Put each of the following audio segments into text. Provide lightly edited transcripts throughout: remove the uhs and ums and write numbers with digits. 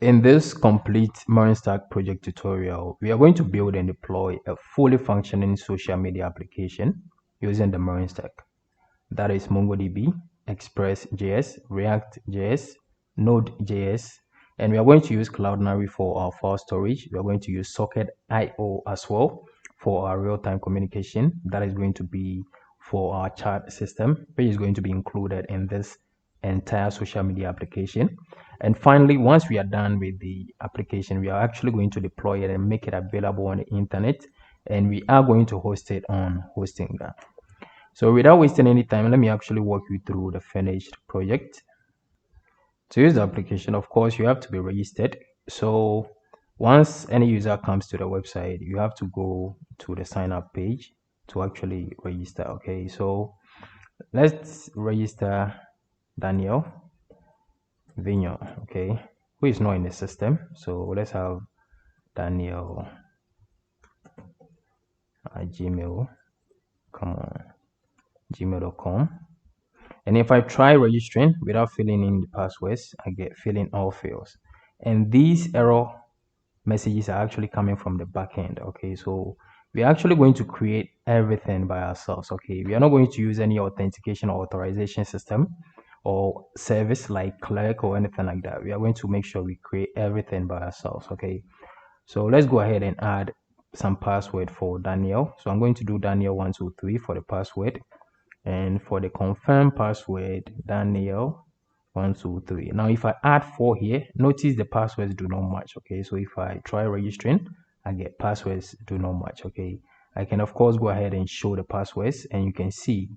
In this complete MERN Stack project tutorial, we are going to build and deploy a fully functioning social media application using the MERN Stack. That is MongoDB, ExpressJS, ReactJS, NodeJS, and we are going to use Cloudinary for our file storage. We are going to use Socket.io as well for our real-time communication. That is going to be for our chat system, which is going to be included in this entire social media application. And finally, once we are done with the application, we are actually going to deploy it and make it available on the internet, and we are going to host it on Hostinga. So without wasting any time, let me actually walk you through the finished project. To use the application, of course, you have to be registered. So once any user comes to the website, you have to go to the sign up page to actually register. Okay, so let's register Daniel Vignon, okay, who is not in the system. So let's have Daniel at Gmail, come on, gmail.com. And if I try registering without filling in the passwords, I get filling all fields. And these error messages are actually coming from the backend. Okay, so we're actually going to create everything by ourselves. Okay, we are not going to use any authentication or authorization system or service like Clerk or anything like that. We are going to make sure we create everything by ourselves. Okay, so let's go ahead and add some password for Daniel. So I'm going to do Daniel123 for the password. And for the confirm password, Daniel123. Now, if I add 4 here, notice the passwords do not match. Okay, so if I try registering, I get passwords do not match. Okay, I can of course go ahead and show the passwords, and you can see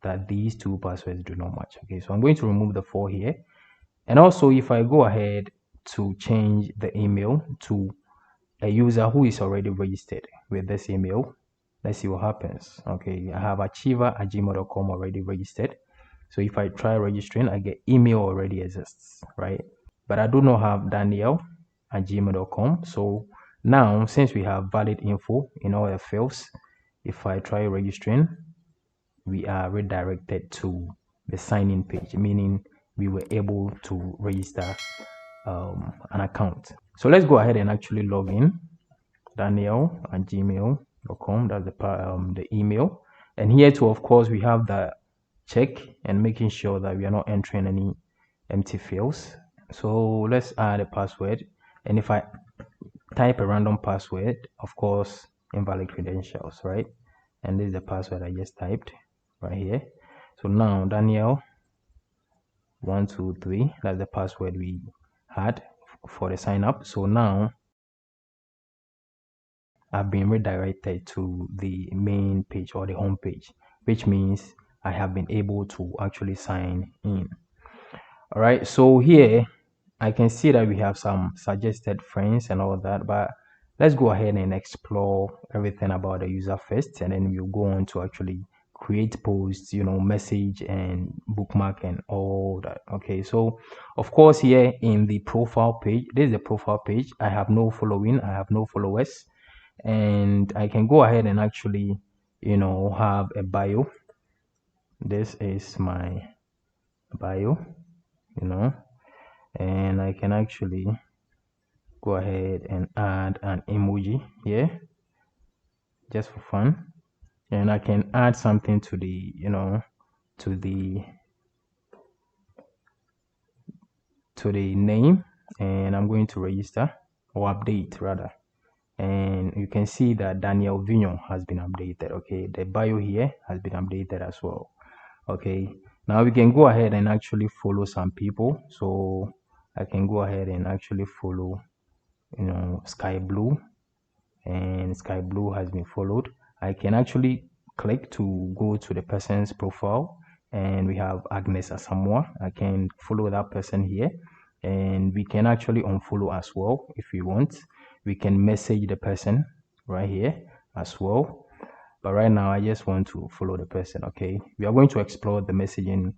that these two passwords do not match. Okay, so I'm going to remove the 4 here. And also, if I go ahead to change the email to a user who is already registered with this email, let's see what happens. Okay, I have achiever@gmail.com already registered. So if I try registering, I get email already exists, right? But I do not have daniel@gmail.com. So now, since we have valid info in all the fields, if I try registering, we are redirected to the sign-in page, meaning we were able to register an account. So let's go ahead and actually log in. Daniel@gmail.com, that's the email. And here too, of course, we have the check and making sure that we are not entering any empty fields. So let's add a password. And if I type a random password, of course, invalid credentials, right? And this is the password I just typed right here. So now Daniel123, that's the password we had for the sign up. So now I've been redirected to the main page or the home page, which means I have been able to actually sign in. All right, so here I can see that we have some suggested friends and all that, but let's go ahead and explore everything about the user first, and then we'll go on to actually create posts, message and bookmark and all that. Okay, so of course here in the profile page, this is the profile page. I have no following, I have no followers, and I can go ahead and actually have a bio. This is my bio, and I can actually go ahead and add an emoji here just for fun, and I can add something to the to the name, and I'm going to register or update rather. And you can see that Daniel Vignon has been updated. Okay, the bio here has been updated as well. Okay, now we can go ahead and actually follow some people. So I can go ahead and actually follow Sky Blue, and Sky Blue has been followed. I can actually click to go to the person's profile, and we have Agnes Asamoah. I can follow that person here, and we can actually unfollow as well if we want. We can message the person right here as well, but right now I just want to follow the person. Okay, we are going to explore the messaging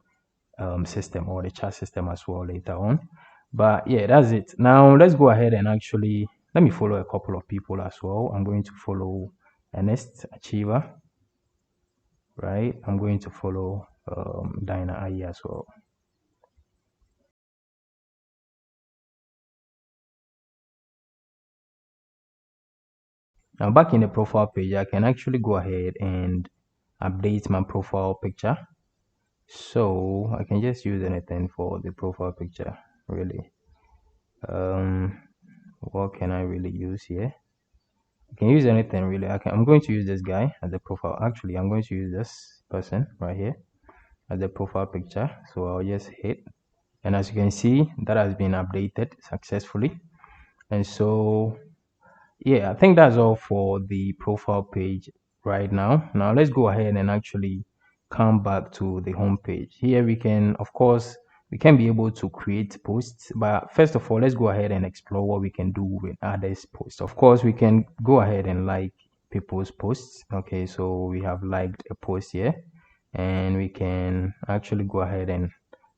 system or the chat system as well later on, but yeah, that's it. Now let's go ahead and actually let me follow a couple of people as well. I'm going to follow Ernest Achiever, right? I'm going to follow Dinah Aye as well. Now back in the profile page, I can actually go ahead and update my profile picture. So I can just use anything for the profile picture, really. What can I really use here? I can use anything really. I'm going to use this guy as the profile. Actually, I'm going to use this person right here as the profile picture. So I'll just hit, and as you can see, that has been updated successfully. And so yeah, I think that's all for the profile page right now. Now let's go ahead and actually come back to the home page. Here we can, of course, we can be able to create posts, but first of all, let's go ahead and explore what we can do with others' posts. Of course, we can go ahead and like people's posts. Okay, so we have liked a post here, and we can actually go ahead and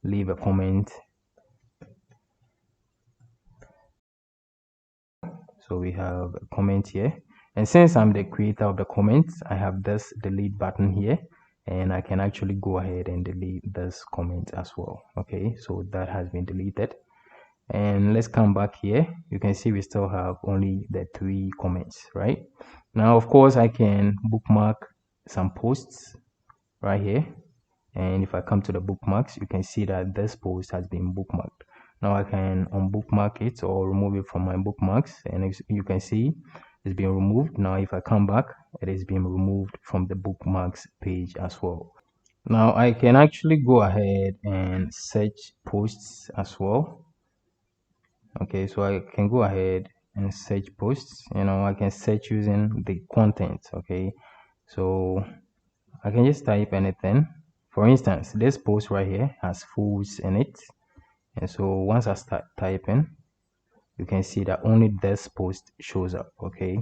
leave a comment. So we have a comment here, and since I'm the creator of the comments, I have this delete button here, and I can actually go ahead and delete this comment as well. Okay, so that has been deleted, and let's come back here. You can see we still have only the 3 comments. Right now, of course, I can bookmark some posts right here, and if I come to the bookmarks, you can see that this post has been bookmarked. Now I can unbookmark it or remove it from my bookmarks, and you can see it's been removed. Now if I come back, it is being removed from the bookmarks page as well. Now I can actually go ahead and search posts as well. Okay, so I can go ahead and search posts. I can search using the content. Okay, so I can just type anything. For instance, this post right here has foods in it. And so once I start typing, you can see that only this post shows up. Okay.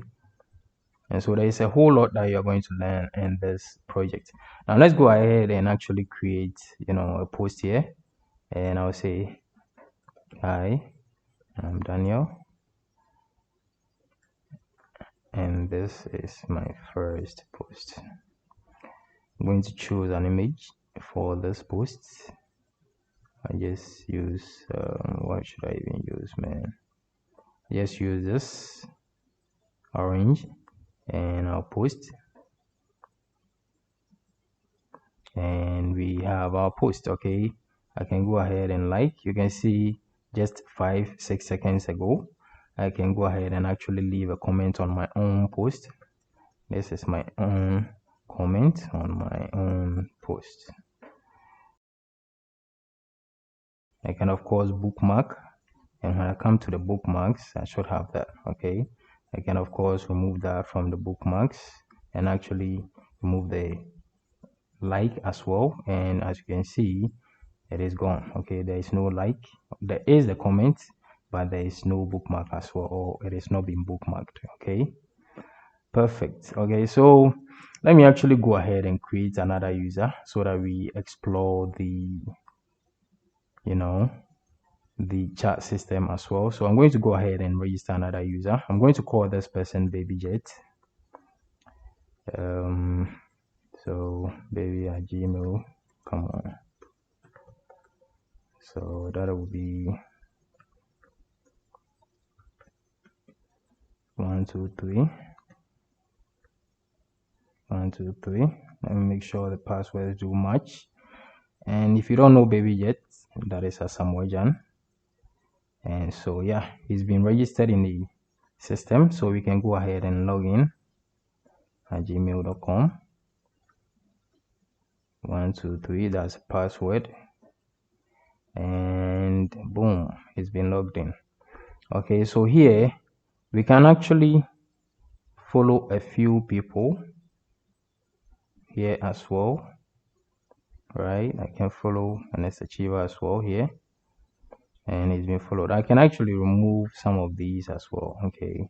And so there is a whole lot that you're going to learn in this project. Now let's go ahead and actually create, a post here. And I'll say, hi, I'm Daniel. And this is my first post. I'm going to choose an image for this post. I just use, what should I even use, man? Just use this orange, and I'll post, and we have our post. Okay, I can go ahead and like. You can see just 5-6 seconds ago, I can go ahead and actually leave a comment on my own post. This is my own comment on my own post. I can of course bookmark, and when I come to the bookmarks, I should have that. Okay, I can of course remove that from the bookmarks and actually remove the like as well, and as you can see, it is gone. Okay, there is no like. There is the comment, but there is no bookmark as well, or it is not being bookmarked. Okay, perfect. Okay, so let me actually go ahead and create another user so that we explore the the chat system as well. So I'm going to go ahead and register another user. I'm going to call this person BabyJet. So baby at Gmail, come on. So that will be 1 2 3 1 2 3. Let me make sure the passwords do match. And if you don't know BabyJet, that is a Samojan. And so yeah, he's been registered in the system, so we can go ahead and log in at gmail.com. 1 2 3, that's password, and boom, it's been logged in. Okay, so here we can actually follow a few people here as well. Right, I can follow an achiever as well here, and it's been followed. I can actually remove some of these as well. Okay,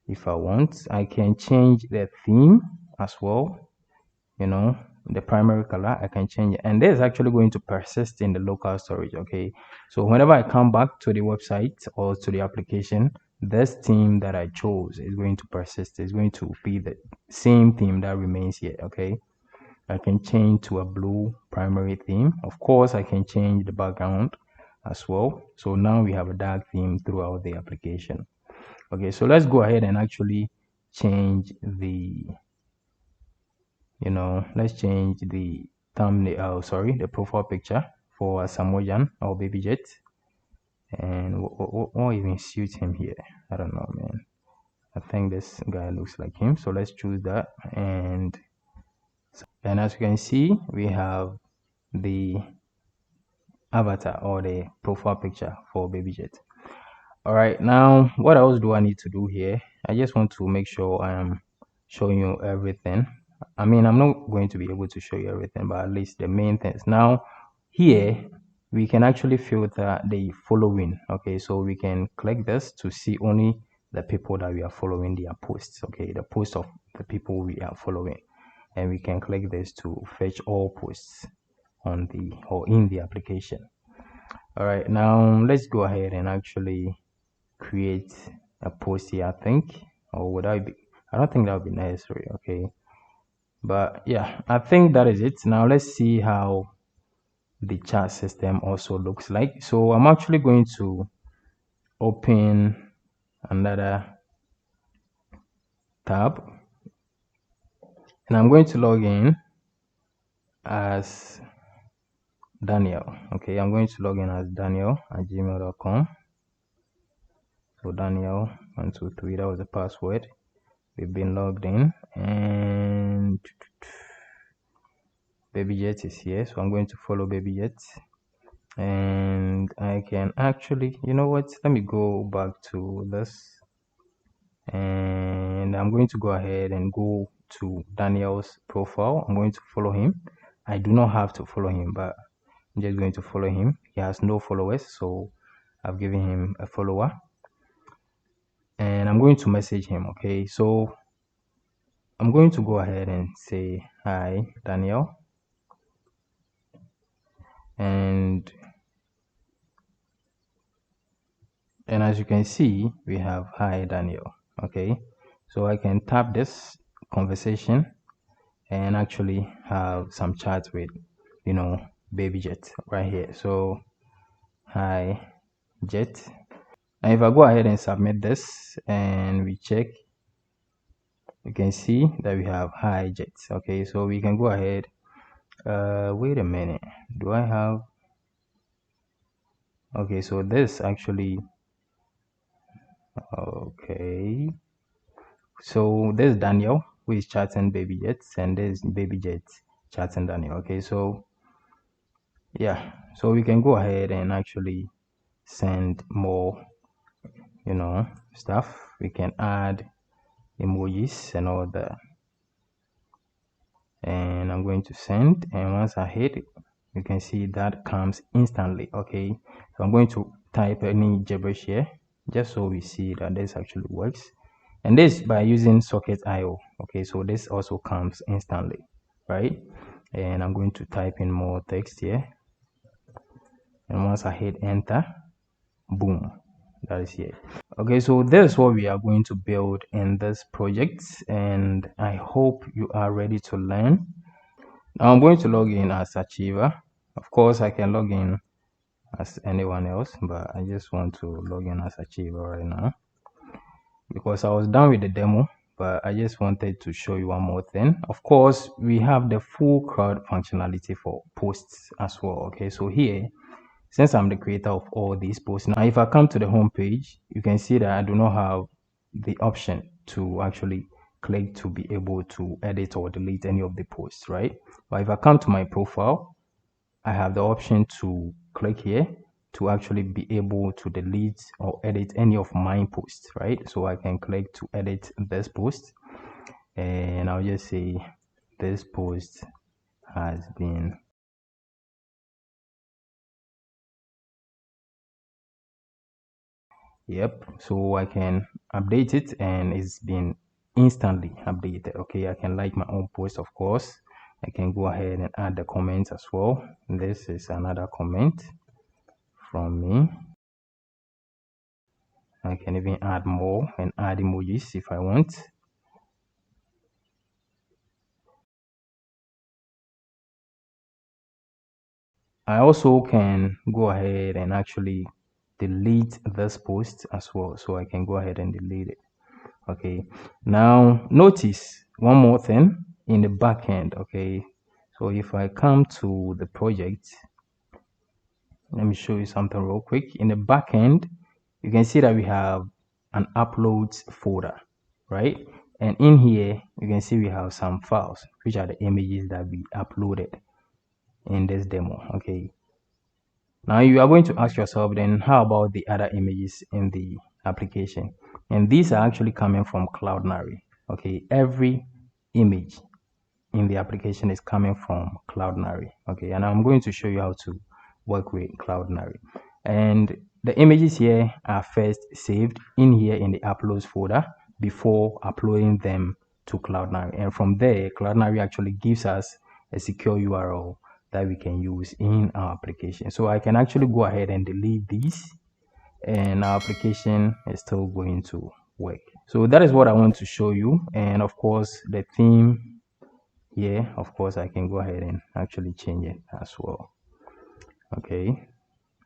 if I want, I can change the theme as well. The primary color, I can change it, and this is actually going to persist in the local storage. Okay, so whenever I come back to the website or to the application, this theme that I chose is going to persist. It's going to be the same theme that remains here. Okay, I can change to a blue primary theme. Of course, I can change the background as well. So now we have a dark theme throughout the application. Okay, so let's go ahead and actually change the, let's change the thumbnail, the profile picture for Samojan or BabyJet. And what even suits him here? I don't know, man. I think this guy looks like him, so let's choose that. And as you can see, we have the avatar or the profile picture for BabyJet. All right, now what else do I need to do here? I just want to make sure I am showing you everything. I mean, I'm not going to be able to show you everything, but at least the main things. Now here we can actually filter the following. Okay, so we can click this to see only the people that we are following, their posts. Okay, the posts of the people we are following, and we can click this to fetch all posts on the or in the application. All right, now let's go ahead and actually create a post here, I think. Or would I be? I don't think that would be necessary. Okay, but yeah, I think that is it. Now let's see how the chat system also looks like. So I'm actually going to open another tab, and I'm going to log in as Daniel. Okay, I'm going to log in as Daniel at gmail.com. So Daniel 123, that was the password. We've been logged in, and BabyJet is here, so I'm going to follow BabyJet. And I can actually, you know what, let me go back to this, and I'm going to go ahead and go to Daniel's profile. I'm going to follow him. I do not have to follow him, but I'm just going to follow him. He has no followers, so I've given him a follower, and I'm going to message him. Okay, so I'm going to go ahead and say, hi Daniel, and as you can see, we have hi Daniel. Okay, so I can tap this conversation and actually have some chat with BabyJet right here. So hi Jet, and if I go ahead and submit this and we check, you can see that we have hi Jet. Okay, so we can go ahead. Wait a minute, do I have? Okay, so this actually, okay, so there's Daniel who is chatting BabyJet, and there's BabyJet chatting Daniel. Okay, so yeah, so we can go ahead and actually send more stuff. We can add emojis and all that, and I'm going to send, and once I hit it, you can see that comes instantly. Okay, so I'm going to type any gibberish here just so we see that this actually works, and this by using socket.io. Okay, so this also comes instantly, right? And I'm going to type in more text here, and once I hit enter, boom, that is here. Okay, so this is what we are going to build in this project, and I hope you are ready to learn. Now I'm going to log in as Achiever. Of course, I can log in as anyone else, but I just want to log in as Achiever right now because I was done with the demo, but I just wanted to show you one more thing. Of course, we have the full CRUD functionality for posts as well. Okay, so here, since I'm the creator of all these posts, now if I come to the home page, you can see that I do not have the option to actually click to be able to edit or delete any of the posts, right? But if I come to my profile, I have the option to click here to actually be able to delete or edit any of my posts, right? So I can click to edit this post, and I'll just say this post has been so I can update it, and it's been instantly updated. Okay, I can like my own post. Of course, I can go ahead and add the comments as well. This is another comment from me. I can even add more and add emojis if I want. I also can go ahead and actually delete this post as well, so I can go ahead and delete it. Okay, now notice one more thing in the back end. Okay, so if I come to the project, let me show you something real quick. In the back end, you can see that we have an uploads folder, right? And in here, you can see we have some files, which are the images that we uploaded in this demo. Okay, now you are going to ask yourself, then how about the other images in the application? And these are actually coming from Cloudinary. Okay, every image in the application is coming from Cloudinary. Okay, and I'm going to show you how to work with Cloudinary. And the images here are first saved in here in the uploads folder before uploading them to Cloudinary. And from there, Cloudinary actually gives us a secure URL that we can use in our application. So I can actually go ahead and delete these, and our application is still going to work. So that is what I want to show you. And of course, the theme here, of course, I can go ahead and actually change it as well. Okay,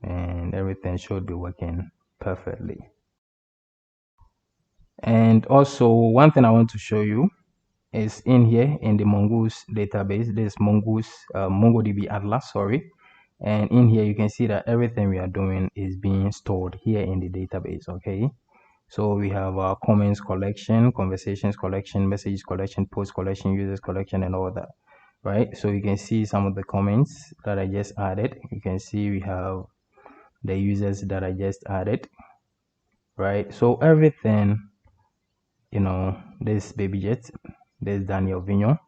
and everything should be working perfectly. And also, one thing I want to show you is in here in the Mongoose database. This Mongoose MongoDB Atlas, sorry. And in here, you can see that everything we are doing is being stored here in the database. Okay, so we have our comments collection, conversations collection, messages collection, post collection, users collection, and all that, right? So you can see some of the comments that I just added. You can see we have the users that I just added, right? So everything, this baby jet, this Daniel Vignon,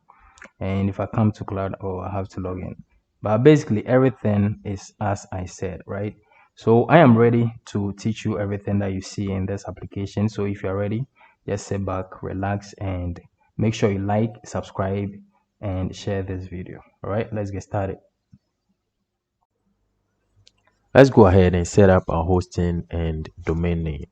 and if I come to cloud, I have to log in. But basically everything is as I said, right? So I am ready to teach you everything that you see in this application. So if you're ready, just sit back, relax, and make sure you like, subscribe, and share this video. All right, let's get started. Let's go ahead and set up our hosting and domain name.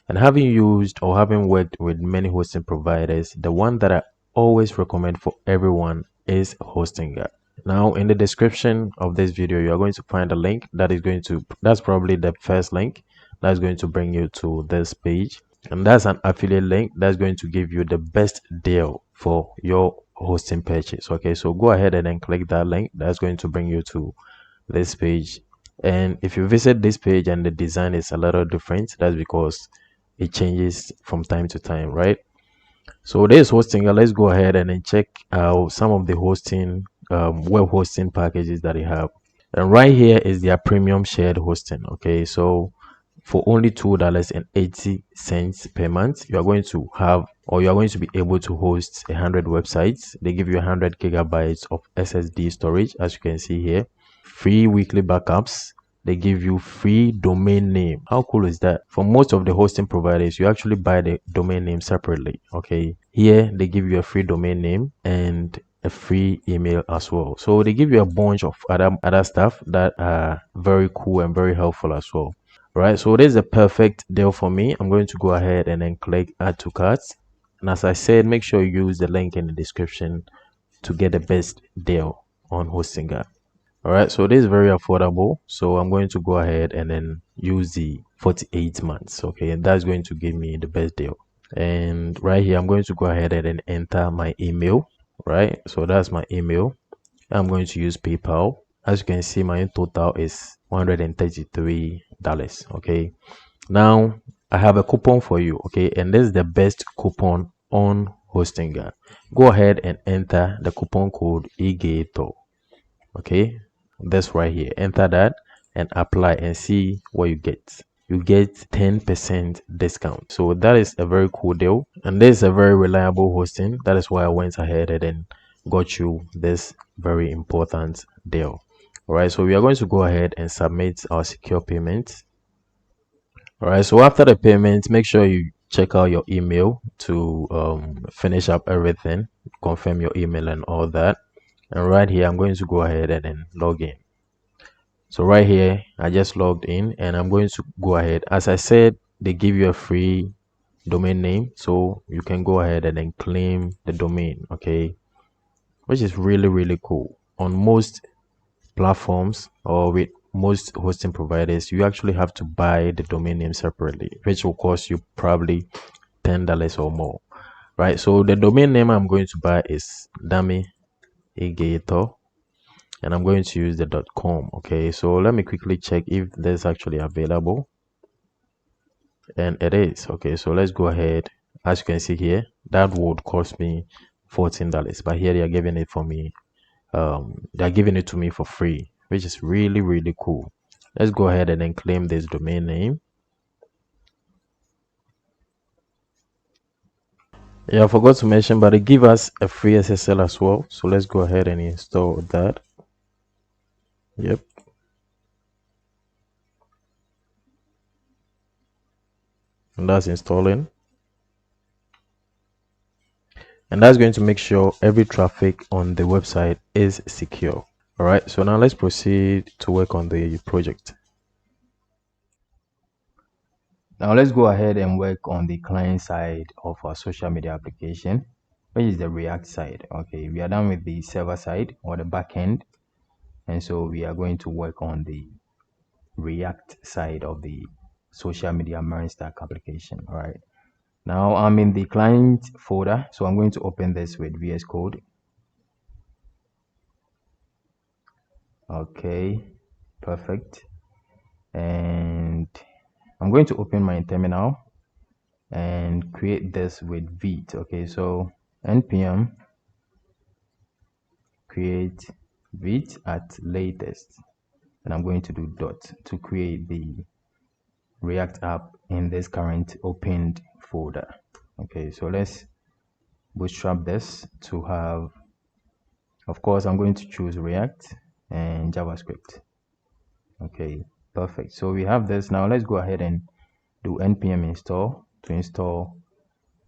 And having used or having worked with many hosting providers, the one that I always recommend for everyone is Hostinga. Now, in the description of this video, you are going to find a link that's probably the first link that's going to bring you to this page. And that's an affiliate link that's going to give you the best deal for your hosting purchase. Okay, so go ahead and then click that link. That's going to bring you to this page. And if you visit this page and the design is a little different, that's because it changes from time to time, right? So this Hostinga, let's go ahead and then check out some of the hosting web hosting packages that they have. And right here is their premium shared hosting. Okay, so for only $2.80 per month, you are going to have, or you are going to be able to host 100 websites. They give you 100 gigabytes of SSD storage, as you can see here. Free weekly backups. They give you free domain name. How cool is that? For most of the hosting providers, you actually buy the domain name separately. Okay, here they give you a free domain name and a free email as well. So they give you a bunch of other stuff that are very cool and very helpful as well. Right, so this is a perfect deal for me. I'm going to go ahead and then click add to carts. And as I said, make sure you use the link in the description to get the best deal on Hostinga. All right, so this is very affordable. So I'm going to go ahead and then use the 48 months. Okay, and that's going to give me the best deal. And right here, I'm going to go ahead and then enter my email. Right, so that's my email. I'm going to use PayPal. As you can see, my total is $133. Okay, now I have a coupon for you. Okay, and this is the best coupon on Hostinga. Go ahead and enter the coupon code EGATOR. Okay, this right here, enter that and apply and see what you get. You get 10% discount. So that is a very cool deal, and this is a very reliable hosting. That is why I went ahead and then got you this very important deal. All right, so we are going to go ahead and submit our secure payment. All right, so after the payment, make sure you check out your email to finish up everything, confirm your email and all that. And right here, I'm going to go ahead and then log in. So right here, I just logged in and I'm going to go ahead. As I said, they give you a free domain name, so you can go ahead and then claim the domain. Okay, which is really cool. On most platforms or with most hosting providers, you actually have to buy the domain name separately, which will cost you probably $10 or more, right? So the domain name I'm going to buy is dummy EGATOR, and I'm going to use the .com. Okay, so let me quickly check if this is actually available, and it is. Okay, so let's go ahead. As you can see here, that would cost me $14, but here they are giving it for me. They're giving it to me for free, which is really cool. Let's go ahead and then claim this domain name. Yeah, I forgot to mention, but they give us a free SSL as well. So let's go ahead and install that. Yep. And that's installing. And that's going to make sure every traffic on the website is secure. All right. So now let's proceed to work on the project. Now let's go ahead and work on the client side of our social media application, which is the React side. Okay, we are done with the server side or the backend, and so we are going to work on the React side of the social media MERN stack application. All right. Now I'm in the client folder, so I'm going to open this with VS Code. Okay, perfect. And I'm going to open my terminal and create this with Vite. Okay, so npm create Vite at latest, and I'm going to do dot to create the React app in this current opened folder. Okay, so let's bootstrap this to have, of course, I'm going to choose React and JavaScript. Okay, perfect. So we have this. Now let's go ahead and do npm install to install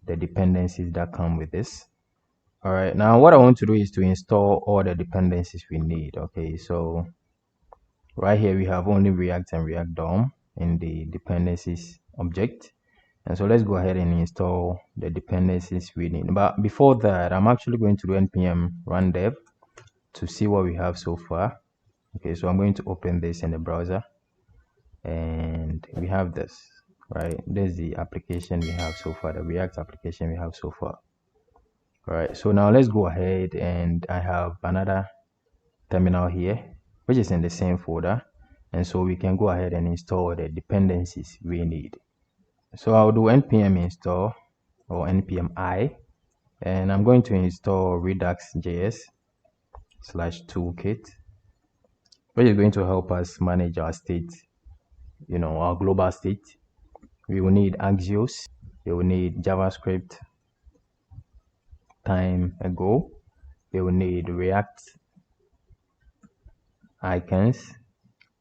the dependencies that come with this. All right, now what I want to do is to install all the dependencies we need. Okay, so right here we have only React and React DOM in the dependencies object. And so let's go ahead and install the dependencies we need. But before that, I'm actually going to do npm run dev to see what we have so far. Okay, so I'm going to open this in the browser, and we have this, right? This is the application we have so far, the React application we have so far. All right, so now let's go ahead, and I have another terminal here, which is in the same folder. And so we can go ahead and install the dependencies we need. So I'll do npm install or npm I, and I'm going to install Redux.js / toolkit, which is going to help us manage our state, our global state. We will need Axios, we will need JavaScript time ago, we will need React icons,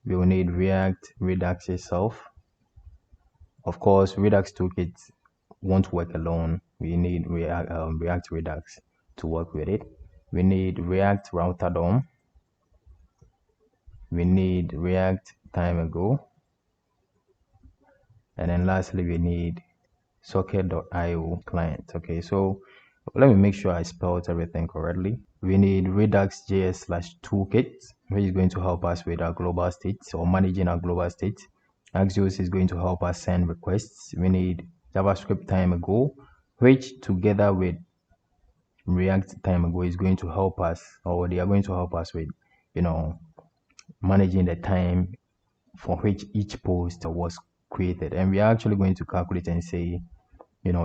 we will need React Redux itself. Of course, Redux toolkit won't work alone. We need React Redux to work with it. We need React Router DOM. We need React time ago. And then lastly, we need socket.io client. Okay, so let me make sure I spelled everything correctly. We need Redux.js / toolkit, which is going to help us with our global states or managing our global state. Axios is going to help us send requests. We need JavaScript time ago, which together with React time ago is going to help us, or they are going to help us with, managing the time for which each post was created. And we are actually going to calculate and say,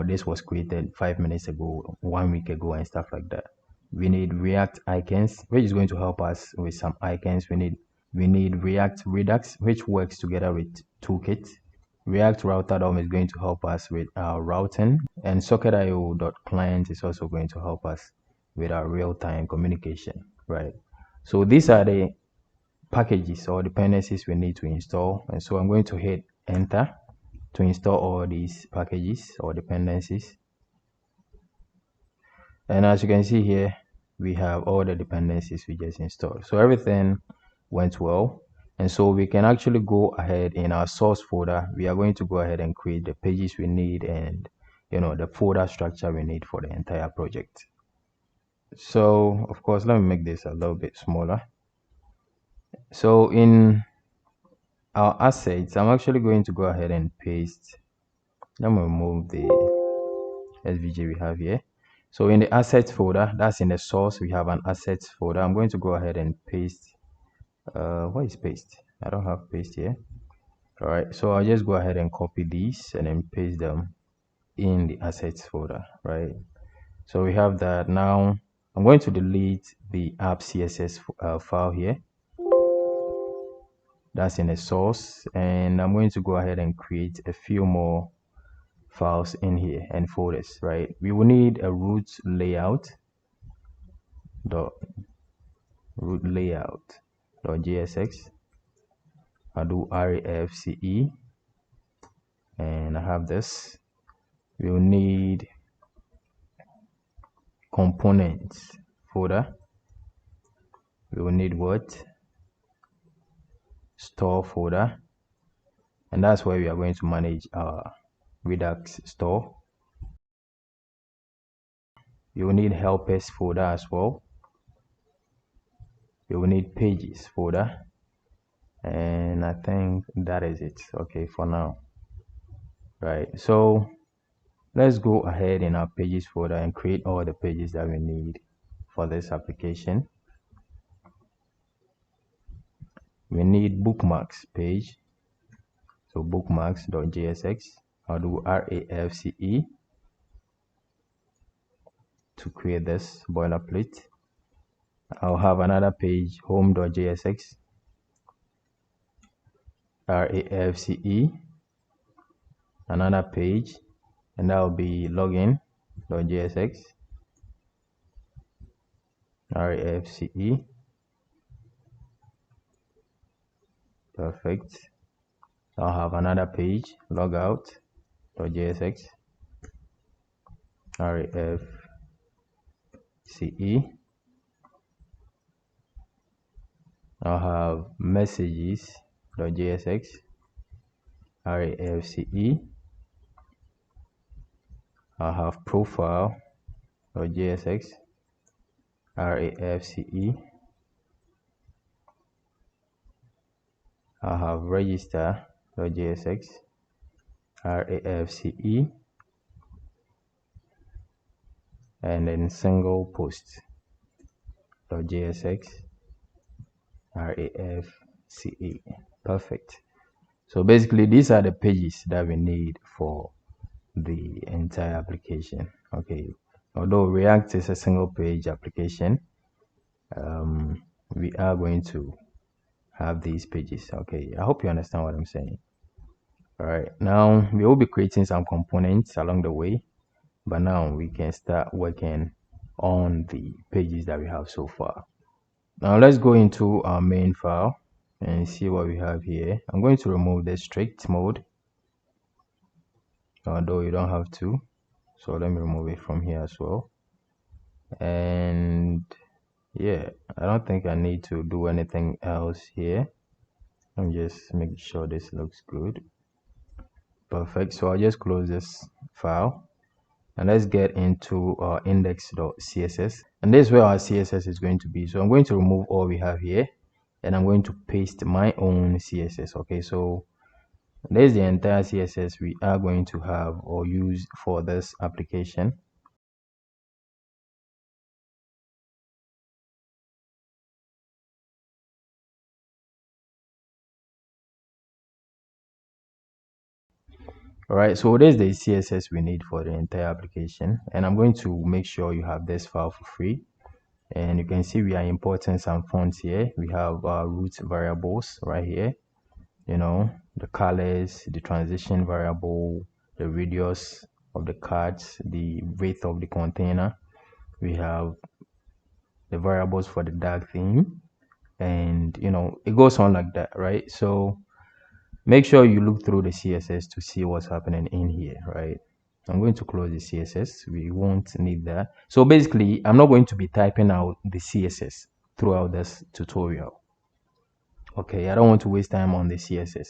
this was created 5 minutes ago, 1 week ago, and stuff like that. We need React icons, which is going to help us with some icons. We need React Redux, which works together with Toolkit. React Router DOM is going to help us with our routing, and socket.io.client is also going to help us with our real-time communication, right? So these are the packages or dependencies we need to install, and so I'm going to hit enter to install all these packages or dependencies. And as you can see here, we have all the dependencies we just installed. So everything went well. And so we can actually go ahead in our source folder. We are going to go ahead and create the pages we need and the folder structure we need for the entire project. So of course, let me make this a little bit smaller. So in our assets, I'm actually going to go ahead and paste. Let me remove the svg we have here. So in the assets folder, that's in the source, we have an assets folder. I'm going to go ahead and paste. What is paste? I don't have paste here. All right, so I'll just go ahead and copy these and then paste them in the assets folder, right? So we have that. Now I'm going to delete the app css file here. That's in the source, and I'm going to go ahead and create a few more files in here and folders, right? We will need a root layout dot .jsx. I'll do REFCE, and I have this. We will need components folder. We will need what? Store folder, and that's where we are going to manage our Redux store. You will need helpers folder as well. You will need pages folder, and I think that is it, okay, for now, right? So let's go ahead in our pages folder and create all the pages that we need for this application. We need bookmarks page, so bookmarks.jsx. I'll do RAFCE to create this boilerplate. I'll have another page, home.jsx, RAFCE, another page, and that will be login.jsx, RAFCE. Perfect. I'll have another page, logout.jsx, RAFCE. I'll have messages.jsx, RAFCE. I'll have profile.jsx, RAFCE. I'll have register.jsx, RAFCE. And then single post.jsx, RAFCE. Perfect. So basically these are the pages that we need for the entire application. Okay, although React is a single page application, we are going to have these pages. Okay, I hope you understand what I'm saying. All right, now we will be creating some components along the way, but now we can start working on the pages that we have so far. Now let's go into our main file and see what we have here. I'm going to remove the strict mode, although you don't have to. So let me remove it from here as well. And yeah, I don't think I need to do anything else here. I'm just making sure this looks good. Perfect. So I'll just close this file and let's get into our index.css, and this is where our CSS is going to be. So I'm going to remove all we have here and I'm going to paste my own CSS. Okay, so there's the entire CSS we are going to have or use for this application. All right, so there's the CSS we need for the entire application, and I'm going to make sure you have this file for free. And you can see we are importing some fonts here. We have our root variables right here, you know, the colors, the transition variable, the radius of the cards, the width of the container. We have the variables for the dark theme, and you know, it goes on like that, right? So make sure you look through the CSS to see what's happening in here, right? I'm going to close the CSS. We won't need that. So basically, I'm not going to be typing out the CSS throughout this tutorial. Okay, I don't want to waste time on the CSS,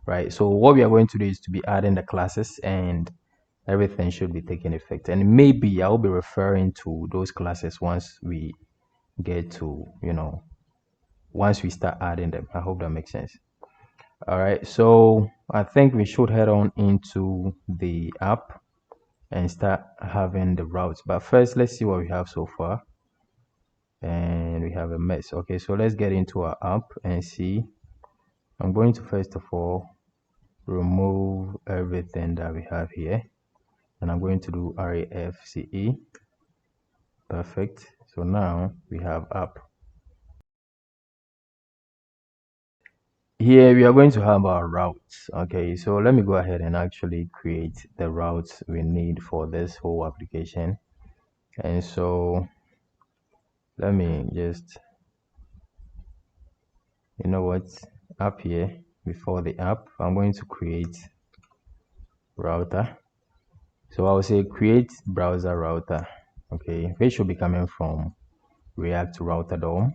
right? So what we are going to do is to be adding the classes, and everything should be taking effect. And maybe I'll be referring to those classes once we get to, you know, once we start adding them. I hope that makes sense. All right, so I think we should head on into the app. and start having the routes. But first, let's see what we have so far. And we have a mess. Okay, so let's get into our app and see. I'm going to first of all remove everything that we have here, and I'm going to do REFCE. Perfect. So now we have app. Here we are going to have our routes. Okay, so let me go ahead and actually create the routes we need for this whole application. And so let me just, you know what, up here before the app, I'm going to create router. So I'll say create browser router. Okay, which should be coming from React router DOM.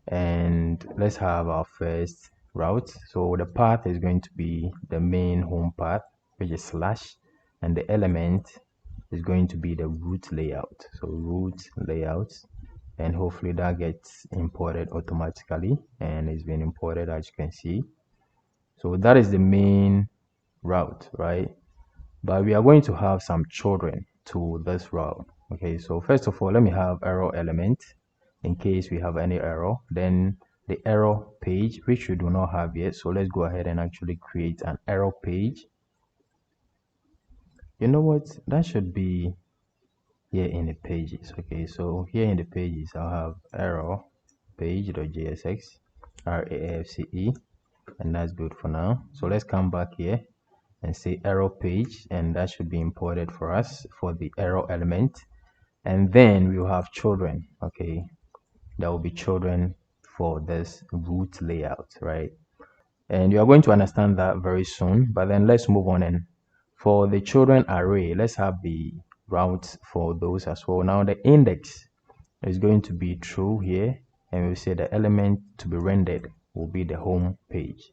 And let's have our first route. So the path is going to be the main home path, which is slash, and the element is going to be the root layout. So root layout, and hopefully that gets imported automatically, and it's been imported, as you can see. So that is the main route, right? But we are going to have some children to this route. Okay, so first of all, let me have error element in case we have any error. Then the error page, which we do not have yet. So let's go ahead and actually create an error page. You know what? That should be here in the pages. Okay, so here in the pages, I'll have error page.jsx RAFCE, and that's good for now. So let's come back here and say error page, and that should be imported for us for the error element. And then we will have children. Okay, there will be children for this root layout, right? And you are going to understand that very soon. But then let's move on, and for the children array, let's have the routes for those as well. Now the index is going to be true here, and we'll say the element to be rendered will be the home page.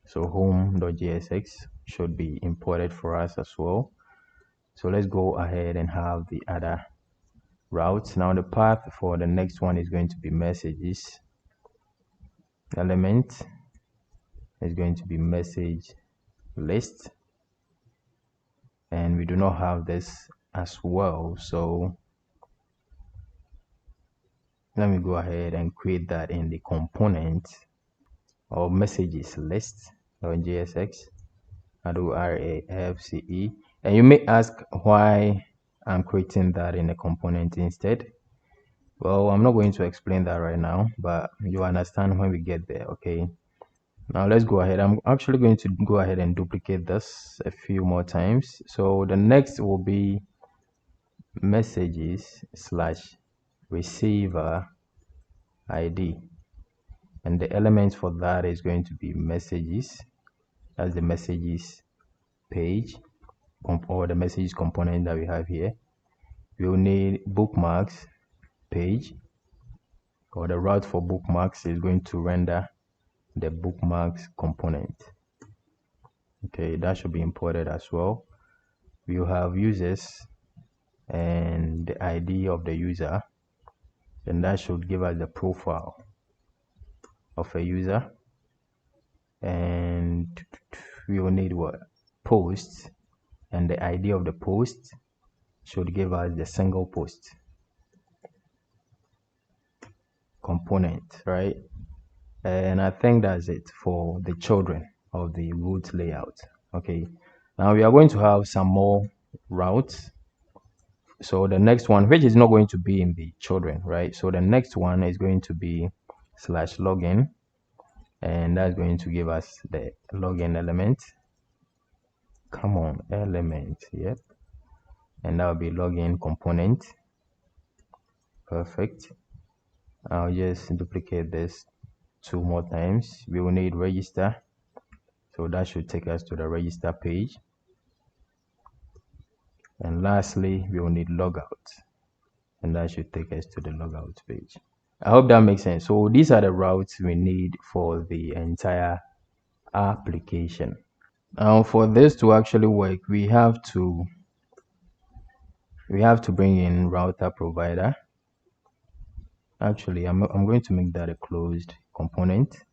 So home.jsx should be imported for us as well. So let's go ahead and have the other routes. Now the path for the next one is going to be messages. Element is going to be message list, and we do not have this as well. So let me go ahead and create that in the component of messages list on JSX. I do RAFCE, and you may ask why I'm creating that in a component instead. Well, I'm not going to explain that right now, but you understand when we get there. Okay, now let's go ahead. I'm actually going to go ahead and duplicate this a few more times. So the next will be messages slash receiver ID, and the element for that is going to be messages. That's the messages page, or the messages component that we have here. We'll need bookmarks page, or the route for bookmarks is going to render the bookmarks component. Okay, that should be imported as well. We'll have users and the ID of the user, and that should give us the profile of a user. And we will need what? Post, and the ID of the post should give us the single post component, right? And I think that's it for the children of the root layout. Okay, now we are going to have some more routes. So the next one, which is not going to be in the children, right? So the next one is going to be slash login, and that's going to give us the login element. Come on, element, yep. And that will be login component. Perfect. I'll just duplicate this 2 more times. We will need register, so that should take us to the register page. And lastly, we will need logout, and that should take us to the logout page. I hope that makes sense. So these are the routes we need for the entire application. Now for this to actually work, we have to bring in router provider. Actually, I'm going to make that a closed component,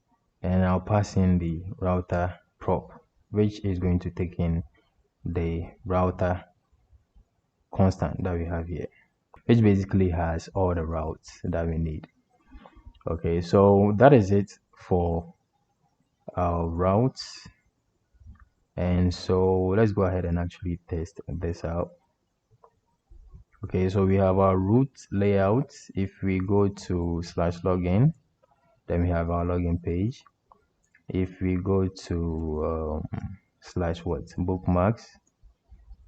and I'll pass in the router prop, which is going to take in the router constant that we have here, which basically has all the routes that we need. Okay, so that is it for our routes. And so let's go ahead and actually test this out. Okay, so we have our root layout. If we go to /login, then we have our login page. If we go to bookmarks,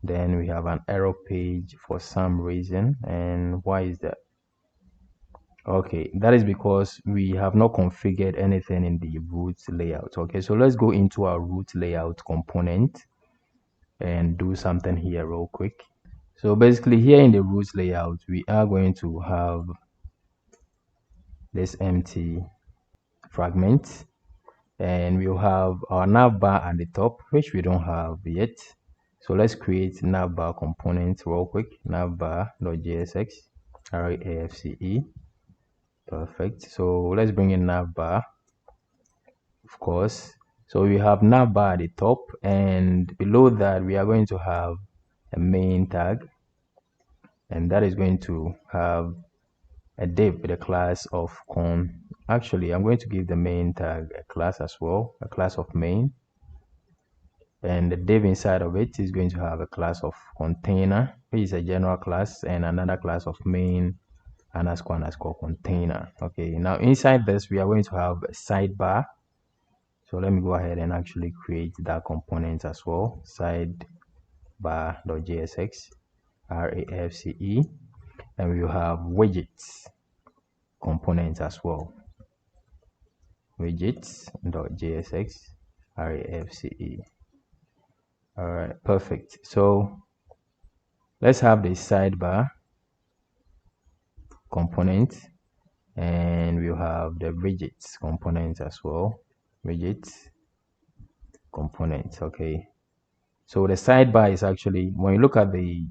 then we have an error page for some reason. And why is that? Okay, that is because we have not configured anything in the root layout. Okay, so let's go into our root layout component and do something here real quick. So basically here in the root layout, we are going to have this empty fragment, and we'll have our navbar at the top, which we don't have yet. So let's create navbar component real quick. Navbar.jsx RAFCE. Perfect. So let's bring in navbar, of course. So we have navbar at the top, and below that we are going to have a main tag, and that is going to have a div with a class of actually I'm going to give the main tag a class as well, a class of main, and the div inside of it is going to have a class of container, which is a general class, and another class of main __ container. Okay, now inside this we are going to have a sidebar. So let me go ahead and actually create that component as well. Sidebar.jsx RAFCE, and we will have widgets component as well. Widgets.jsx RAFCE. All right, perfect. So let's have the sidebar component, and we'll have the widgets component as well. Widgets component. Okay, so the sidebar is actually, when you look at the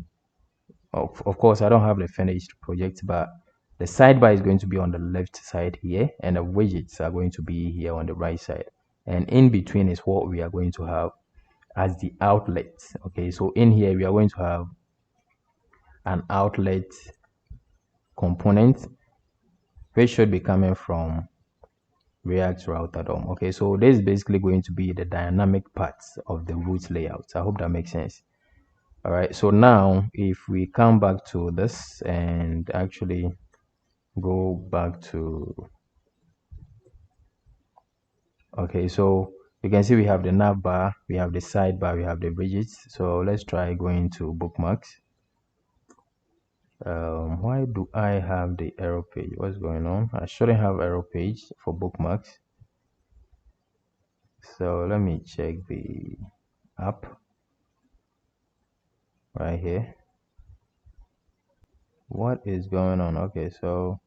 of course I don't have the finished project, but the sidebar is going to be on the left side here, and the widgets are going to be here on the right side, and in between is what we are going to have as the outlet. Okay, so in here we are going to have an outlet component, which should be coming from React Router DOM. Okay, so this is basically going to be the dynamic parts of the root layout. I hope that makes sense. All right, so now if we come back to this and actually go back to, okay, so you can see we have the navbar, we have the sidebar, we have the widgets. So let's try going to bookmarks. Why do I have the error page? What's going on? I shouldn't have error page for bookmarks. So let me check the app right here. What is going on? Okay, so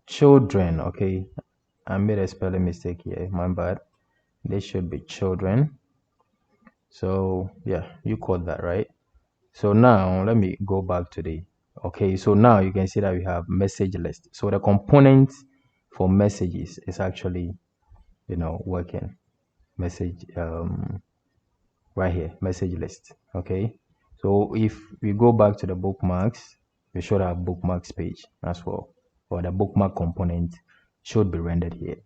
children. Okay, I made a spelling mistake here, my bad. They should be children. So yeah, you caught that, right? So now let me go back to the, okay, so now you can see that we have message list. So the component for messages is actually, working. Message right here, message list. Okay, so if we go back to the bookmarks, we should have bookmarks page as well, or the bookmark component should be rendered here.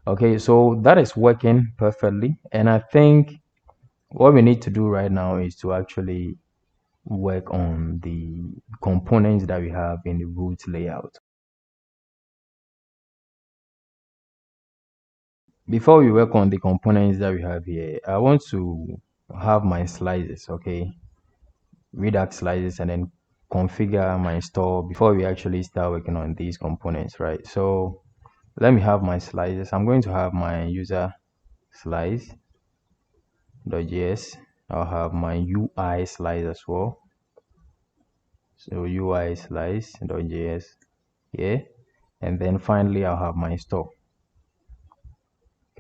Okay, so that is working perfectly, and I think what we need to do right now is to actually work on the components that we have in the root layout. Before we work on the components that we have here, I want to have my slices, okay, Redux slices, and then configure my store before we actually start working on these components, right? So let me have my slices. I'm going to have my user slice.js. I'll have my UI slice as well. So UI slice.js here, and then finally I'll have my store.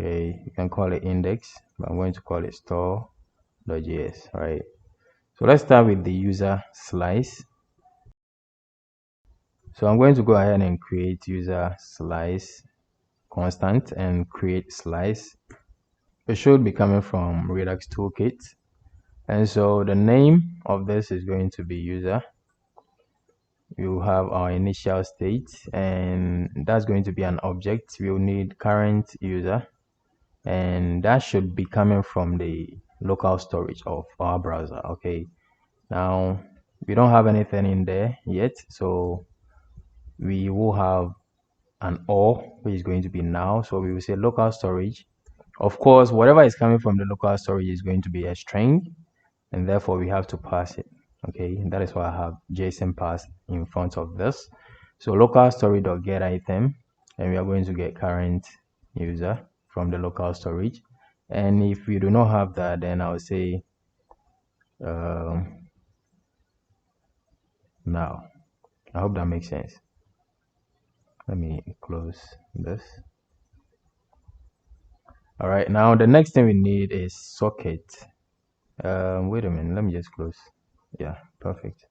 Okay, you can call it index, but I'm going to call it store.js, right? So let's start with the user slice. So I'm going to go ahead and create user slice constant and create slice. it should be coming from Redux Toolkit. And so the name of this is going to be user. You have our initial state, and that's going to be an object. We'll need current user, and that should be coming from the local storage of our browser. Okay, now we don't have anything in there yet, so we will have an or, which is going to be now. So we will say local storage. Of course, whatever is coming from the local storage is going to be a string, and therefore we have to pass it. Okay, and that is why I have JSON pass in front of this. So local storage.get item, and we are going to get current user from the local storage. And if we do not have that, then I'll say now. I hope that makes sense. Let me close this. All right, now the next thing we need is socket. Wait a minute, let me just close. Yeah, perfect.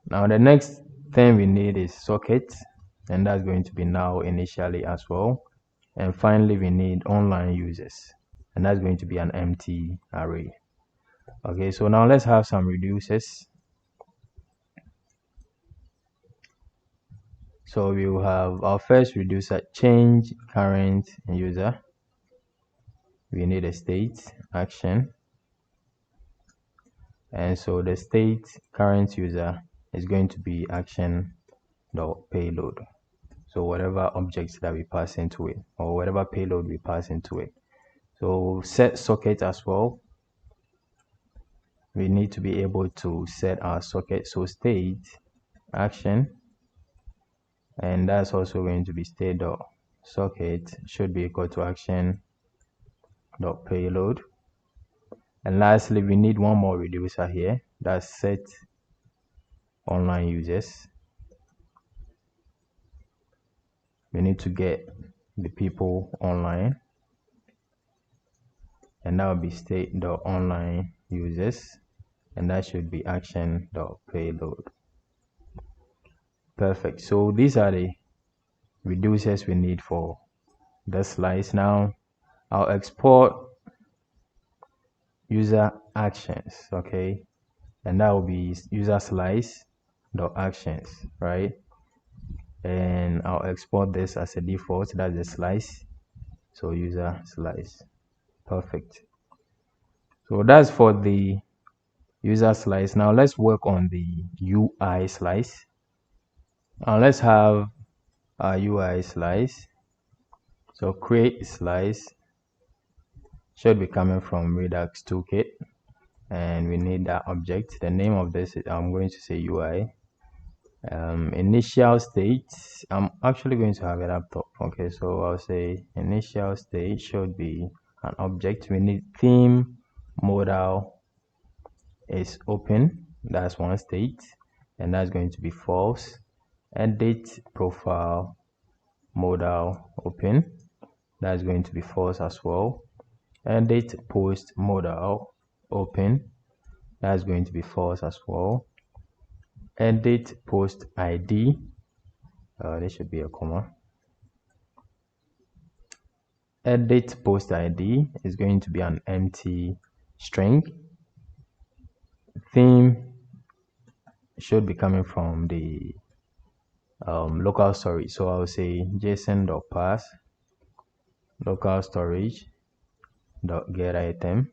Now the next thing we need is socket, and that's going to be now initially as well. And finally, we need online users, and that's going to be an empty array. Okay, so now let's have some reducers. So we will have our first reducer, change current user. We need a state action, and so the state current user is going to be action.payload. So whatever objects that we pass into it, or whatever payload we pass into it. So set socket as well. We need to be able to set our socket. So state action, and that's also going to be state.socket should be equal to action.payload. And lastly, we need one more reducer here. That's set online users. We need to get the people online, and that will be state.online users, and that should be action.payload. Perfect. So these are the reducers we need for the slice. Now I'll export user actions, okay, and that will be user slice dot actions, right? And I'll export this as a default. That's the slice. So user slice. Perfect. So that's for the user slice. Now let's work on the UI slice. Now let's have a UI slice. So create slice should be coming from Redux Toolkit, and we need that object. The name of this is, I'm going to say UI. Initial state, I'm actually going to have it up top. Okay, so I'll say initial state should be an object. We need theme modal is open. That's one state, and that's going to be false. Edit profile modal open, that's going to be false as well. Edit post modal open, that's going to be false as well. Edit post ID, there should be a comma. Edit post ID is going to be an empty string. Theme should be coming from the local storage. So I'll say json.pass local storage dot get item,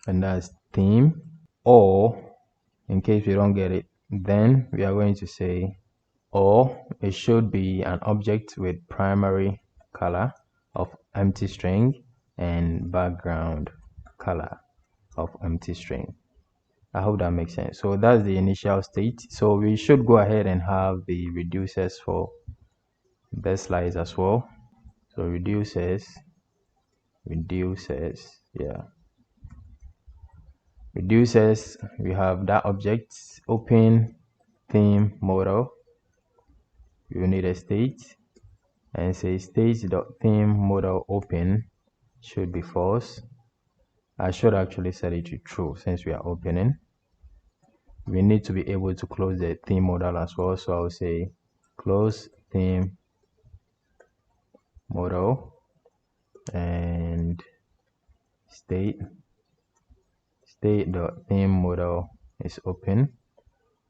and that's theme. Or in case we don't get it, then we are going to say, or it should be an object with primary color of empty string and background color of empty string. I hope that makes sense. So that's the initial state. So we should go ahead and have the reducers for this slice as well. So reducers, yeah. Reducers, we have that object, open theme modal. We will need a state, and say state.theme modal open should be false. I should actually set it to true since we are opening. We need to be able to close the theme modal as well. So I'll say close theme modal, and state.theme modal is open,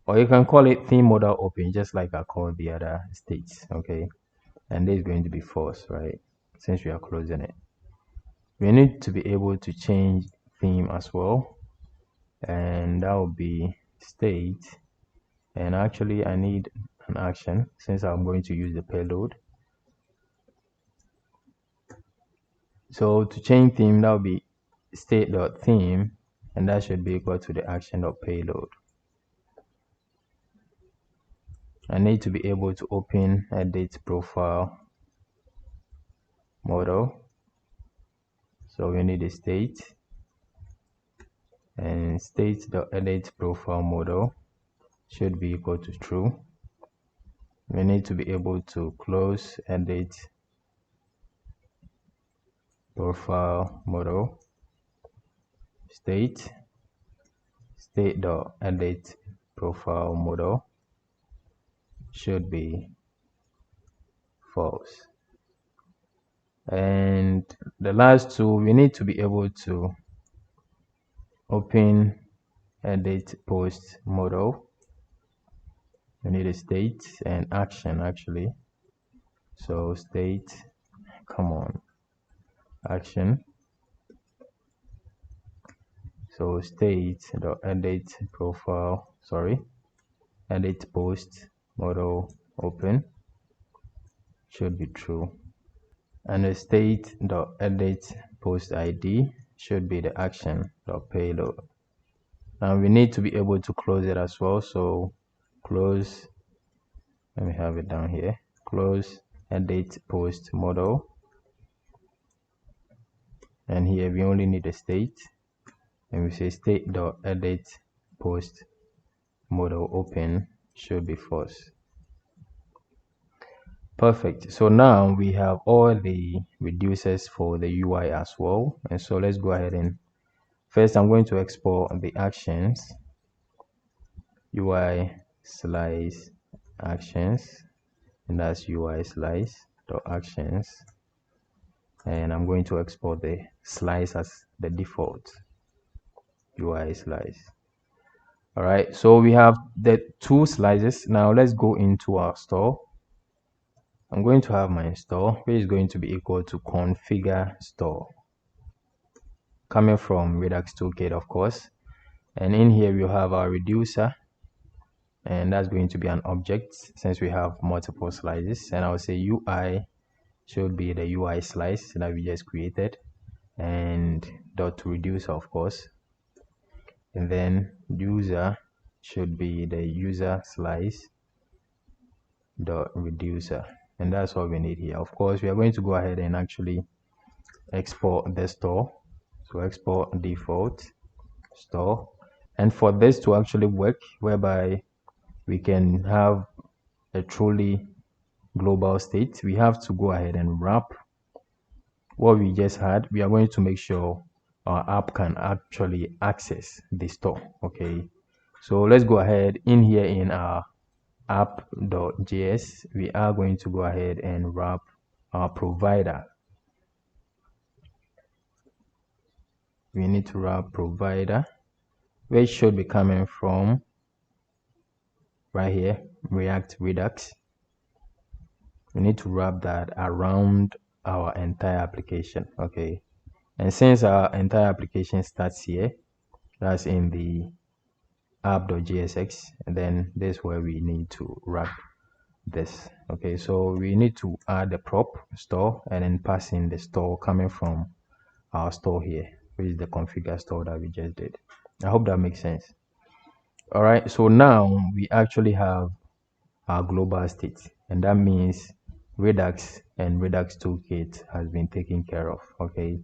or you can call it theme modal open, just like I call the other states. Okay, and this is going to be false, right? Since we are closing it, we need to be able to change theme as well, and that will be state. And actually I need an action since I'm going to use the payload. So to change theme, that will be state.theme, and that should be equal to the action.payload. I need to be able to open edit profile model. So we need a state, and state.edit profile model should be equal to true. We need to be able to close edit profile model state.edit profile model should be false. And the last two, we need to be able to open edit post model. We need a state and action actually. So state, come on, action. So state.edit profile, edit post model open should be true. And the state.edit post ID should be the action.payload. Now we need to be able to close it as well. So close, let me have it down here, close edit post model, and here we only need a state, and we say state.edit post model open should be false. Perfect. So now we have all the reducers for the UI as well, and so let's go ahead and first I'm going to export the actions, UI slice actions, and that's UI slice dot actions, and I'm going to export the slice as the default UI slice. All right, so we have the two slices. Now let's go into our store. I'm going to have my store, which is going to be equal to configure store, coming from Redux Toolkit, of course. And in here we have our reducer, and that's going to be an object since we have multiple slices. And I'll say UI should be the UI slice that we just created, and dot reducer, of course. And then user should be the user slice dot reducer, and that's all we need here. Of course, we are going to go ahead and actually export the store. So export default store, and for this to actually work, whereby we can have a truly global state, we have to go ahead and wrap what we just had. We are going to make sure our app can actually access the store. Okay, so let's go ahead in here in our app.js. We are going to go ahead and wrap our provider. We need to wrap provider, which should be coming from right here, React Redux. We need to wrap that around our entire application. Okay, and since our entire application starts here, that's in the app.jsx, and then this is where we need to wrap this. Okay, so we need to add the prop store and then pass in the store coming from our store here, which is the configure store that we just did. I hope that makes sense. All right, so now we actually have our global state, and that means Redux and Redux Toolkit has been taken care of. Okay,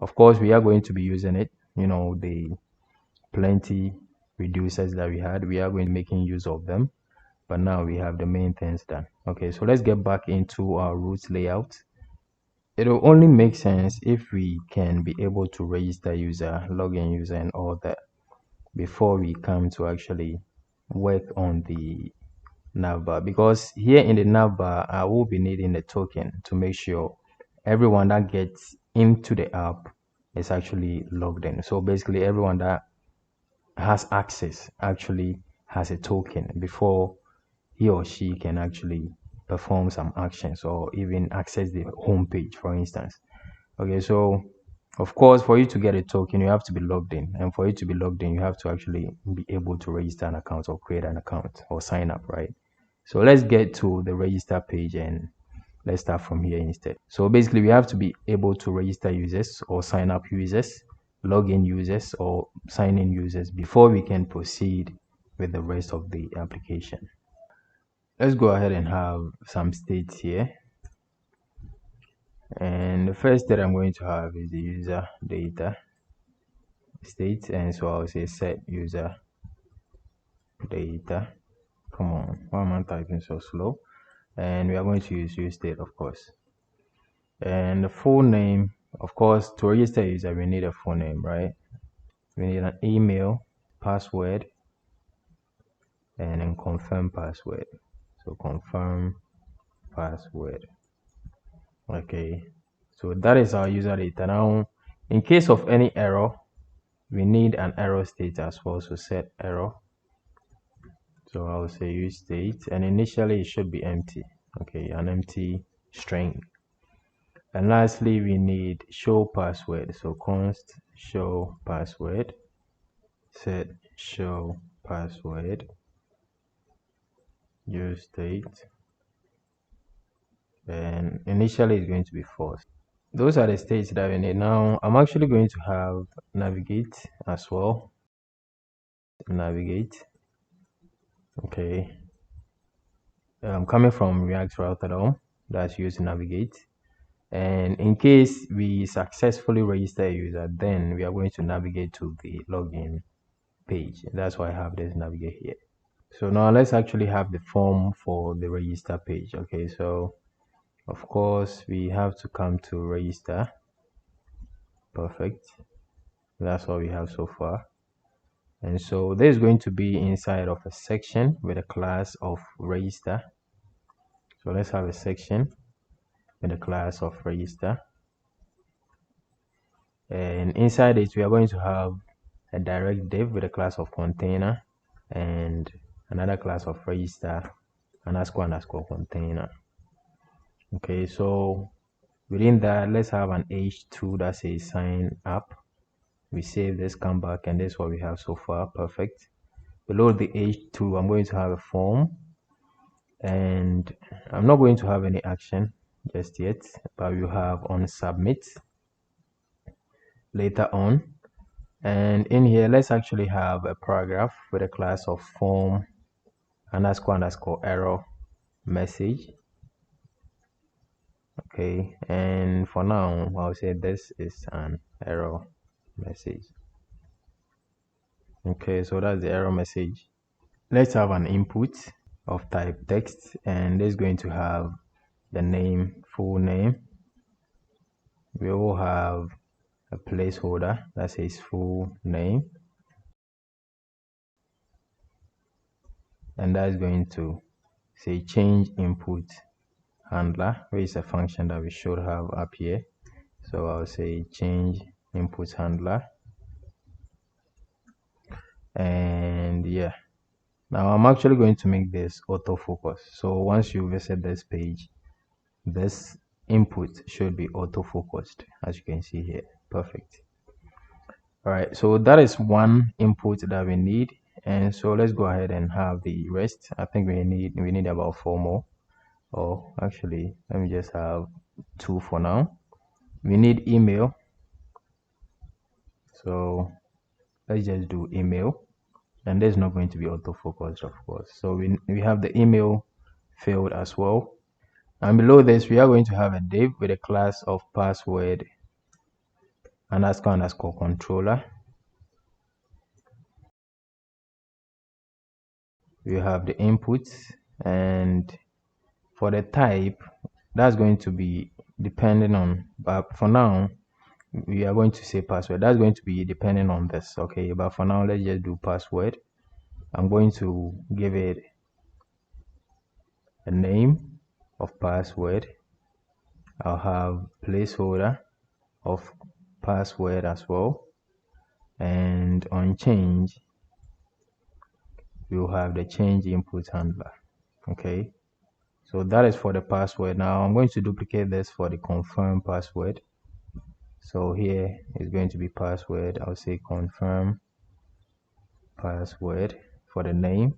of course we are going to be using it, you know, the plenty reducers that we had, we are going to be making use of them, but now we have the main things done. Okay, so let's get back into our root layout. It will only make sense if we can be able to register user, login user, and all that before we come to actually work on the Navbar, because here in the Navbar I will be needing the token to make sure everyone that gets into the app is actually logged in. So basically everyone that has access actually has a token before he or she can actually perform some actions or even access the home page, for instance. Okay, so of course, for you to get a token, you have to be logged in, and for you to be logged in, you have to actually be able to register an account or create an account or sign up, right? So let's get to the register page and let's start from here instead. So basically we have to be able to register users or sign up users, log in users or sign in users before we can proceed with the rest of the application. Let's go ahead and have some states here. And the first state I'm going to have is the user data state, and so I'll say set user data. Come on, why am I typing so slow? And we are going to use state, of course. And the full name, of course, to register a user, we need a full name, right? We need an email, password, and then confirm password. So confirm password. Okay, so that is our user data. Now, in case of any error, we need an error state as well. So set error. So I'll say use state, and initially it should be empty. Okay, an empty string. And lastly, we need show password. So const show password, set show password, use state, and initially it's going to be false. Those are the states that we need. Now I'm actually going to have navigate as well. Navigate. Okay. I'm coming from React Router, that's used to navigate. And in case we successfully register a user, then we are going to navigate to the login page. That's why I have this navigate here. So now let's actually have the form for the register page. Okay, so of course we have to come to register. Perfect. That's what we have so far. And so there's going to be inside of a section with a class of register. So let's have a section with a class of register. And inside it, we are going to have a direct div with a class of container and another class of register __ container. Okay, so within that, let's have an h2 that says sign up. We save this, come back, and this is what we have so far. Perfect. Below the h2, I'm going to have a form, and I'm not going to have any action just yet, but we have on submit later on. And in here, let's actually have a paragraph with a class of form __ error message. Okay, and for now, I'll say this is an error message. Okay, so that's the error message. Let's have an input of type text, and this is going to have the name, full name. We will have a placeholder that says full name, and that's going to say change input handler, which is a function that we should have up here. So I'll say change input handler, and yeah, now I'm actually going to make this autofocus. So once you visit this page, this input should be auto-focused, as you can see here. Perfect. All right, so that is one input that we need, and so let's go ahead and have the rest. I think we need about 4 more, or actually let me just have 2 for now. We need email, so let's just do email, and there's not going to be auto-focused, of course. So we have the email field as well. And below this, we are going to have a div with a class of password __ controller. We have the inputs, and for the type, that's going to be depending on, but for now, we are going to say password. That's going to be depending on this, okay? But for now, let's just do password. I'm going to give it a name of password. I'll have placeholder of password as well. And on change, we'll have the change input handler. Okay, so that is for the password. Now I'm going to duplicate this for the confirm password. So here is going to be password. I'll say confirm password for the name,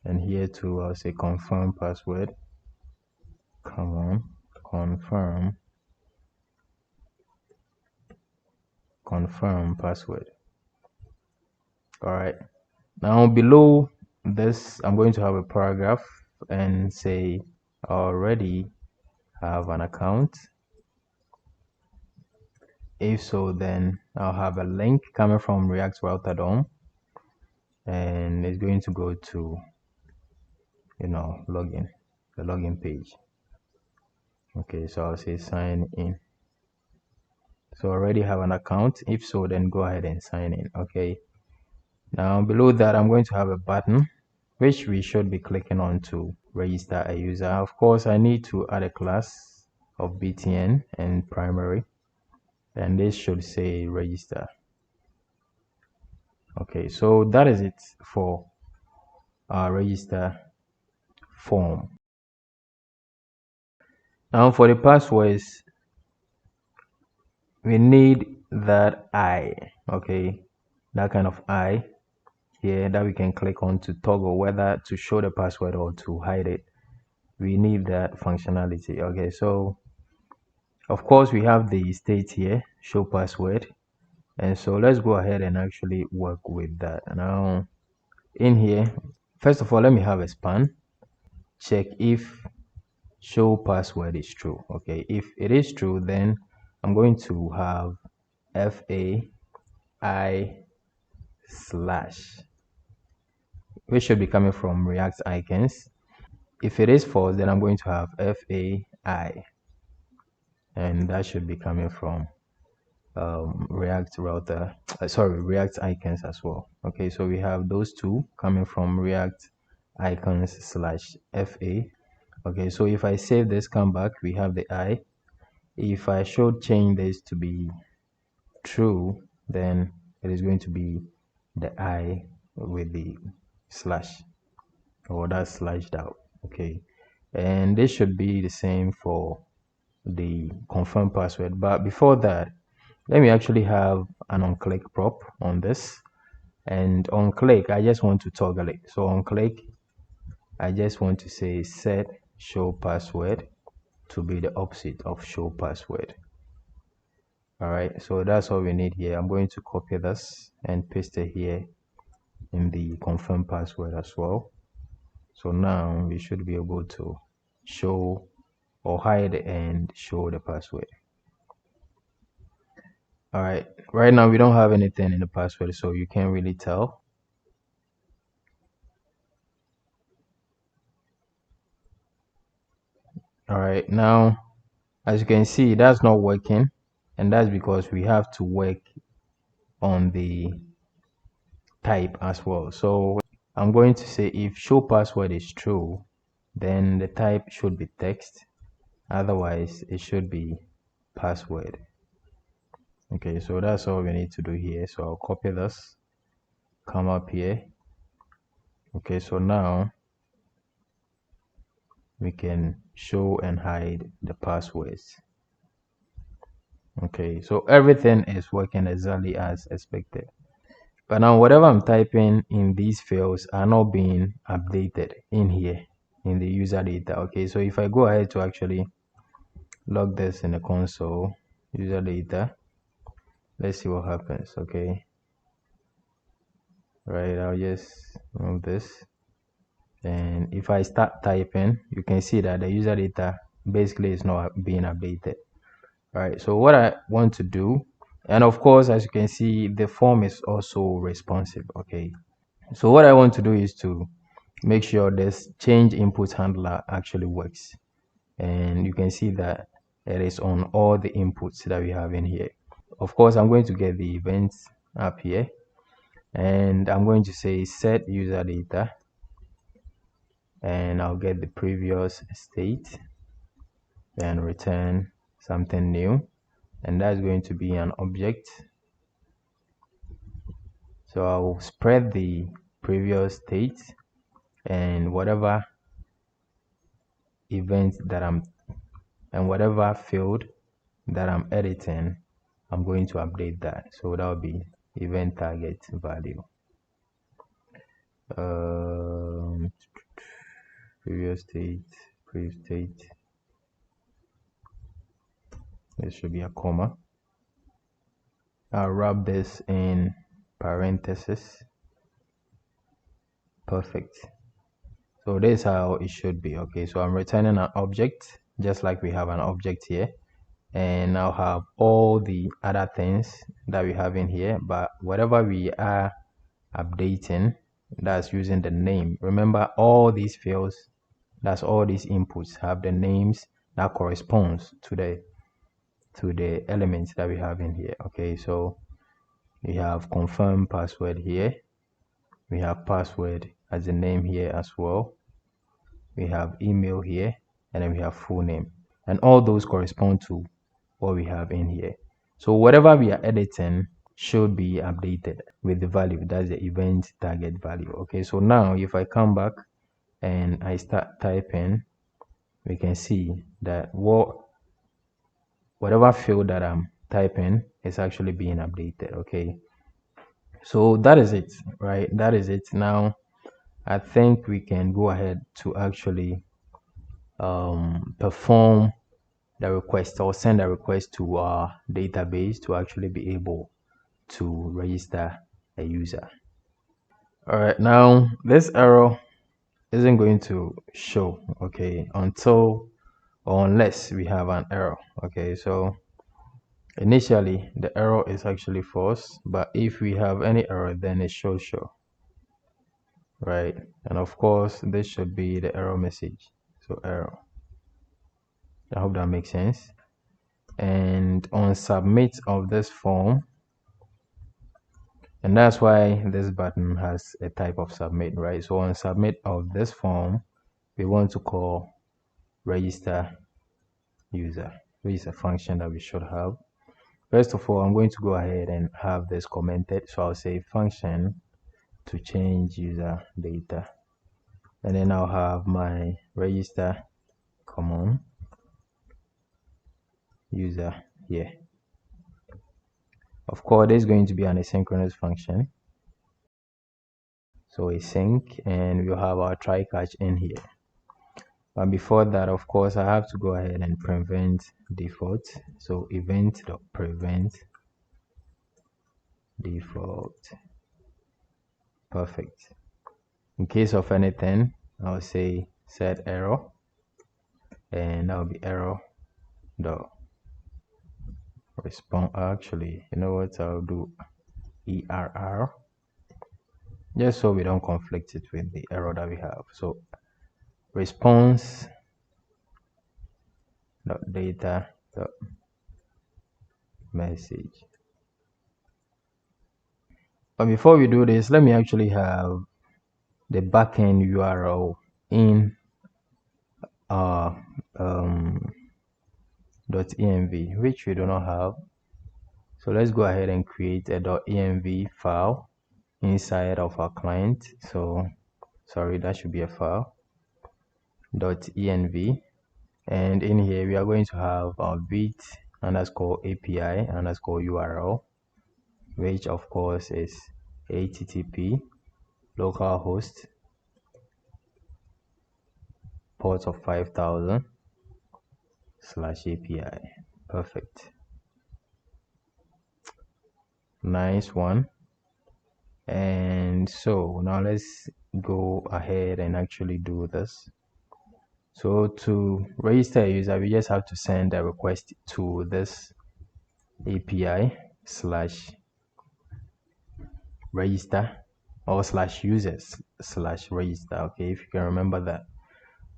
and here too I'll say confirm password. Come on, confirm password. All right, now below this I'm going to have a paragraph and say already have an account. If so, then I'll have a link coming from React Router DOM, and it's going to go to login, the login page. Okay, so I'll say sign in. So already have an account. If so, then go ahead and sign in. Okay, now below that I'm going to have a button which we should be clicking on to register a user. Of course, I need to add a class of btn and primary, and this should say register. Okay, so that is it for our register form. Now for the passwords, we need that I, okay, that kind of I here that we can click on to toggle whether to show the password or to hide it. We need that functionality. Okay, so of course we have the state here, show password, and so let's go ahead and actually work with that. Now in here, first of all, let me have a span, check if show password is true. Okay, if it is true, then I'm going to have FAI/ which should be coming from React icons. If it is false, then I'm going to have FAI, and that should be coming from React icons as well. Okay, so we have those two coming from React icons/FA. Okay, so if I save this, come back, we have the I. If I should change this to be true, then it is going to be the I with the slash, or that's slashed out. Okay, and this should be the same for the confirm password. But before that, let me actually have an on click prop on this, and on click I just want to toggle it. So on click I just want to say set show password to be the opposite of show password. All right, so that's all we need here. I'm going to copy this and paste it here in the confirm password as well. So now we should be able to show or hide and show the password. All right, right now we don't have anything in the password, so you can't really tell. All right, now as you can see, that's not working, and that's because we have to work on the type as well. So I'm going to say if show password is true, then the type should be text, otherwise it should be password. Okay, so that's all we need to do here. So I'll copy this, come up here. Okay, so now we can show and hide the passwords. Okay, so everything is working exactly as expected. But now whatever I'm typing in these fields are not being updated in here in the user data. Okay, so if I go ahead to actually log this in the console, user data, let's see what happens. Okay, right, I'll just move this, and if I start typing, you can see that the user data basically is not being updated. All right, so what I want to do, and of course as you can see the form is also responsive. Okay, so what I want to do is to make sure this change input handler actually works, and you can see that it is on all the inputs that we have in here. Of course I'm going to get the events up here, and I'm going to say set user data, and I'll get the previous state and return something new. and that's going to be an object. So I'll spread the previous state, and whatever event that and whatever field that I'm editing, I'm going to update that. So that will be event target value. Previous state, previous state. There should be a comma. I'll wrap this in parentheses. Perfect. So this is how it should be. Okay, so I'm returning an object just like we have an object here, and I'll have all the other things that we have in here, but whatever we are updating, that's using the name. Remember, all these fields, that's all these inputs have the names that corresponds to the elements that we have in here. Okay, so we have confirm password here, we have password as a name here as well, we have email here, and then we have full name, and all those correspond to what we have in here. So whatever we are editing should be updated with the value, that's the event target value. Okay, so now if I come back and I start typing, we can see that whatever field that I'm typing is actually being updated. Okay, so that is it, right? That is it. Now I think we can go ahead to actually perform the request or send a request to our database to actually be able to register a user. All right, now this error isn't going to show, okay, until or unless we have an error. Okay, so initially the error is actually false, but if we have any error, then it should show, right? And of course this should be the error message. So error, I hope that makes sense. And on submit of this form, and that's why this button has a type of submit, right? So on submit of this form, we want to call register user, which is a function that we should have. First of all, I'm going to go ahead and have this commented. So I'll say function to change user data, and then I'll have my register common user here. Of course, there's going to be an asynchronous function, so async, and we'll have our try catch in here. But before that, of course, I have to go ahead and prevent default. So event.prevent default. Perfect. In case of anything, I'll say set error, and that'll be error dot respond. Actually, you know what, I'll do err, just so we don't conflict it with the error that we have. So response dot data dot message. But before we do this, let me actually have the backend URL in .env, which we do not have. So let's go ahead and create a .env file inside of our client. So sorry, that should be a file .env, and in here we are going to have our Vite underscore API underscore URL, which of course is http localhost port of 5000 / API. Perfect. Nice one. And so now let's go ahead and actually do this. So to register a user, we just have to send a request to this API /register or /users /register. Okay, if you can remember that.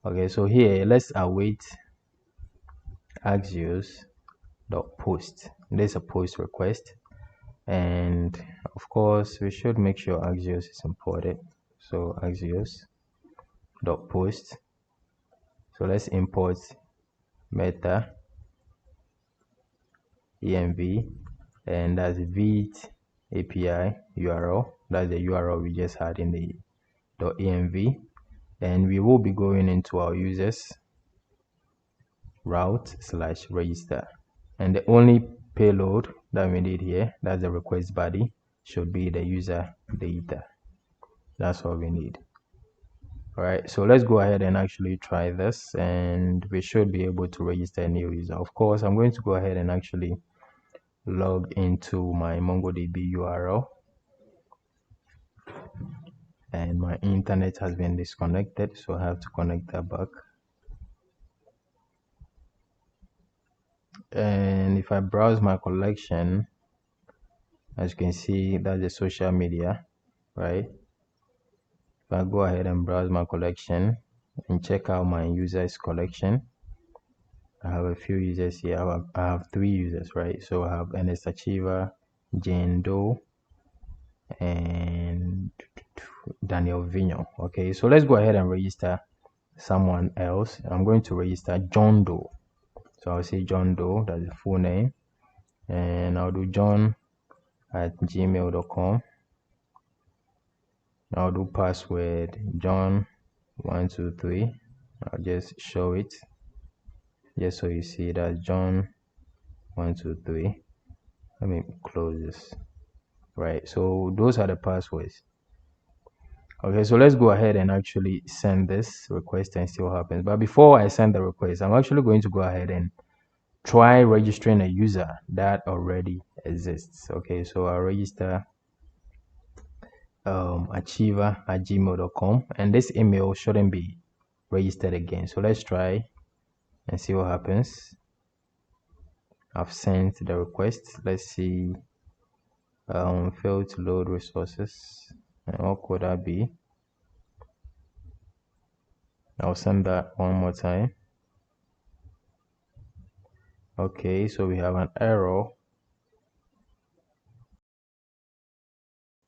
Okay, so here let's await axios.post. There's a post request, and of course we should make sure axios is imported. So axios.post. So let's import meta env, and that's Vite API URL. That's the URL we just had in the .env, and we will be going into our users route/register, and the only payload that we need here, that's the request body, should be the user data. That's all we need. All right, so let's go ahead and actually try this, and we should be able to register a new user. Of course, I'm going to go ahead and actually log into my MongoDB URL, and my internet has been disconnected, so I have to connect that back. And if I browse my collection, as you can see, that's the social media, right? If I go ahead and browse my collection and check out my users collection, I have a few users here. I have 3 users, right? So I have Ernest Achiever, Jane Doe, and Daniel Vigno. Okay, so let's go ahead and register someone else. I'm going to register John Doe. So I'll say John Doe, that's the full name, and I'll do john@gmail.com. I'll do password John123. I'll just show it just so you see that John123. Let me close this. Right, so those are the passwords. Okay, so let's go ahead and actually send this request and see what happens. But before I send the request, I'm actually going to go ahead and try registering a user that already exists. Okay, so I'll register achiever@gmail.com, and this email shouldn't be registered again. So let's try and see what happens. I've sent the request. Let's see. Failed to load resources. And what could that be? I'll send that one more time. Okay, so we have an error.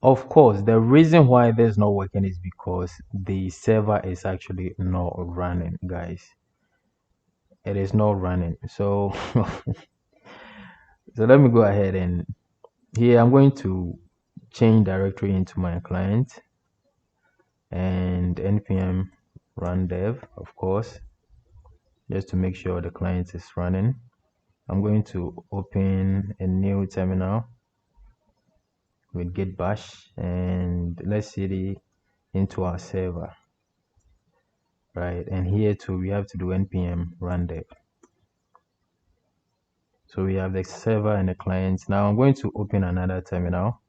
Of course, the reason why this is not working is because the server is actually not running, guys. It is not running. So so let me go ahead, and here I'm going to change directory into my client and npm run dev, of course, just to make sure the client is running. I'm going to open a new terminal with git bash, and let's cd into our server, right? And here too we have to do npm run dev. So we have the server and the client. Now I'm going to open another terminal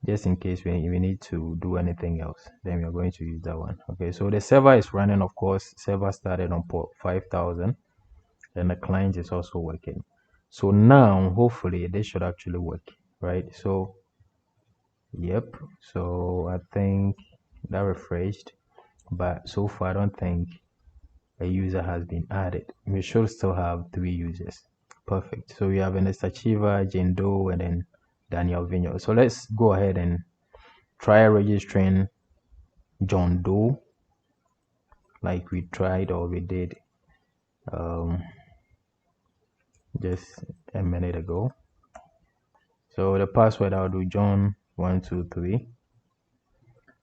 just in case we need to do anything else, then we are going to use that one. Okay, so the server is running, of course. Server started on port 5000, and the client is also working. So now hopefully this should actually work, right? So yep, so I think that refreshed, but so far I don't think a user has been added. We should still have 3 users. Perfect. So we have Ernest Achiever, Jane Doe, and then Daniel Vigno. So let's go ahead and try registering John Doe like we tried or we did just a minute ago. So the password, I'll do John123,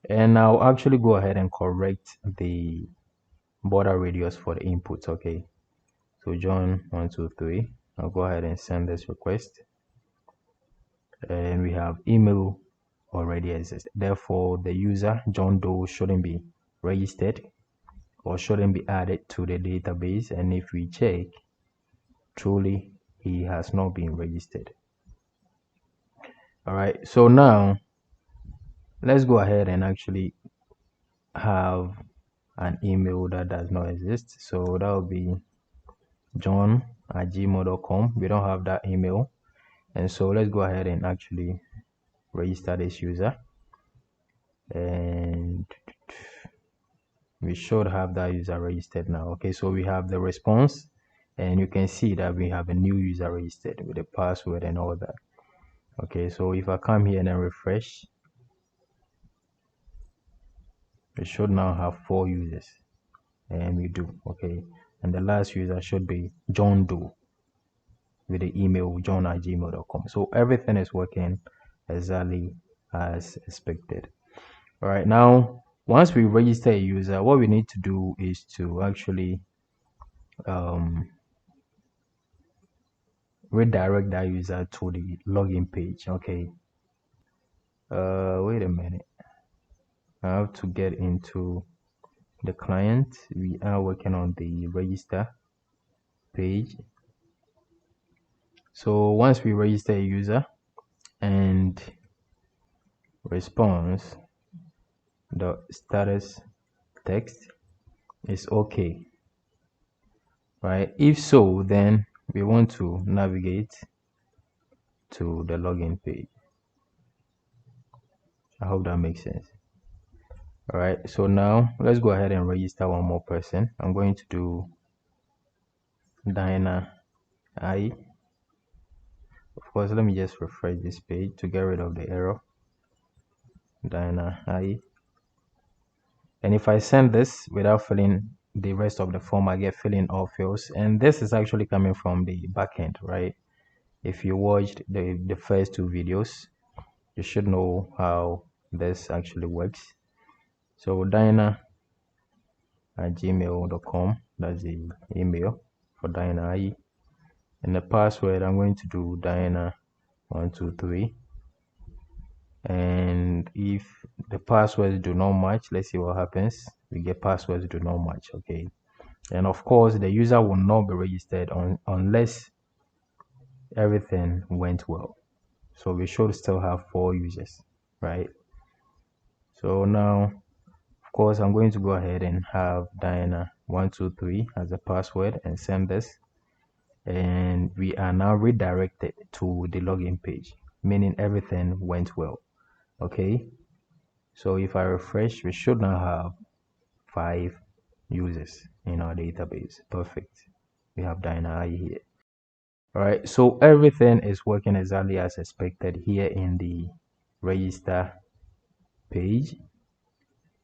and I'll actually go ahead and correct the border radius for the inputs. Okay, so John123, I'll go ahead and send this request, and we have email already exists. Therefore, the user John Doe shouldn't be registered or shouldn't be added to the database. And if we check, truly he has not been registered. All right, so now let's go ahead and actually have an email that does not exist. So that will be john@gmail.com. We don't have that email, and so let's go ahead and actually register this user, and we should have that user registered now. Okay, so we have the response, and you can see that we have a new user registered with a password and all that. Okay, so if I come here and then refresh, we should now have 4 users, and we do. Okay, and the last user should be John Doe. with the email john@gmail.com. So everything is working exactly as expected. All right, now once we register a user, what we need to do is to actually redirect that user to the login page. Okay, wait a minute, I have to get into the client. We are working on the register page. So once we register a user and response the status text is okay, right? If so, then we want to navigate to the login page. I hope that makes sense. All right, so now let's go ahead and register one more person. I'm going to do Diana I. Of course, let me just refresh this page to get rid of the error. Diana I. And if I send this without filling the rest of the form, I get filling all fields. And this is actually coming from the backend, right? If you watched the first two videos, you should know how this actually works. So Diana@gmail.com, that's the email for Diana IE. And the password, I'm going to do Diana123. And if the passwords do not match, let's see what happens. We get passwords do not match. Okay, and of course the user will not be registered unless everything went well. So we should still have 4 users, right? So now, of course, I'm going to go ahead and have Diana123 as a password and send this. And we are now redirected to the login page, meaning everything went well. Okay, so if I refresh, we should now have 5 users in our database. Perfect. We have Diana here. All right, so everything is working exactly as expected here in the register page.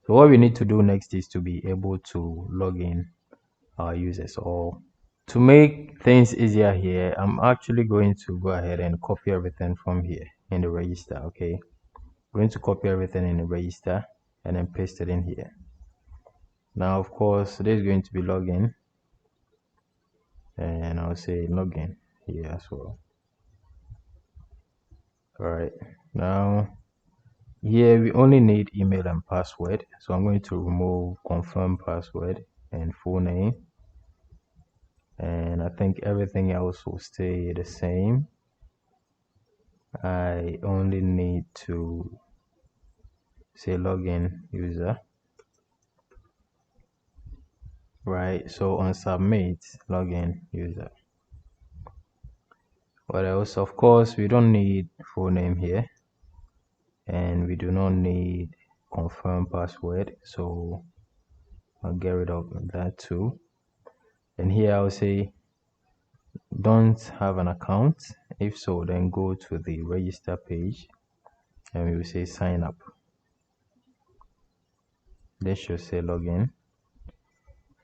So what we need to do next is to be able to log in our users. Or to make things easier here, I'm actually going to go ahead and copy everything from here in the register. Okay, I'm going to copy everything in the register and then paste it in here. Now, of course, this is going to be login, and I'll say login here as well. All right, now here we only need email and password, so I'm going to remove confirm password and full name, and I think everything else will stay the same. I only need to say login user, right? So on submit, login user. What else? Of course, we don't need full name here, and we do not need confirm password, so I'll get rid of that too. And here I'll say don't have an account. If so, then go to the register page and we will say sign up. This should say login.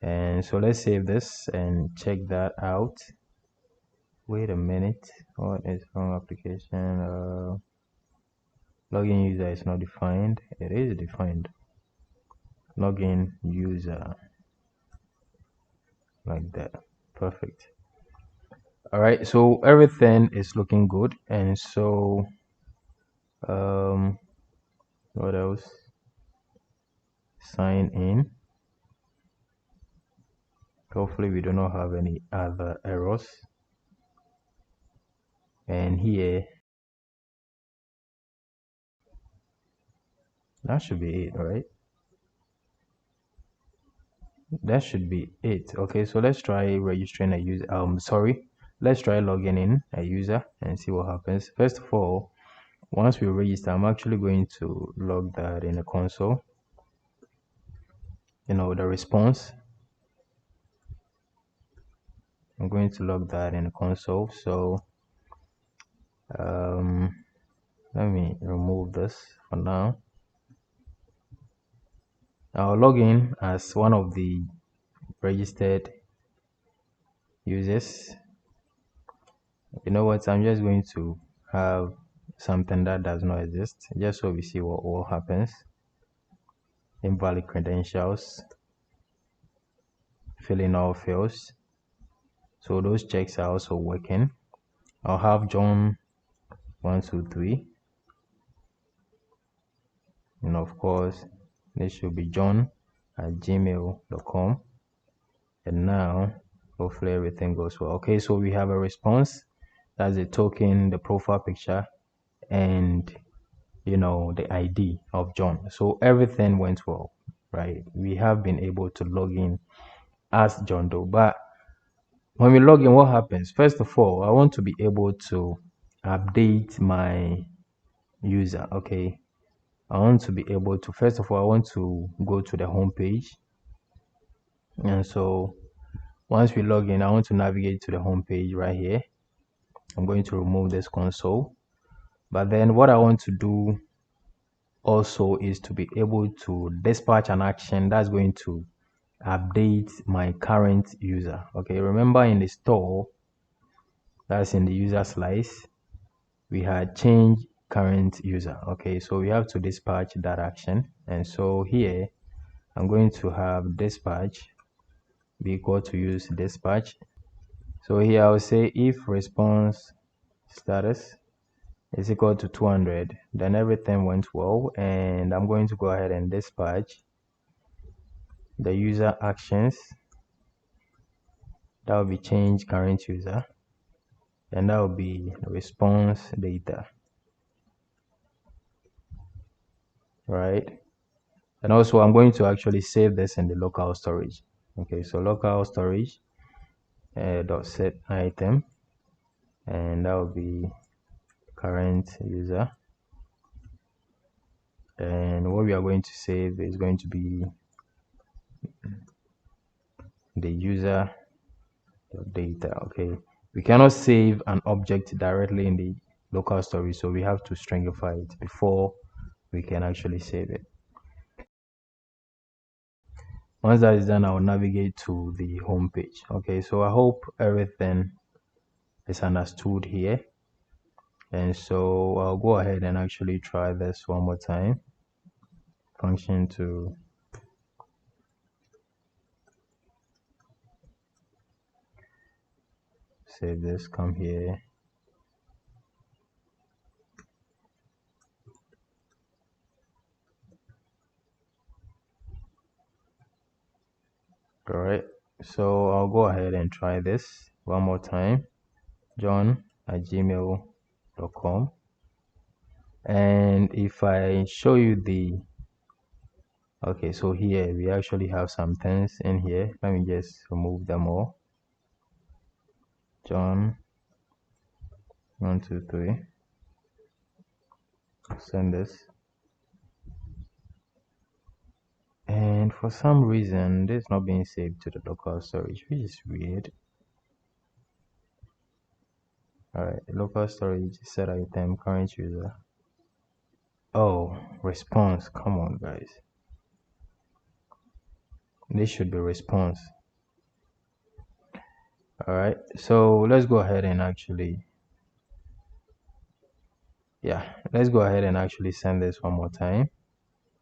And so let's save this and check that out. Wait a minute, what is wrong? Application login user is not defined. It is defined. Login user, like that. Perfect. All right, so everything is looking good. And so what else? Sign in. Hopefully we do not have any other errors. And here, that should be it, right? That should be it. Okay, so let's try registering a user. Let's try logging in a user and see what happens. First of all, once we register, I'm actually going to log that in the console. You know, the response. I'm going to log that in the console. So let me remove this for now. I'll log in as one of the registered users, You know what? I'm just going to have something that does not exist, just so we see what happens. Invalid credentials, filling all fields. So those checks are also working. I'll have John 123, and of course this should be john@gmail.com. And now hopefully everything goes well. Okay, so we have a response. That's the token, the profile picture, and the ID of John. So everything went well, right? We have been able to log in as John Doe. But when we log in, what happens? First of all, I want to be able to update my user. Okay, I want to be able to, first of all, I want to go to the home page. And so once we log in, I want to navigate to the home page right here. I'm going to remove this console. But then what I want to do also is to be able to dispatch an action that's going to update my current user. Okay, remember in the store, that's in the user slice, we had changed current user. Okay, so we have to dispatch that action. And so here I'm going to have dispatch be equal to use dispatch. So here I'll say if response status is equal to 200, then everything went well, and I'm going to go ahead and dispatch the user actions. That will be change current user, and that will be response data, right? And also I'm going to actually save this in the local storage. Okay, so local storage dot set item, and that will be current user, and what we are going to save is going to be the user data. Okay, we cannot save an object directly in the local storage, so we have to stringify it before we can actually save it. Once that is done, I'll navigate to the home page. Okay, so I hope everything is understood here, and so I'll go ahead and actually try this one more time. Function to save this, come here. All right, so I'll go ahead and try this one more time. john@gmail.com. And if I show you the, okay, so here we actually have some things in here. Let me just remove them all. John 123, send this. And for some reason, this is not being saved to the local storage, which is weird. All right, local storage, set item, current user. Oh, response. Come on, guys. This should be response. All right, so let's go ahead and actually, let's go ahead and actually send this one more time.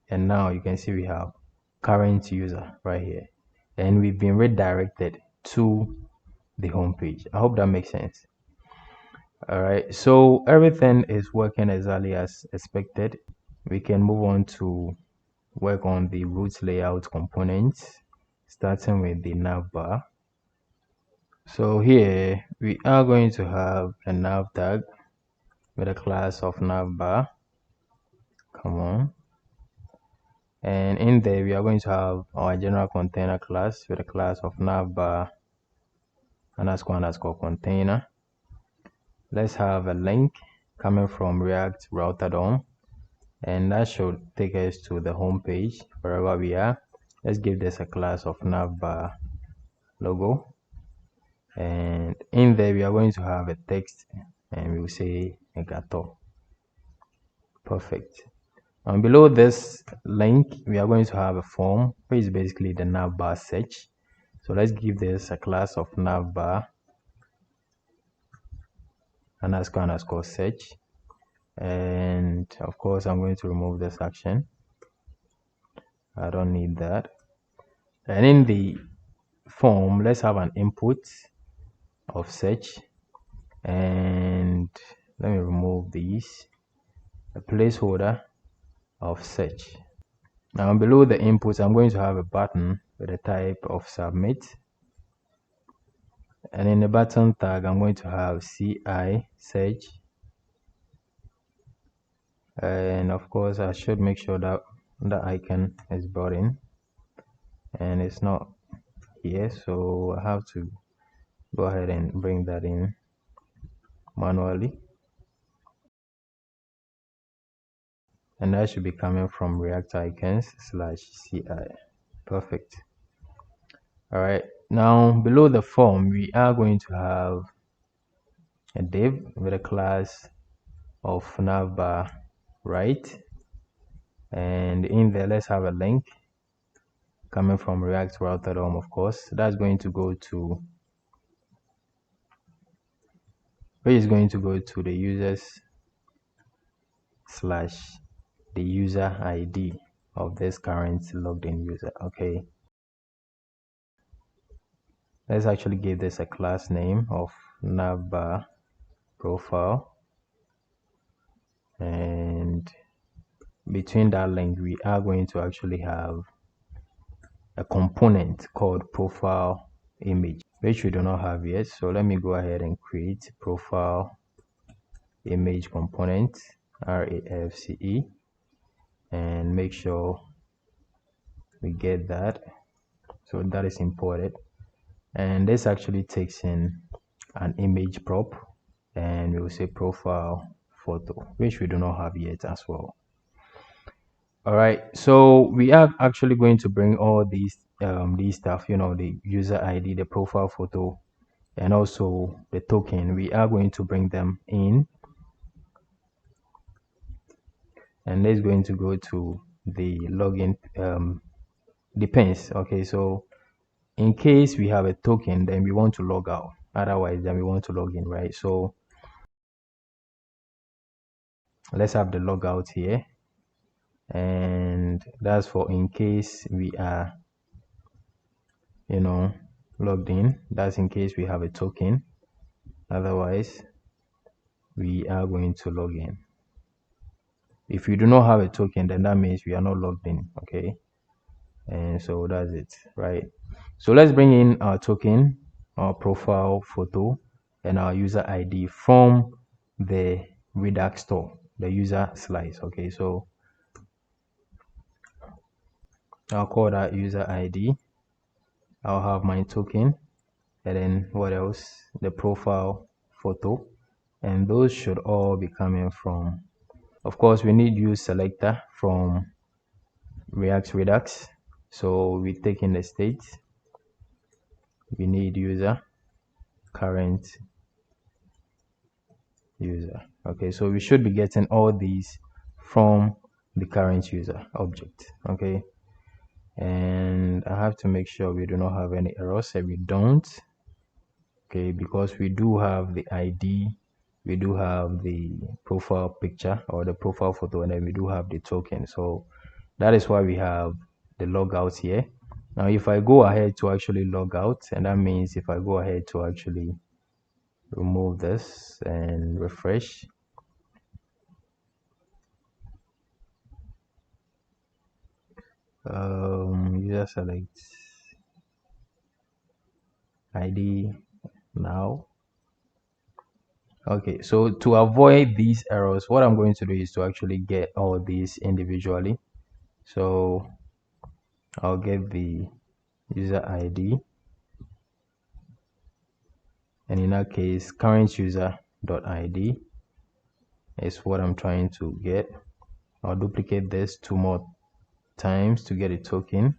And now you can see we have current user right here, and we've been redirected to the home page. I hope that makes sense. All right, so everything is working exactly as expected. We can move on to work on the root layout components, starting with the navbar. So here we are going to have a nav tag with a class of navbar. Come on. And in there we are going to have our general container class with a class of navbar __ container. Let's have a link coming from React router DOM, and that should take us to the home page wherever we are. Let's give this a class of navbar logo, and in there we are going to have a text, and we will say EGATOR. Perfect. And below this link we are going to have a form, which is basically the navbar search. So let's give this a class of navbar underscore search. And of course, I'm going to remove this action. I don't need that. And in the form, let's have an input of search. And let me remove these. A placeholder of search. Now below the inputs, I'm going to have a button with a type of submit. And in the button tag, I'm going to have CI search. And of course, I should make sure that the icon is brought in. And it's not here, so I have to go ahead and bring that in manually. And that should be coming from React icons /CI. Perfect. All right. Now below the form, we are going to have a div with a class of Navbar, right? And in there, let's have a link coming from React Router DOM, of course. That's going to go to, which is going to go to the users / the user ID of this current logged in user. Okay. Let's actually give this a class name of Navbar profile. And between that link, we are going to actually have a component called profile image, which we do not have yet. So let me go ahead and create profile image component, RAFCE, and make sure we get that. So that is imported. And this actually takes in an image prop, and we will say profile photo, which we do not have yet as well. All right, so we are actually going to bring all these stuff, the user ID, the profile photo, and also the token. We are going to bring them in, and it's going to go to the login depends. Okay, so in case we have a token, then we want to log out. Otherwise, then we want to log in, right? So let's have the logout here, and that's for in case we are logged in. That's in case we have a token. Otherwise, we are going to log in. If you do not have a token, then that means we are not logged in. Okay, and so that's it, right? So let's bring in our token, our profile photo, and our user ID from the Redux store, the user slice. Okay, so I'll call that user ID. I'll have my token, and then what else? The profile photo, and those should all be coming from, of course, we need use selector from React Redux. So we take in the state, we need user, current user. Okay, so we should be getting all these from the current user object. Okay, and I have to make sure we do not have any errors. Say we don't. Okay, because we do have the ID, we do have the profile picture or the profile photo, and then we do have the token. So that is why we have the logout here. Now if I go ahead to actually log out, and that means if I go ahead to actually remove this and refresh, user select ID now. Okay, so to avoid these errors, what I'm going to do is to actually get all these individually. So I'll get the user ID, and in that case, current user.id is what I'm trying to get. I'll duplicate this 2 more times to get a token,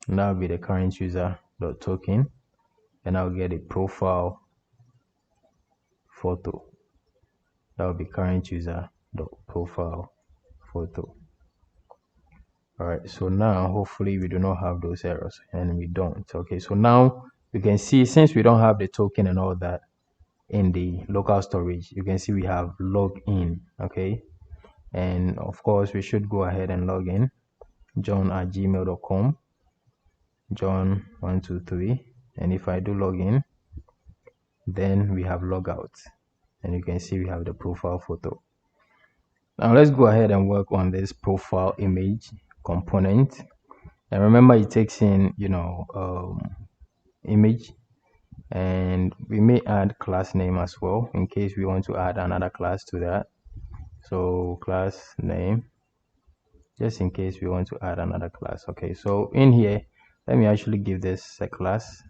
and that'll be the current user.token, and I'll get a profile photo. That will be current user.profile photo. All right, so now hopefully we do not have those errors, and we don't. Okay, so now you can see, since we don't have the token and all that, in the local storage, you can see we have log in. Okay, and of course we should go ahead and log in. john@gmail.com, john123, and if I do log in, then we have logout, and you can see we have the profile photo. Now let's go ahead and work on this profile image component. And remember, it takes in image, and we may add class name as well in case we want to add another class to that. So class name, just in case we want to add another class. Okay, so in here, let me actually give this a class,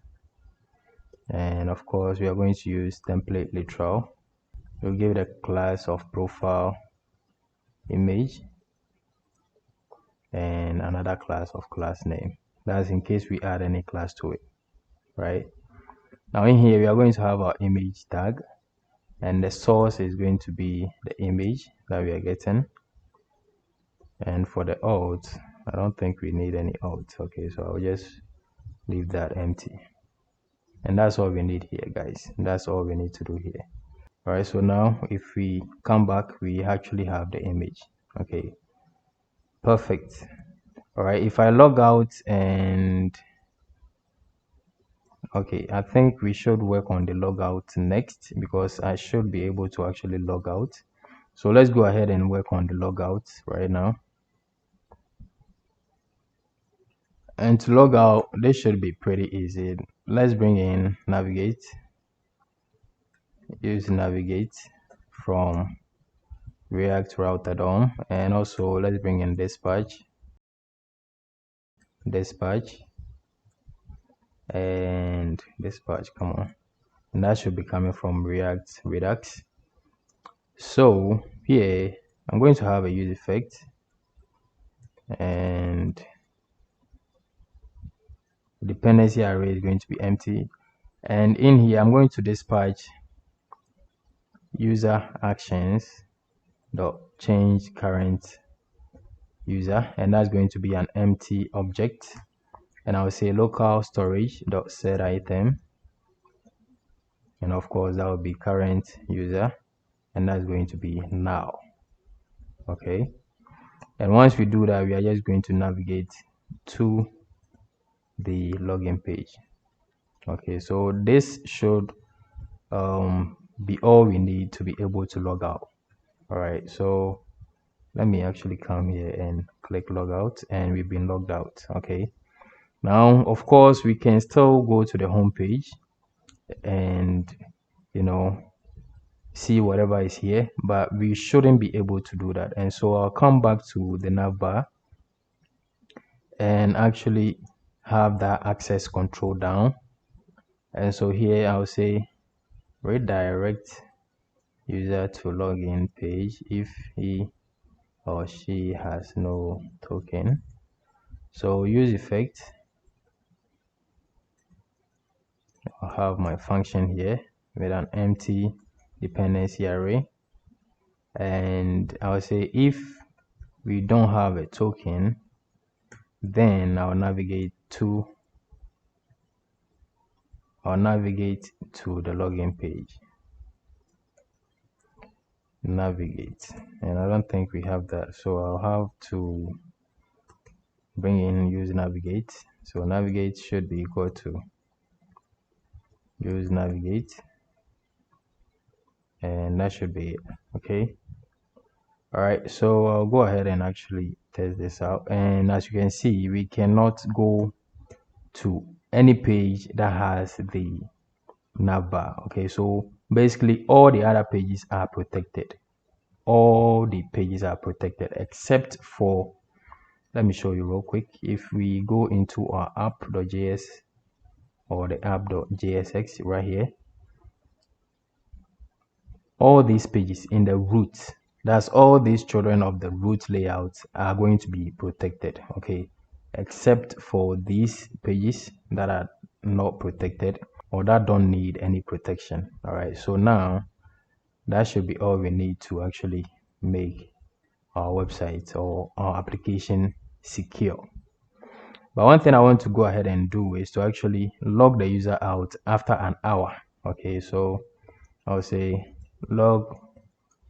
and of course we are going to use template literal. We'll give it a class of profile image and another class of class name. That's in case we add any class to it, right? Now in here we are going to have our image tag, and the source is going to be the image that we are getting. And for the alt, I don't think we need any alt. Okay, so I'll just leave that empty, and that's all we need here, guys. That's all we need to do here. All right, so now if we come back, we actually have the image. Okay, perfect. All right, if I log out, and okay, I think we should work on the logout next, because I should be able to actually log out. So let's go ahead and work on the logout right now. And to log out, this should be pretty easy. Let's bring in navigate. Use navigate from React router DOM, and also let's bring in dispatch, and dispatch, come on, and that should be coming from React Redux. So here I'm going to have a use effect, and dependency array is going to be empty, and in here I'm going to dispatch user actions dot change current user, and that's going to be an empty object. And I'll say local storage dot set item, and of course that will be current user, and that's going to be now. Okay, and once we do that, we are just going to navigate to the login page. Okay, so this should be all we need to be able to log out. All right, so let me actually come here and click logout, and we've been logged out. Okay, now of course we can still go to the home page and see whatever is here, but we shouldn't be able to do that. And so I'll come back to the navbar and actually have that access control down. And so here I'll say redirect user to login page if he or she has no token. So use effect, I'll have my function here with an empty dependency array, and I'll say if we don't have a token, then I'll navigate to the login page. Navigate, and I don't think we have that, so I'll have to bring in use navigate. So navigate should be equal to use navigate, and that should be it. Okay, all right, so I'll go ahead and actually test this out, and as you can see, we cannot go to any page that has the navbar. Okay, so basically all the other pages are protected. All the pages are protected except for, let me show you real quick. If we go into our app.js or the app.jsx right here, all these pages in the root, that's all these children of the root layout, are going to be protected. Okay, except for these pages that are not protected or that don't need any protection. All right, so now that should be all we need to actually make our website or our application secure. But one thing I want to go ahead and do is to actually log the user out after an hour. Okay, so I'll say log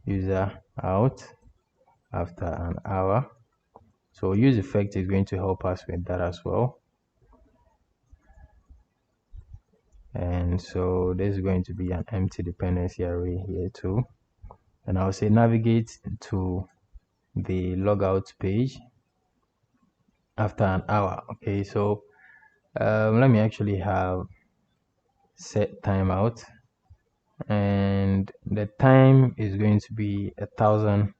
user out after an hour. So use effect is going to help us with that as well. And so this is going to be an empty dependency array here too. And I'll say navigate to the logout page after an hour. Okay, so let me actually have set timeout, and the time is going to be 1000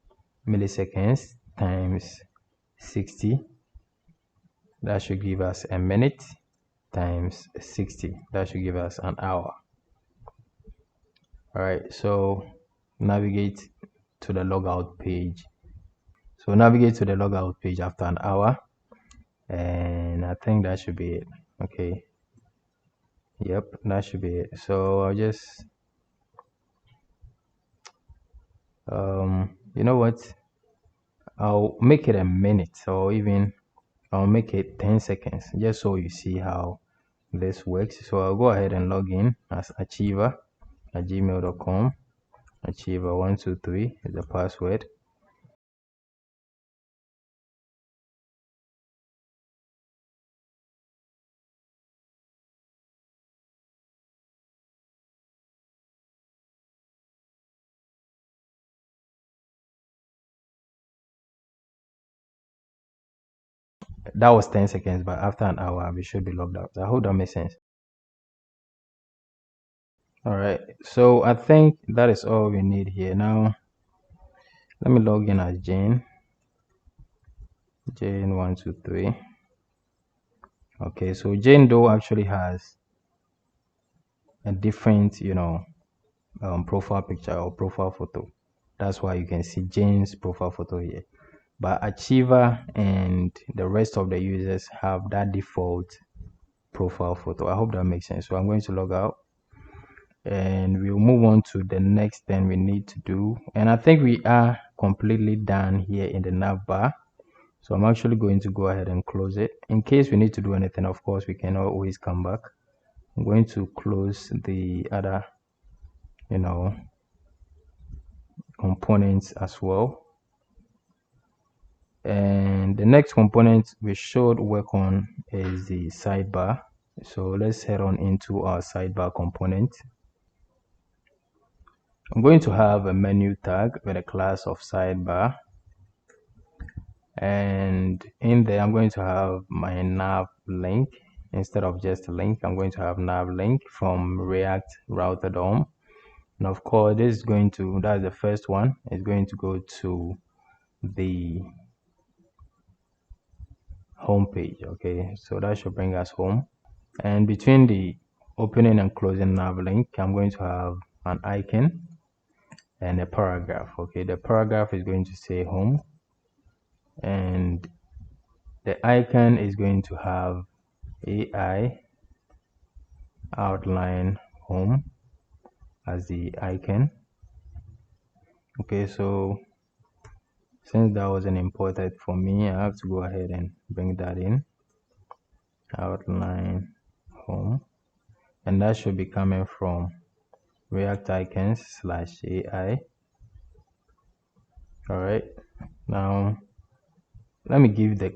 milliseconds times 60. That should give us a minute times 60. That should give us an hour. All right, so navigate to the logout page. So navigate to the logout page after an hour, and I think that should be it. Okay, yep, that should be it. So I'll just you know what, I'll make it a minute, or even I'll make it 10 seconds, just so you see how this works. So I'll go ahead and log in as achiever at gmail.com. achiever123 is the password. That was 10 seconds, but after an hour we should be logged out. I hope that makes sense. All right, so I think that is all we need here. Now let me log in as Jane123. Okay, so Jane Doe actually has a different, profile picture or profile photo. That's why you can see Jane's profile photo here. But Achiever and the rest of the users have that default profile photo. I hope that makes sense. So I'm going to log out, and we'll move on to the next thing we need to do. And I think we are completely done here in the navbar. So I'm actually going to go ahead and close it. In case we need to do anything, of course, we can always come back. I'm going to close the other, components as well. And the next component we should work on is the sidebar. So let's head on into our sidebar component. I'm going to have a menu tag with a class of sidebar, and in there I'm going to have my nav link. Instead of just a link, I'm going to have nav link from React Router DOM. And of course, this is going to, that's the first one, is going to go to the home page. Okay, so that should bring us home. And between the opening and closing nav link, I'm going to have an icon and a paragraph. Okay, the paragraph is going to say home, and the icon is going to have AI outline home as the icon. Okay, so since that wasn't imported for me, I have to go ahead and bring that in. Outline home, and that should be coming from React icons /AI. All right, now let me give the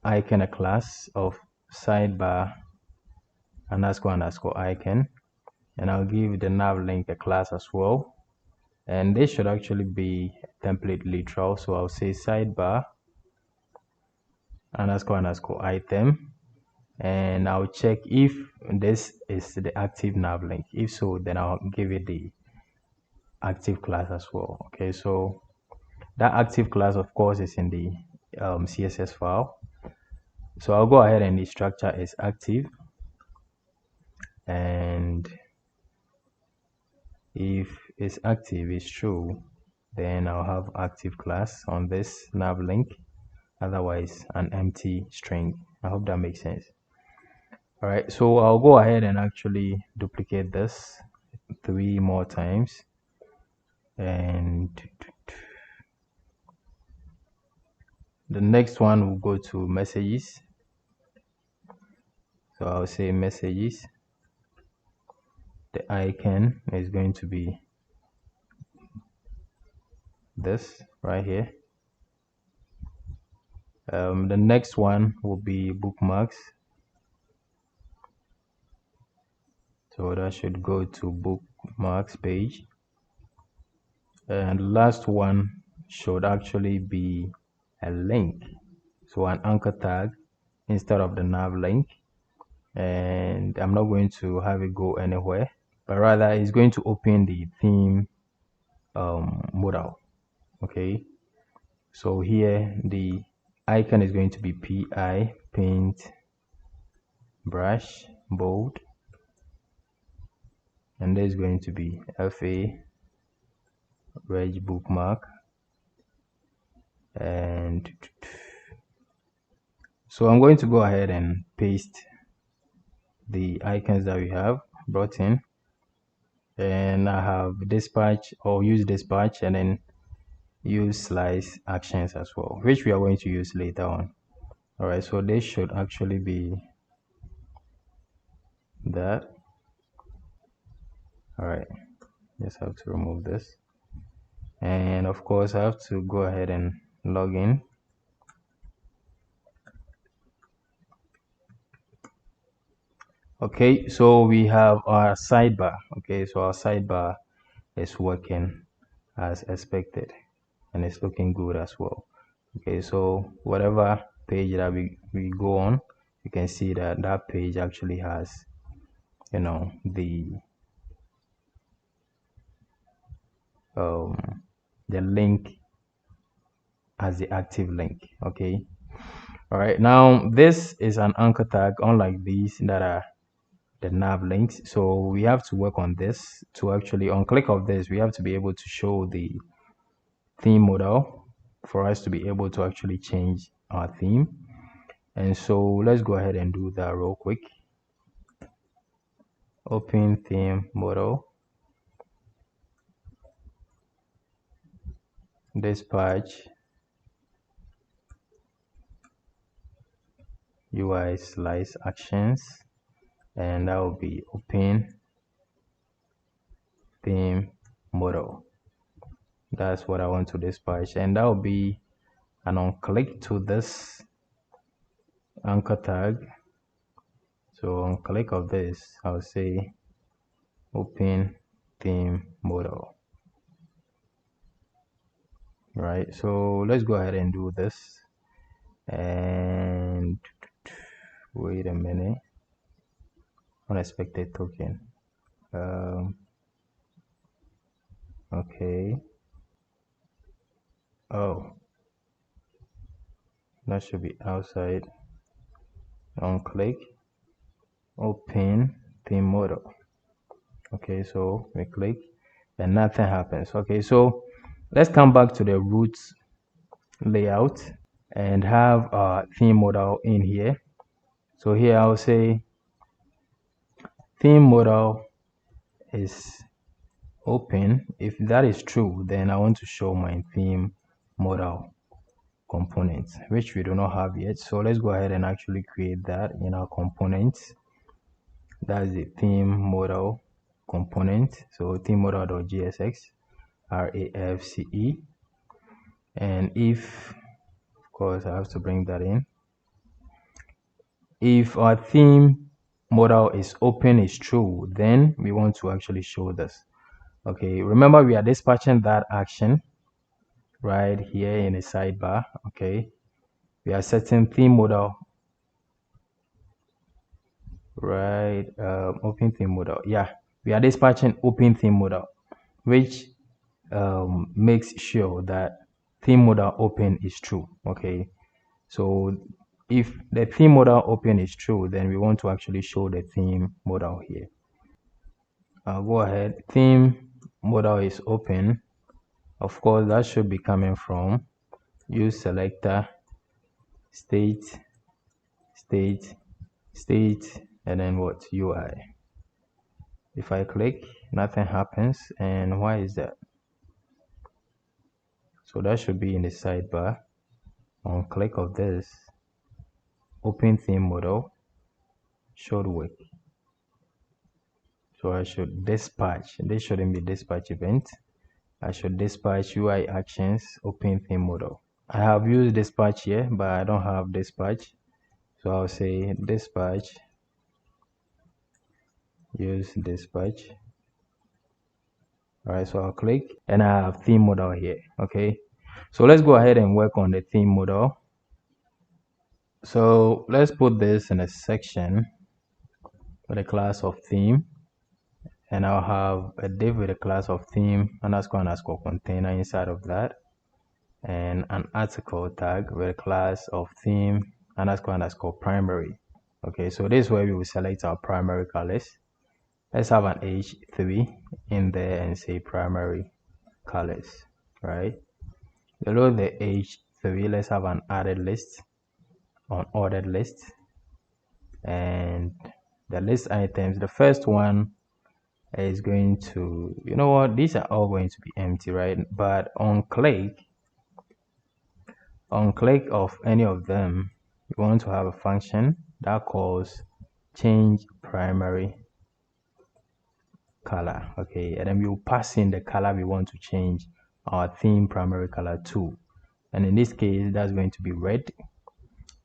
icon a class of sidebar __ icon, and I'll give the nav link a class as well. And this should actually be template literal, so I'll say sidebar __ item, and I'll check if this is the active nav link. If so, then I'll give it the active class as well. Okay, so that active class of course is in the CSS file. So I'll go ahead and the structure is active, and if it's active, it's true, then I'll have active class on this nav link, otherwise an empty string. I hope that makes sense. All right, so I'll go ahead and actually duplicate this 3 more times, and the next one will go to messages. So I'll say messages. The icon is going to be this right here. The next one will be bookmarks. So that should go to bookmarks page. And the last one should actually be a link. So an anchor tag instead of the nav link. And I'm not going to have it go anywhere, but rather it's going to open the theme modal. Okay. So here the icon is going to be PI, paint, brush, bold. And there's going to be FA, reg bookmark. And so I'm going to go ahead and paste the icons that we have brought in. And I have dispatch, or use dispatch, and then use slice actions as well, which we are going to use later on. All right, so this should actually be that. All right, just have to remove this. And of course, I have to go ahead and log in. Okay, so we have our sidebar. Okay, so our sidebar is working as expected, and it's looking good as well. Okay, so whatever page that we go on, you can see that that page actually has, you know, the link as the active link. Okay, all right, now this is an anchor tag, unlike these that are the nav links. So we have to work on this to actually, on click of this, we have to be able to show the theme modal for us to be able to actually change our theme. And so let's go ahead and do that real quick. Open theme modal, dispatch UI slice actions, and that will be open theme modal. That's what I want to dispatch, and that will be an on click to this anchor tag. So on click of this, I'll say open theme modal. Right, so let's go ahead and do this. And wait a minute, unexpected token. Okay. Oh, that should be outside. On click, open theme modal. Okay, so we click and nothing happens. Okay, so let's come back to the root layout and have our theme modal in here. So here I'll say theme modal is open. If that is true, then I want to show my theme modal components, which we do not have yet. So let's go ahead and actually create that in our components. That's the theme modal component. So theme modal.jsx RAFCE. And if, of course, I have to bring that in. If our theme modal is open is true, then we want to actually show this. Okay, remember we are dispatching that action right here in the sidebar. Okay, we are setting theme modal, right? Open theme modal. Yeah, we are dispatching open theme modal, which makes sure that theme modal open is true. Okay, so if the theme modal open is true, then we want to actually show the theme modal here. I'll go ahead. Theme modal is open. Of course, that should be coming from use selector, state, state, state, and then what? UI. If I click, nothing happens. And why is that? So that should be in the sidebar. On click of this, open theme modal should work. So I should dispatch. This shouldn't be dispatch event. I should dispatch UI actions, open theme model. I have used dispatch here, but I don't have dispatch. So I'll say dispatch, use dispatch. All right, so I'll click and I have theme model here. Okay, so let's go ahead and work on the theme model. So let's put this in a section with a class of theme, and I'll have a div with a class of theme underscore container inside of that, and an article tag with a class of theme underscore primary. Okay, so this is where we will select our primary colors. Let's have an H3 in there and say primary colors, right? Below the H3, let's have an added list, unordered list, and the list items. The first one is going to, you know what, these are all going to be empty, right? But on click of any of them, you want to have a function that calls change primary color. Okay, and then we will pass in the color we want to change our theme primary color to, and in this case that's going to be red.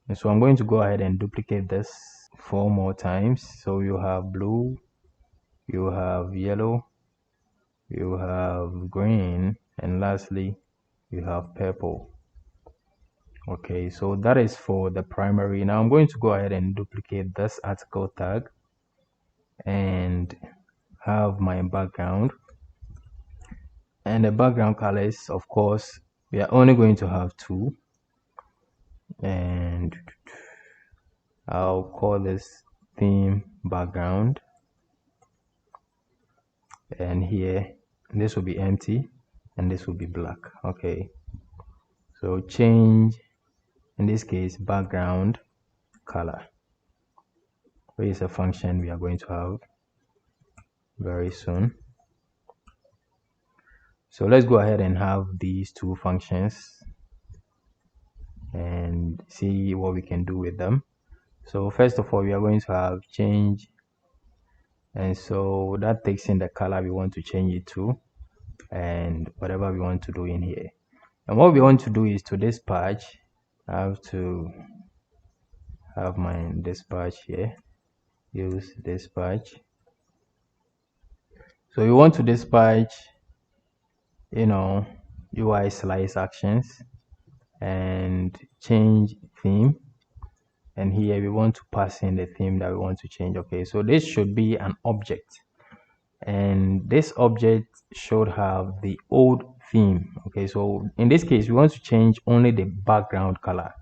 And so I'm going to go ahead and duplicate this 4 more times. So you have blue, you have yellow, you have green, and lastly you have purple. Okay, so that is for the primary. Now I'm going to go ahead and duplicate this article tag and have my background, and the background colors, of course, we are only going to have 2, and I'll call this theme background, and here this will be empty and this will be black. Okay, so change, in this case, background color, which is a function we are going to have very soon. So let's go ahead and have these 2 functions and see what we can do with them. So first of all, we are going to have change, and so that takes in the color we want to change it to and whatever we want to do in here. And what we want to do is to dispatch. I have to have my dispatch here, use dispatch. So you want to dispatch, you know, UI slice actions and change theme, and here we want to pass in the theme that we want to change. Okay, so this should be an object, and this object should have the old theme. Okay, so in this case we want to change only the background color.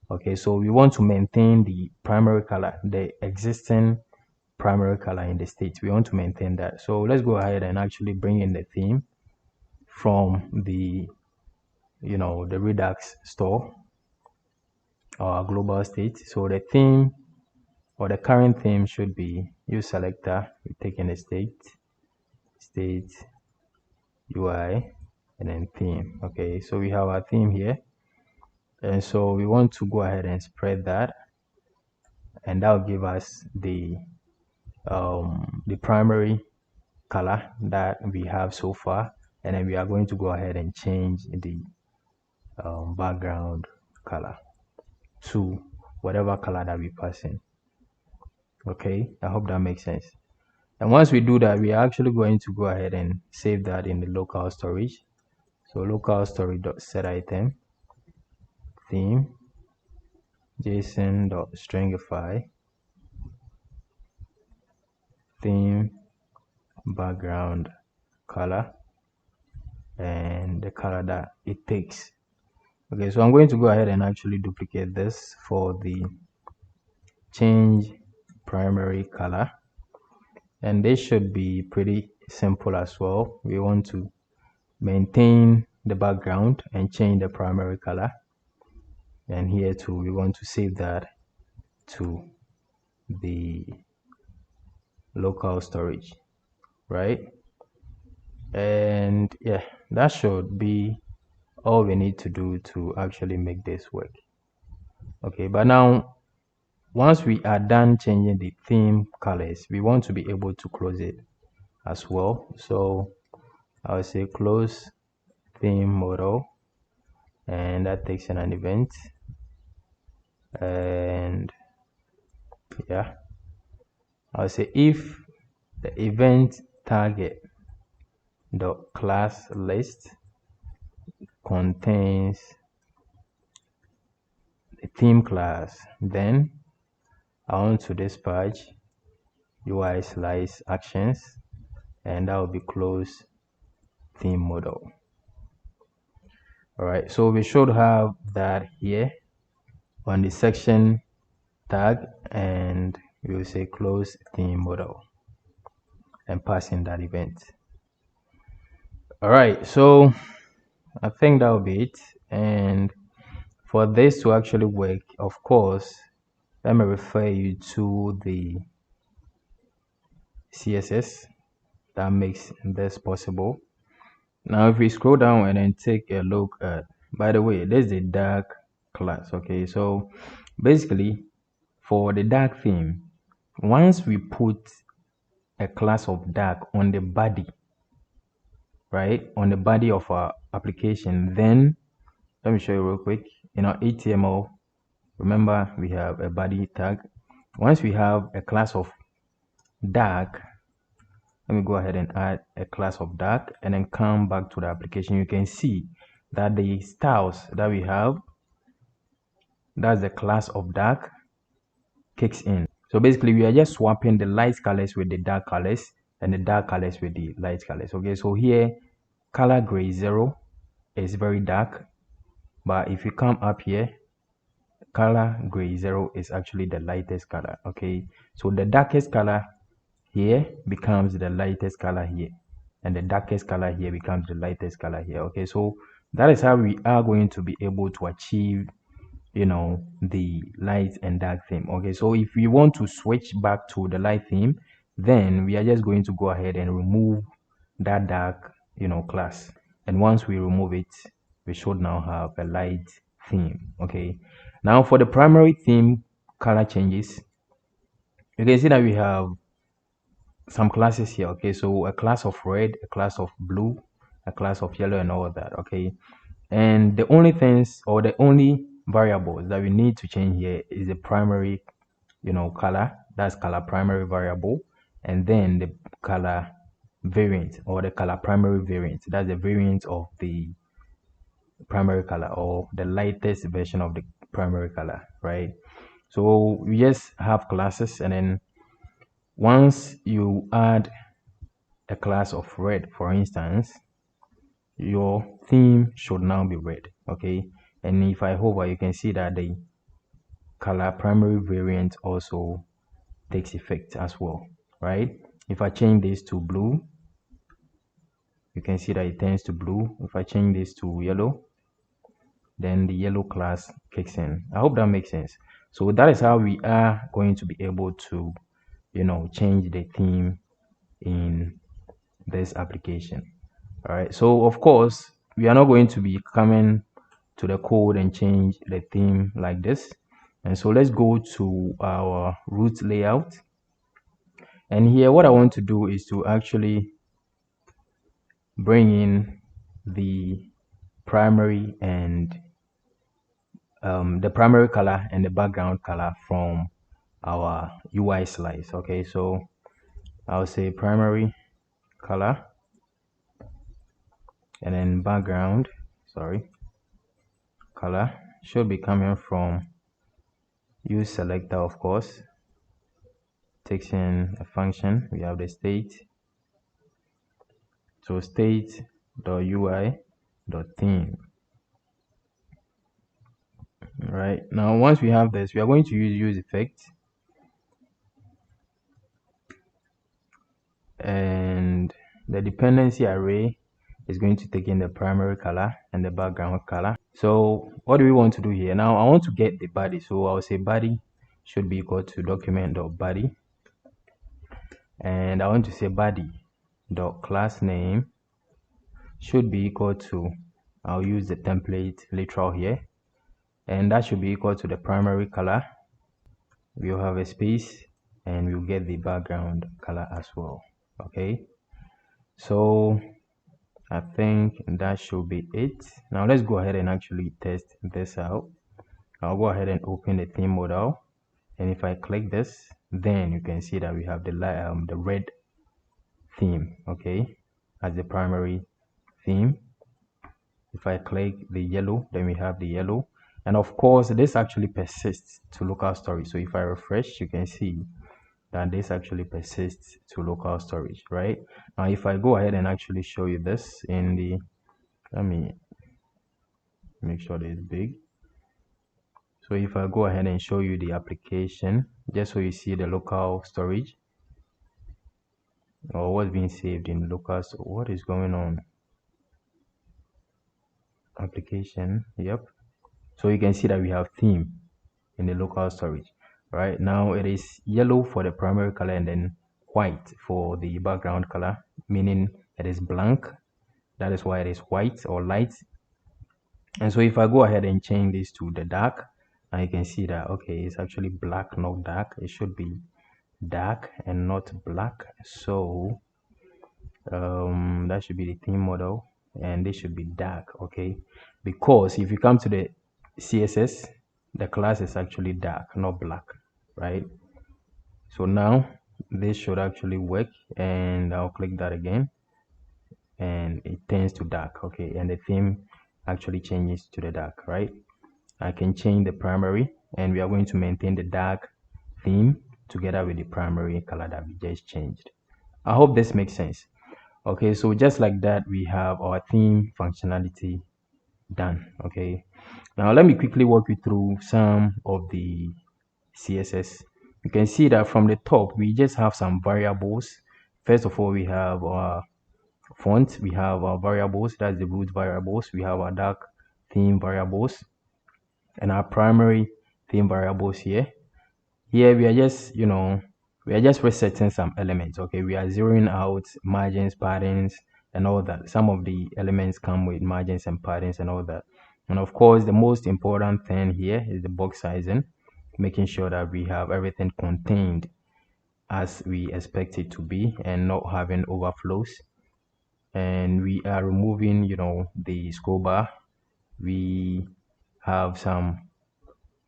Okay, so we want to maintain the primary color, the existing primary color in the state. We want to maintain that. So let's go ahead and actually bring in the theme from the, you know, the Redux store or global state. So the theme or the current theme should be use selector. We take in the state UI and then theme. Okay, so we have our theme here, and so we want to go ahead and spread that, and that will give us the primary color that we have so far, and then we are going to go ahead and change the background color to whatever color that we pass in. Okay, I hope that makes sense. And once we do that, we are actually going to go ahead and save that in the local storage. So local storage.setItem theme json.stringify theme background color and the color that it takes. Okay, so I'm going to go ahead and actually duplicate this for the change primary color, and this should be pretty simple as well. We want to maintain the background and change the primary color, and here too we want to save that to the local storage, right? And yeah, that should be all we need to do to actually make this work. Okay, but now once we are done changing the theme colors, we want to be able to close it as well. So I'll say close theme model, and that takes in an event. And yeah, I'll say if the event target dot class list contains the theme class, then I want to dispatch UI slice actions, and that will be close theme model. All right, so we should have that here on the section tag, and we will say close theme model and pass in that event. All right, so I think that will be it. And for this to actually work, of course, let me refer you to the CSS that makes this possible. Now, if we scroll down and then take a look at, by the way, this is the dark class. Okay, so basically for the dark theme, once we put a class of dark on the body, right, on the body of our application, then let me show you real quick. In our HTML, remember we have a body tag. Once we have a class of dark, let me go ahead and add a class of dark and then come back to the application. You can see that the styles that we have, that's the class of dark, kicks in. So basically we are just swapping the light colors with the dark colors and the dark colors with the light colors. Okay, so here color gray 0 is very dark, but if you come up here, color gray 0 is actually the lightest color. Okay, so the darkest color here becomes the lightest color here, and the darkest color here becomes the lightest color here. Okay, so that is how we are going to be able to achieve, you know, the light and dark theme. Okay, so if we want to switch back to the light theme, then we are just going to go ahead and remove that dark, you know, class, and once we remove it, we should now have a light theme. Okay, now for the primary theme color changes, you can see that we have some classes here. Okay, so a class of red, a class of blue, a class of yellow, and all of that. Okay, and the only things or the only variables that we need to change here is the primary, you know, color. That's color primary variable, and then the color variant or the color primary variant. That's the variant of the primary color or the lightest version of the primary color, right? So we just have classes, and then once you add a class of red, for instance, your theme should now be red. Okay, and if I hover, you can see that the color primary variant also takes effect as well, right? If I change this to blue, you can see that it turns to blue. If I change this to yellow, then the yellow class kicks in. I hope that makes sense. So that is how we are going to be able to, you know, change the theme in this application. All right, so of course we are not going to be coming to the code and change the theme like this. And so let's go to our root layout, and here what I want to do is to actually bring in the primary and the primary color and the background color from our UI slice. Okay, so I'll say primary color and then background, sorry, color should be coming from use selector. Of course, takes in a function. We have the state, so state.ui.theme. Right, now once we have this, we are going to use effect, and the dependency array is going to take in the primary color and the background color. So what do we want to do here? Now I want to get the body, so I'll say body should be equal to document.body, and I want to say body.class name should be equal to, I'll use the template literal here, and that should be equal to the primary color. We'll have a space and we'll get the background color as well. Okay, so I think that should be it. Now let's go ahead and actually test this out. I'll go ahead and open the theme modal, and if I click this, then you can see that we have the red theme, okay, as the primary theme. If I click the yellow, then we have the yellow, and of course this actually persists to local storage. So if I refresh, you can see that this actually persists to local storage, right? Now if I go ahead and actually show you this in the, let me make sure that it's big. So if I go ahead and show you the application, just so you see the local storage or what's being saved in local, so what is going on? Application, yep. So you can see that we have theme in the local storage. Right now it is yellow for the primary color and then white for the background color, meaning it is blank. That is why it is white or light. And so if I go ahead and change this to the dark, now you can see that okay, it's actually black, not dark. It should be dark and not black. So that should be the theme model, and this should be dark, okay, because if you come to the CSS, the class is actually dark, not black, right? So now this should actually work, and I'll click that again and it turns to dark, okay, and the theme actually changes to the dark, right? I can change the primary, and we are going to maintain the dark theme together with the primary color that we just changed. I hope this makes sense. Okay, so just like that, we have our theme functionality done. Okay, now let me quickly walk you through some of the CSS. You can see that from the top, we just have some variables. First of all, we have our font, we have our variables, that's the root variables, we have our dark theme variables, and our primary theme variables here. Here we are just, we are just resetting some elements. Okay, we are zeroing out margins, patterns, and all that. Some of the elements come with margins and patterns and all that. And of course, the most important thing here is the box sizing, making sure that we have everything contained as we expect it to be and not having overflows. And we are removing, the scroll bar. We have some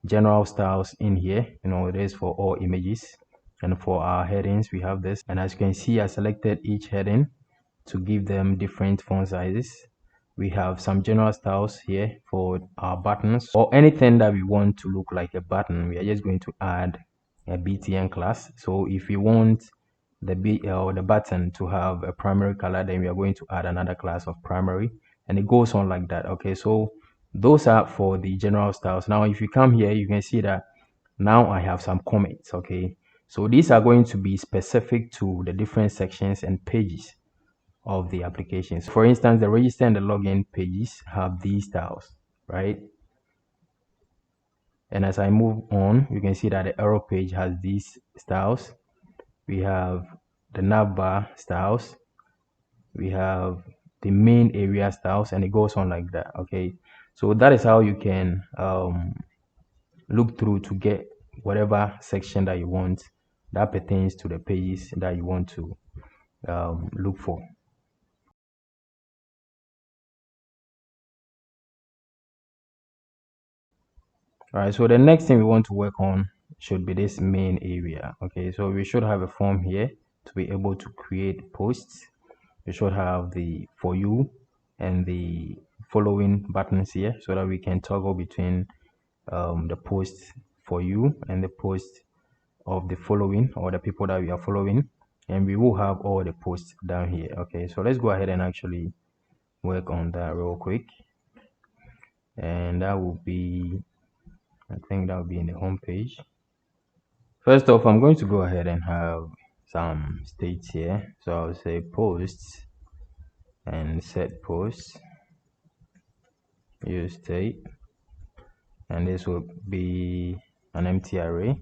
general styles in here. It is for all images. And for our headings, we have this. And as you can see, I selected each heading to give them different font sizes. We have some general styles here for our buttons or anything that we want to look like a button. We are just going to add a btn class. So if we want the button to have a primary color, then we are going to add another class of primary, and it goes on like that. Okay, so those are for the general styles. Now if you come here, you can see that now I have some comments. Okay, so these are going to be specific to the different sections and pages of the applications. For instance, the register and the login pages have these styles, right? And as I move on, you can see that the error page has these styles. We have the navbar styles, we have the main area styles, and it goes on like that. Okay, so that is how you can look through to get whatever section that you want that pertains to the pages that you want to look for. All right, so the next thing we want to work on should be this main area. Okay, so we should have a form here to be able to create posts. We should have the for you and the following buttons here so that we can toggle between the posts for you and the post of the following or the people that we are following, and we will have all the posts down here. Okay, so let's go ahead and actually work on that real quick, and that will be, I think that will be in the home page. First off, I'm going to go ahead and have some states here. So I'll say posts and set posts, use state, and this will be an empty array.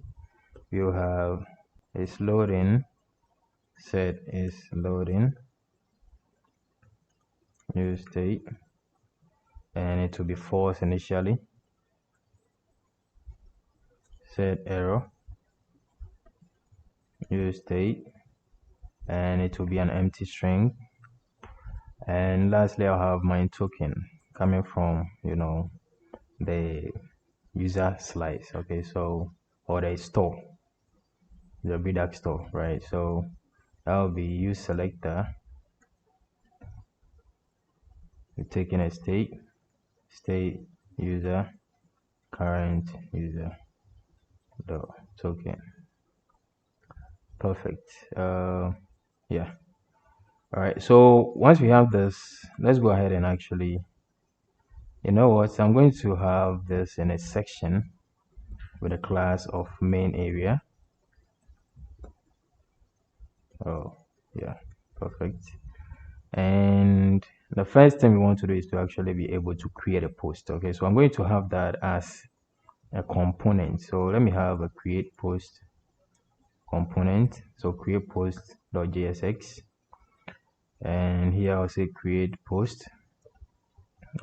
We'll have is loading, set is loading, use state, and it will be false initially, set error, use state, and it will be an empty string, And lastly, I'll have my token coming from, the user slice. Okay, so, or the store, the Redux store, right? So that will be use selector, you're taking a state user, current user, the token. Perfect. Yeah. All right. So once we have this, let's go ahead and actually, you know what? I'm going to have this in a section with a class of main area. Oh, yeah. Perfect. And the first thing we want to do is to actually be able to create a post. Okay. So I'm going to have that as a component. So let me have a create post component. So create post.jsx, and here I'll say create post.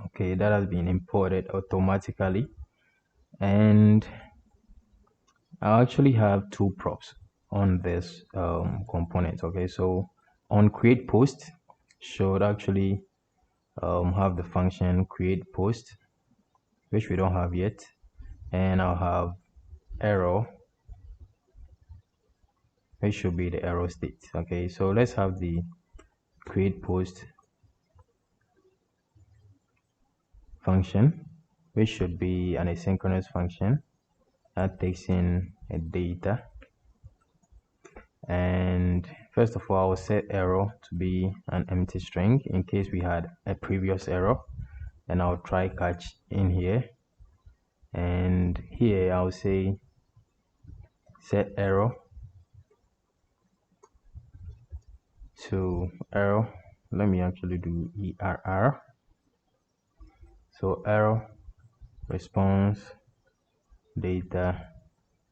Okay, that has been imported automatically, and I actually have two props on this component. Okay, so on create post should actually have the function create post, which we don't have yet, and I'll have error, which should be the error state. Okay, so let's have the create post function, which should be an asynchronous function that takes in a data. And first of all, I'll set error to be an empty string in case we had a previous error, and I'll try catch in here, and here I'll say set error to error. Let me actually do err. So error response data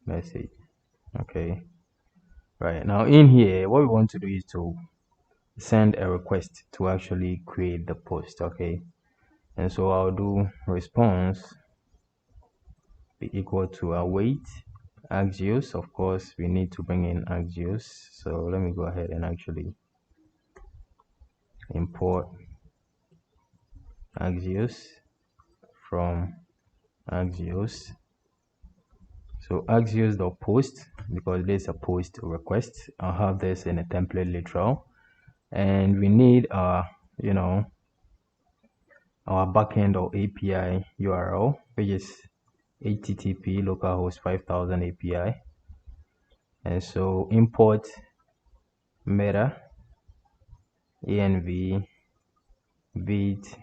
message. Okay, right now in here what we want to do is to send a request to actually create the post. Okay, and so I'll do response be equal to await Axios. Of course we need to bring in Axios, so let me go ahead and actually import Axios from Axios. So Axios.post, because this is a post request, I'll have this in a template literal, and we need our our backend or API URL, which is http localhost 5000 API. And so import meta env Vite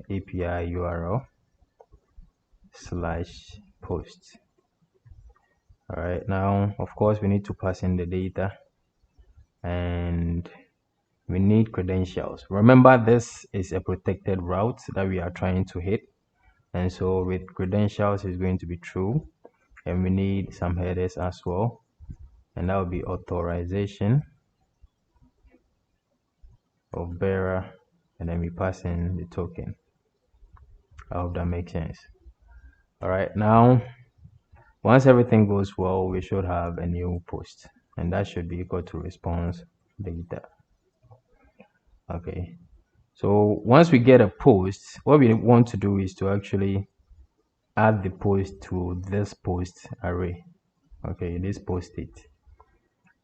API URL / post. All right, now of course we need to pass in the data, and we need credentials. Remember, this is a protected route that we are trying to hit, and so with credentials is going to be true, and we need some headers as well, and that will be authorization of bearer, and then we pass in the token. I hope that makes sense. All right, now once everything goes well, we should have a new post, and that should be equal to response data. Okay, so once we get a post, what we want to do is to actually add the post to this post array. Okay, this post state.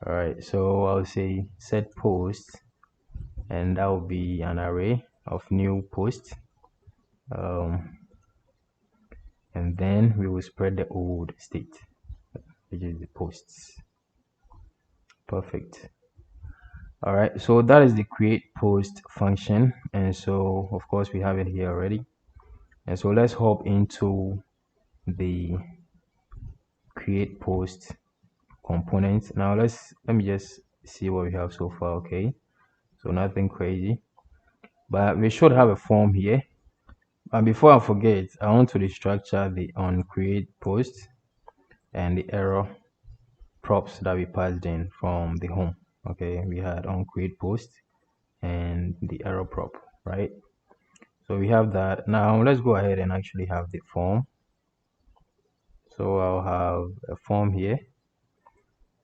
All right, so I'll say set post, and that will be an array of new posts, and then we will spread the old state, which is the posts. Perfect. All right, so that is the create post function, and so of course we have it here already. And so let's hop into the create post component. Now let me just see what we have so far. Okay, so nothing crazy, but we should have a form here. And before I forget, I want to restructure the on create post and the error props that we passed in from the home. Okay, we had on create post and the error prop, right? So we have that. Now let's go ahead and actually have the form. So I'll have a form here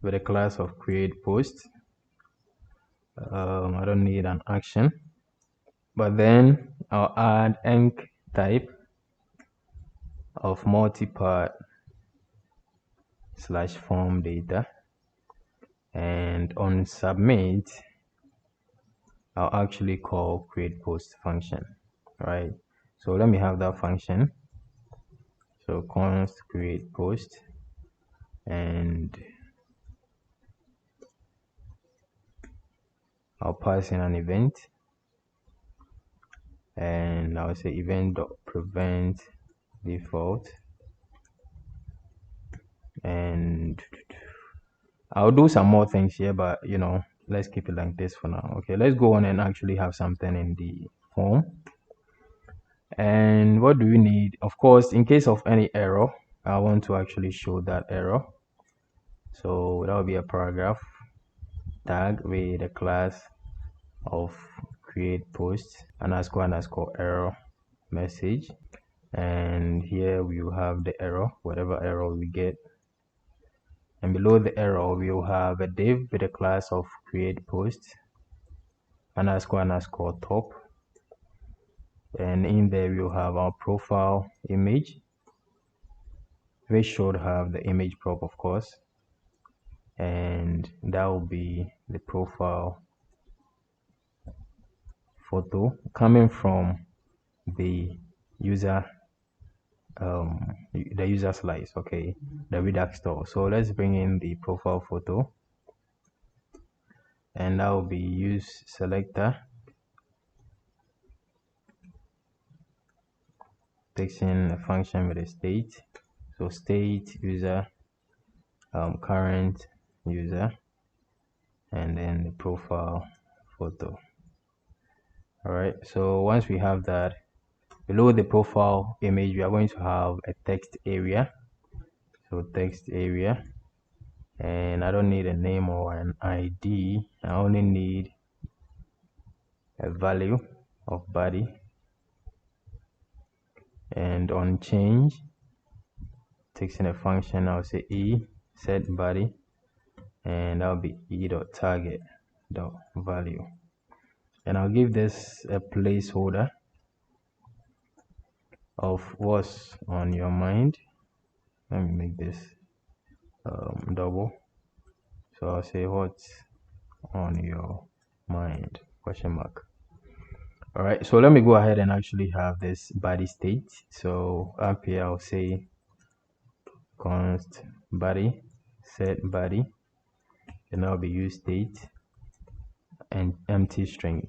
with a class of create post, I don't need an action, but then I'll add enc type of multipart / form data, and on submit I'll actually call create post function, right? So let me have that function. So const create post, and I'll pass in an event, and I'll say event.prevent default, and I'll do some more things here, but let's keep it like this for now. Okay, let's go on and actually have something in the form. And what do we need? Of course, in case of any error, I want to actually show that error. So that will be a paragraph tag with a class of create post __ error message, and here we will have the error, whatever error we get, and below the error we will have a div with a class of create post __ top, and in there we will have our profile image, which should have the image prop, of course, and that will be the profile photo coming from the user slice, okay, the Redux store. So let's bring in the profile photo, and that will be use selector, takes in a function with a state, so state user current user, and then the profile photo. All right, so once we have that, below the profile image we are going to have a text area, so text area, and I don't need a name or an ID, I only need a value of body, and on change takes in a function, I'll say e set body, and that'll be e.target.value, and I'll give this a placeholder of what's on your mind. Let me make this double, so I'll say what's on your mind ? All right, so let me go ahead and actually have this body state. So up here I'll say const body set body, and I'll be use state and empty string.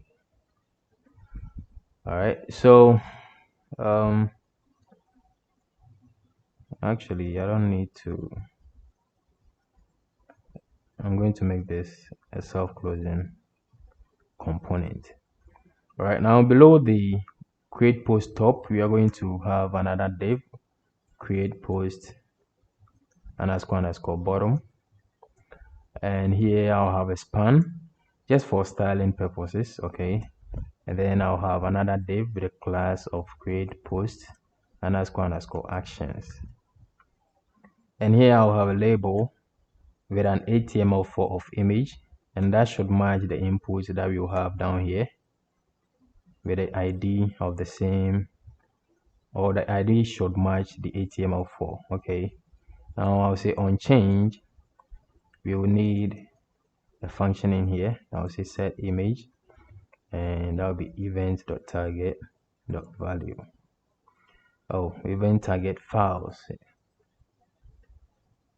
All right, so actually I don't need to, I'm going to make this a self-closing component. All right, now below the create post top we are going to have another div, create post __ bottom, and here I'll have a span just for styling purposes, okay, and then I'll have another div with a class of create post __ actions, and here I'll have a label with an HTML4 of image, and that should match the inputs that we'll have down here with the ID of the same, or the ID should match the HTML4. Okay, now I'll say on change we will need a function in here. I'll say set image, and that'll be event.target.value. oh, event target files.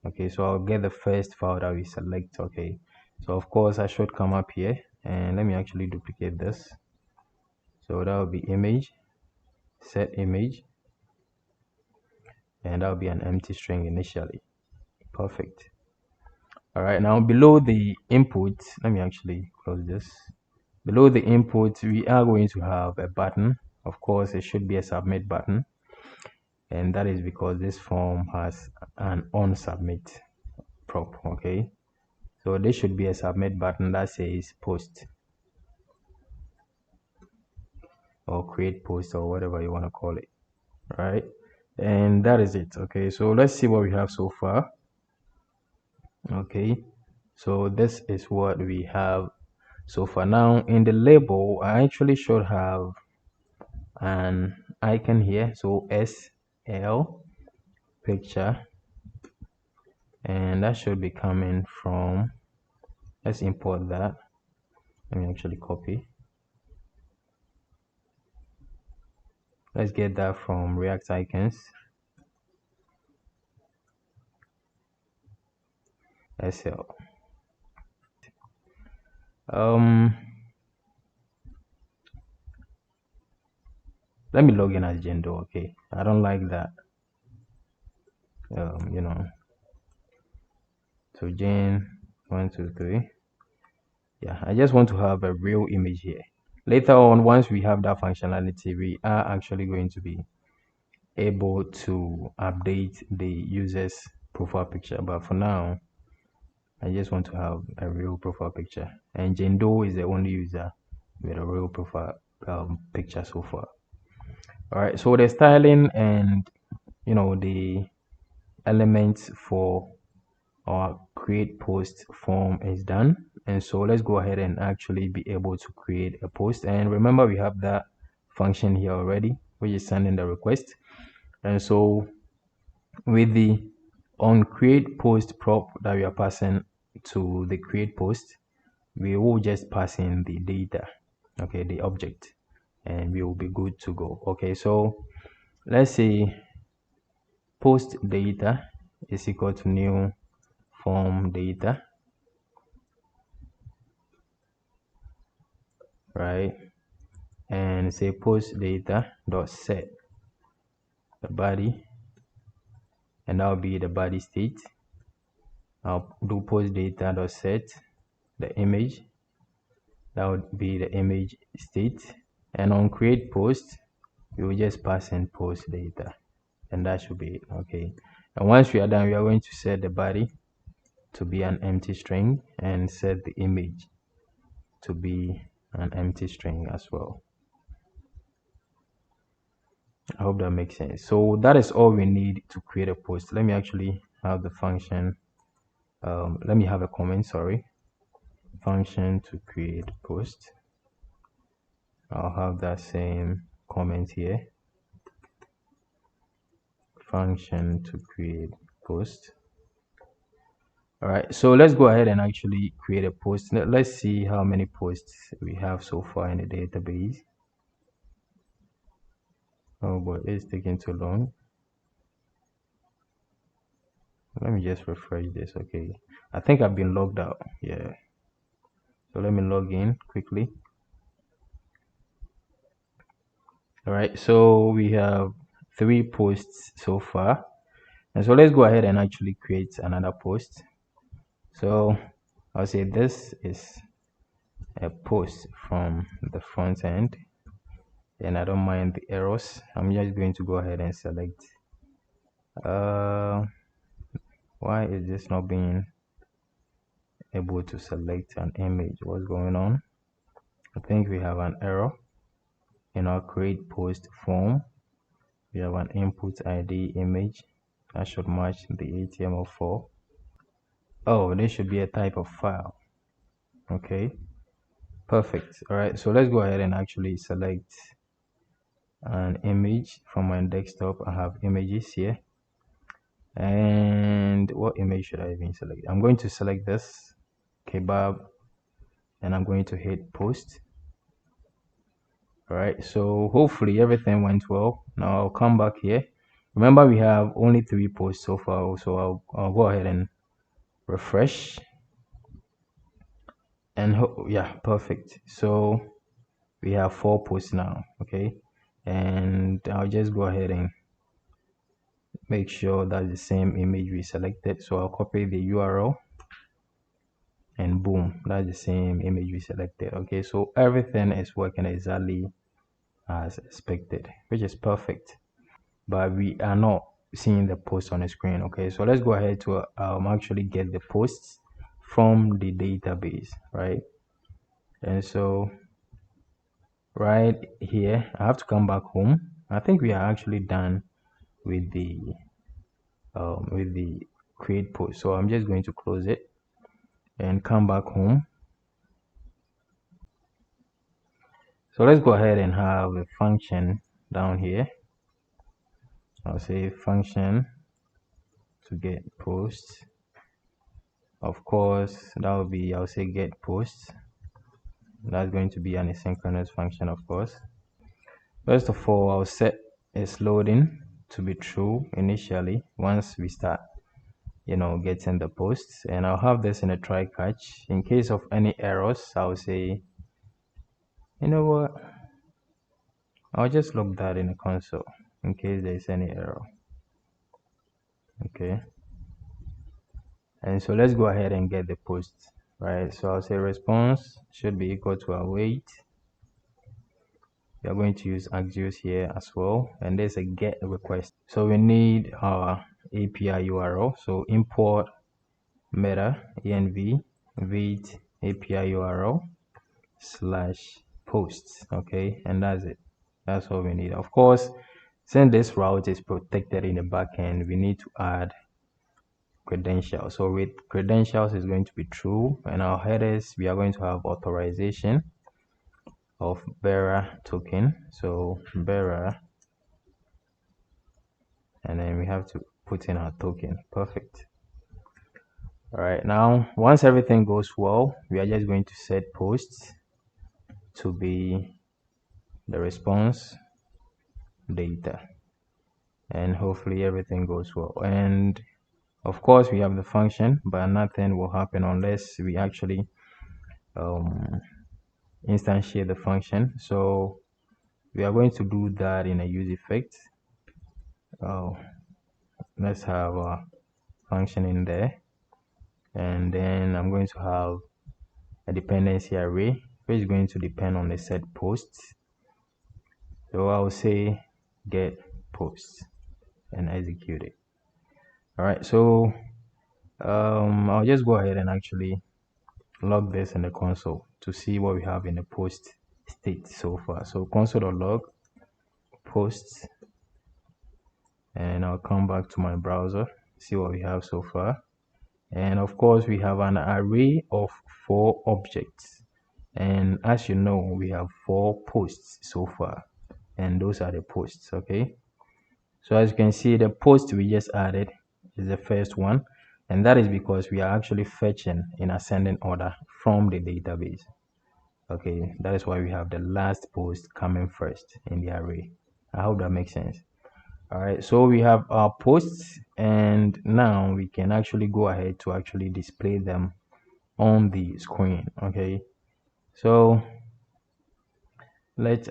Okay, so I'll get the first file that we select. Okay, so of course I should come up here, and let me actually duplicate this. So that will be image, set image, and that will be an empty string initially. Perfect. All right, now below the input, let me actually close this. Below the input we are going to have a button. Of course it should be a submit button, and that is because this form has an on submit prop. Okay, so this should be a submit button that says post or create post or whatever you want to call it, right? And that is it. Okay, so let's see what we have so far. Okay, so this is what we have So for now, in the label, I actually should have an icon here. So SL picture, and that should be coming from, let's import that. Let me actually copy. Let's get that from React Icons. SL. Let me log in as Jendo. Okay, I don't like that. You know. So Jane 123. Yeah, I just want to have a real image here. Later on, once we have that functionality, we are actually going to be able to update the user's profile picture. But for now, I just want to have a real profile picture. And Jendo is the only user with a real profile picture so far. All right, so the styling and the elements for our create post form is done, and so let's go ahead and actually be able to create a post. And remember, we have that function here already, which is sending the request. And so with the on create post prop that we are passing to the create post, we will just pass in the data, okay, the object, and we will be good to go. Okay, so let's say post data is equal to new form data, right? And say post data dot set the body, and that will be the body state. I'll do post data dot set the image, that would be the image state. And on create post, we will just pass in post data, and that should be it. Okay, and once we are done, we are going to set the body to be an empty string and set the image to be an empty string as well. I hope that makes sense. So that is all we need to create a post. Let me actually have the function. Let me have a comment, sorry. Function to create post. I'll have that same comment here. Function to create post. All right, so let's go ahead and actually create a post. Let's see how many posts we have so far in the database. Oh boy, it's taking too long. Let me just refresh this. Okay, I think I've been logged out. Yeah, so let me log in quickly. All right, so we have 3 posts so far, and so let's go ahead and actually create another post. So I'll say this is a post from the front end, and I don't mind the errors. I'm just going to go ahead and select why is this not being able to select an image? What's going on? I think we have an error in our create post form. We have an input ID image that should match the HTML4. Oh, this should be a type of file. Okay, perfect. All right, so let's go ahead and actually select an image from my desktop. I have images here, and what image should I even select? I'm going to select this kebab, and I'm going to hit post. All right, so hopefully everything went well. Now I'll come back here. Remember, we have only 3 posts so far, so I'll go ahead and refresh. And yeah, perfect. So we have 4 posts now. Okay, and I'll just go ahead and make sure that's the same image we selected. So I'll copy the URL, and boom, that's the same image we selected. Okay, so everything is working exactly as expected, which is perfect, but we are not seeing the post on the screen. Okay, so let's go ahead to actually get the posts from the database, right? And so right here, I have to come back home. I think we are actually done with the create post, so I'm just going to close it and come back home. So let's go ahead and have a function down here. I'll say function to get posts. Of course, that will be, I'll say get posts. That's going to be an asynchronous function, of course. First of all, I'll set its loading to be true initially once we start, getting the posts, and I'll have this in a try catch. In case of any errors, I'll say, you know what, I'll just log that in the console in case there's any error. Okay, and so let's go ahead and get the posts, right? So I'll say response should be equal to await. We are going to use Axios here as well, and there's a get request. So we need our API URL. So import meta env vite API URL / posts. Okay, and that's it. That's all we need. Of course, since this route is protected in the backend, we need to add credentials. So with credentials is going to be true, and our headers, we are going to have authorization of bearer token. So bearer, and then we have to put in our token. Perfect. All right, now once everything goes well, we are just going to set posts to be the response data, and hopefully everything goes well. And of course we have the function, but nothing will happen unless we actually instantiate the function. So we are going to do that in a use effect. Let's have a function in there, and then I'm going to have a dependency array which is going to depend on the set posts. So I'll say get posts and execute it. All right, so I'll just go ahead and actually log this in the console to see what we have in the post state so far. So console.log posts, and I'll come back to my browser, see what we have so far. And of course we have an array of 4 objects, and as you know, we have 4 posts so far, and those are the posts. Okay, so as you can see, the post we just added is the first one, and that is because we are actually fetching in ascending order from the database. Okay, that is why we have the last post coming first in the array. I hope that makes sense. All right, so we have our posts, and now we can actually go ahead to actually display them on the screen. Okay, so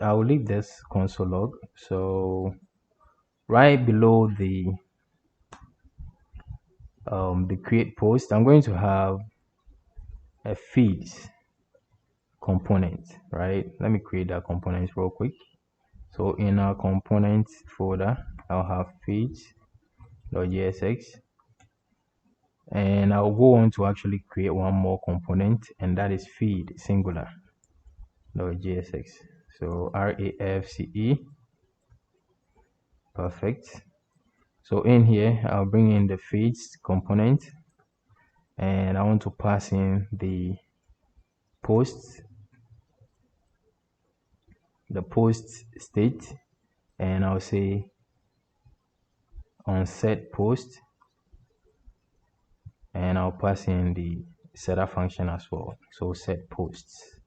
I'll leave this console log. So right below the create post, I'm going to have a feeds component, right? Let me create that component real quick. So in our component folder, I'll have feeds.jsx, and I'll go on to actually create one more component, and that is feed singular.jsx. So RAFCE. Perfect. So in here, I'll bring in the feeds component, and I want to pass in the post state, and I'll say on set post, and I'll pass in the setter function as well. So set posts.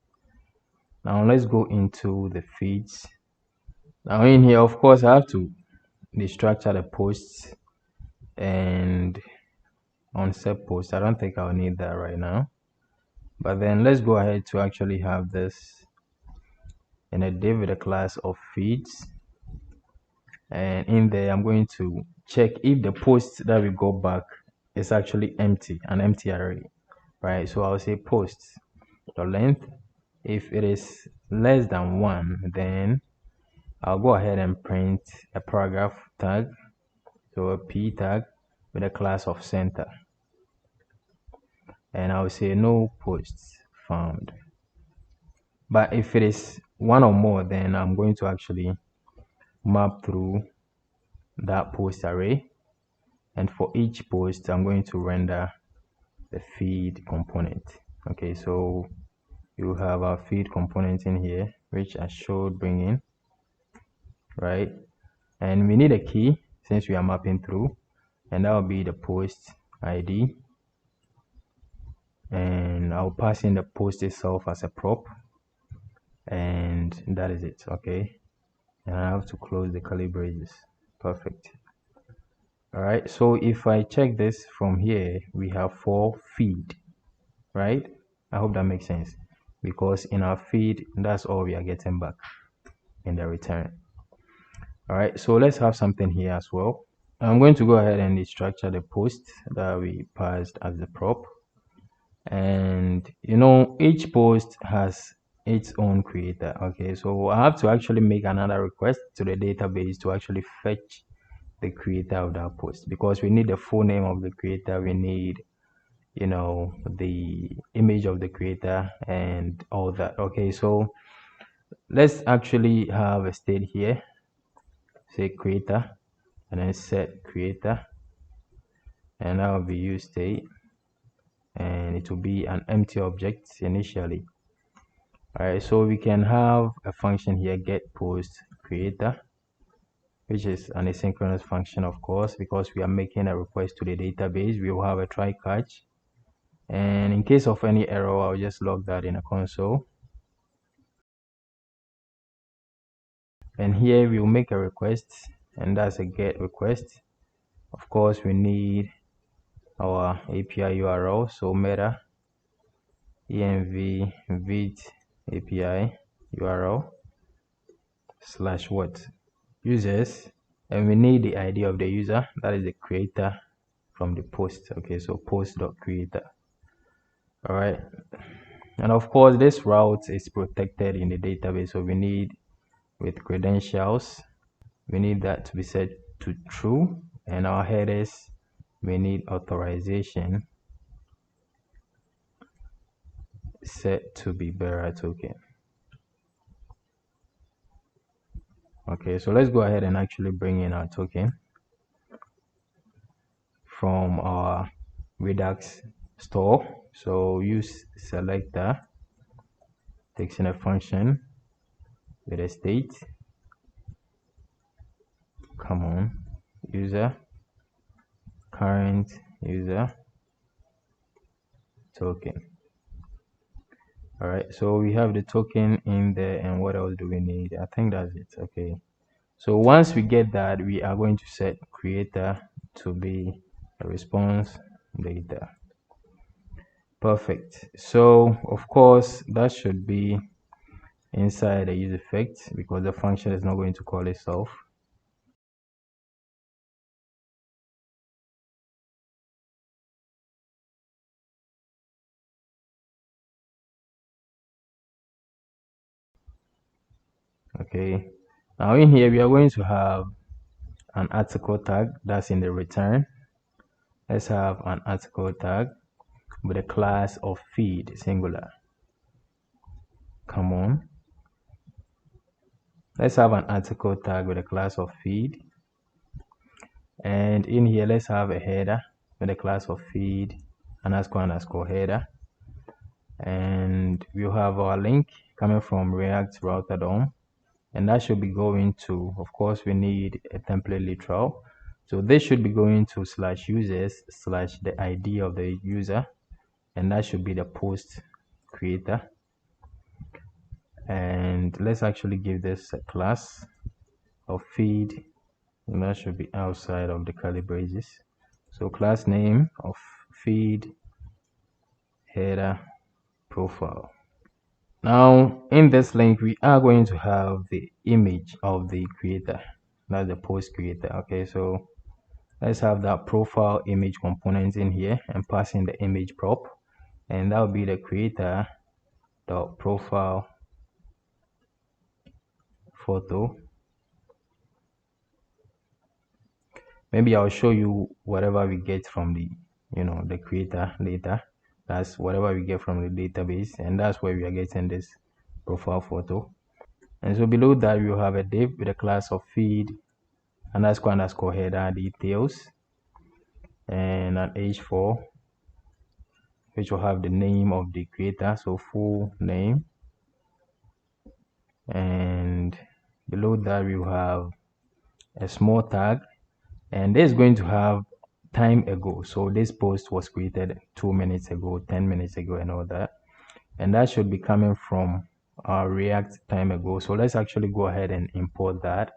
Now let's go into the feeds. Now in here, of course, I have to destructure the posts, and on set post, I don't think I'll need that right now. But then let's go ahead to actually have this in a div with a class of feeds, and in there I'm going to check if the post that we go back is actually empty, an empty array, right? So I'll say posts the length. If it is less than 1, then I'll go ahead and print a paragraph tag, so a p tag with a class of center, and I'll say no posts found. But if it is 1 or more, then I'm going to actually map through that post array, and for each post I'm going to render the feed component. Okay, so you have our feed component in here, which I should bring in, right? And we need a key since we are mapping through, and that will be the post ID. And I'll pass in the post itself as a prop, and that is it. Okay, and I have to close the curly braces. Perfect. All right, so if I check this from here, we have 4 feed, right? I hope that makes sense, because in our feed, that's all we are getting back in the return. All right, so let's have something here as well. I'm going to go ahead and destructure the post that we passed as the prop. And each post has its own creator. Okay, so I have to actually make another request to the database to actually fetch the creator of that post, because we need the full name of the creator, we need the image of the creator and all that. Okay, so let's actually have a state here, say creator, and then set creator, and that will be use state, and it will be an empty object initially. All right, so we can have a function here, get post creator, which is an asynchronous function, of course, because we are making a request to the database. We will have a try catch, and in case of any error, I'll just log that in a console. And here we'll make a request, and that's a get request. Of course, we need our API URL, so meta env vite API URL / what users, and we need the ID of the user, that is the creator from the post. Okay, so post.creator. All right, and of course this route is protected in the database, so we need with credentials, we need that to be set to true, and our headers, we need authorization set to be bearer token. Okay, so let's go ahead and actually bring in our token from our Redux store. So use selector, takes in a function with a state, come on, user, current user token. All right, so we have the token in there, and what else do we need? I think that's it. Okay, so once we get that, we are going to set creator to be a response data. Perfect. So of course that should be inside the use effect, because the function is not going to call itself. Okay, now in here we are going to have an article tag that's in the return. Let's have an article tag with a class of feed singular. Come on, let's have an article tag with a class of feed, and in here let's have a header with a class of feed __ header, and we'll have our link coming from React router DOM, and that should be going to, of course we need a template literal, so this should be going to /users / the ID of the user, and that should be the post creator. And let's actually give this a class of feed, and that should be outside of the curly braces. So class name of feed header profile. Now in this link we are going to have the image of the creator, that's the post creator. Okay, so let's have that profile image component in here and pass in the image prop, and that will be the creator dot profile photo. Maybe I'll show you whatever we get from the the creator later. That's whatever we get from the database, and that's where we are getting this profile photo. And so below that we'll have a div with a class of feed __ header details, and an h4 which will have the name of the creator, so full name, and below that we will have a small tag, and this is going to have time ago. So this post was created 2 minutes ago, 10 minutes ago, and all that, and that should be coming from our React time ago. So let's actually go ahead and import that.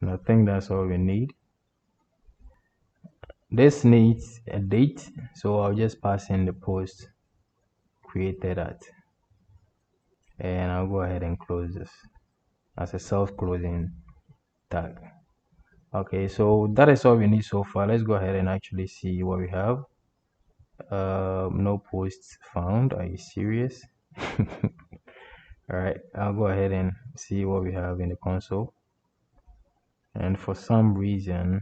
And I think that's all we need. This needs a date, so I'll just pass in the post created at, and I'll go ahead and close this as a self-closing tag. Okay, so that is all we need so far. Let's go ahead and actually see what we have. No posts found. Are you serious? All right, I'll go ahead and see what we have in the console. And for some reason,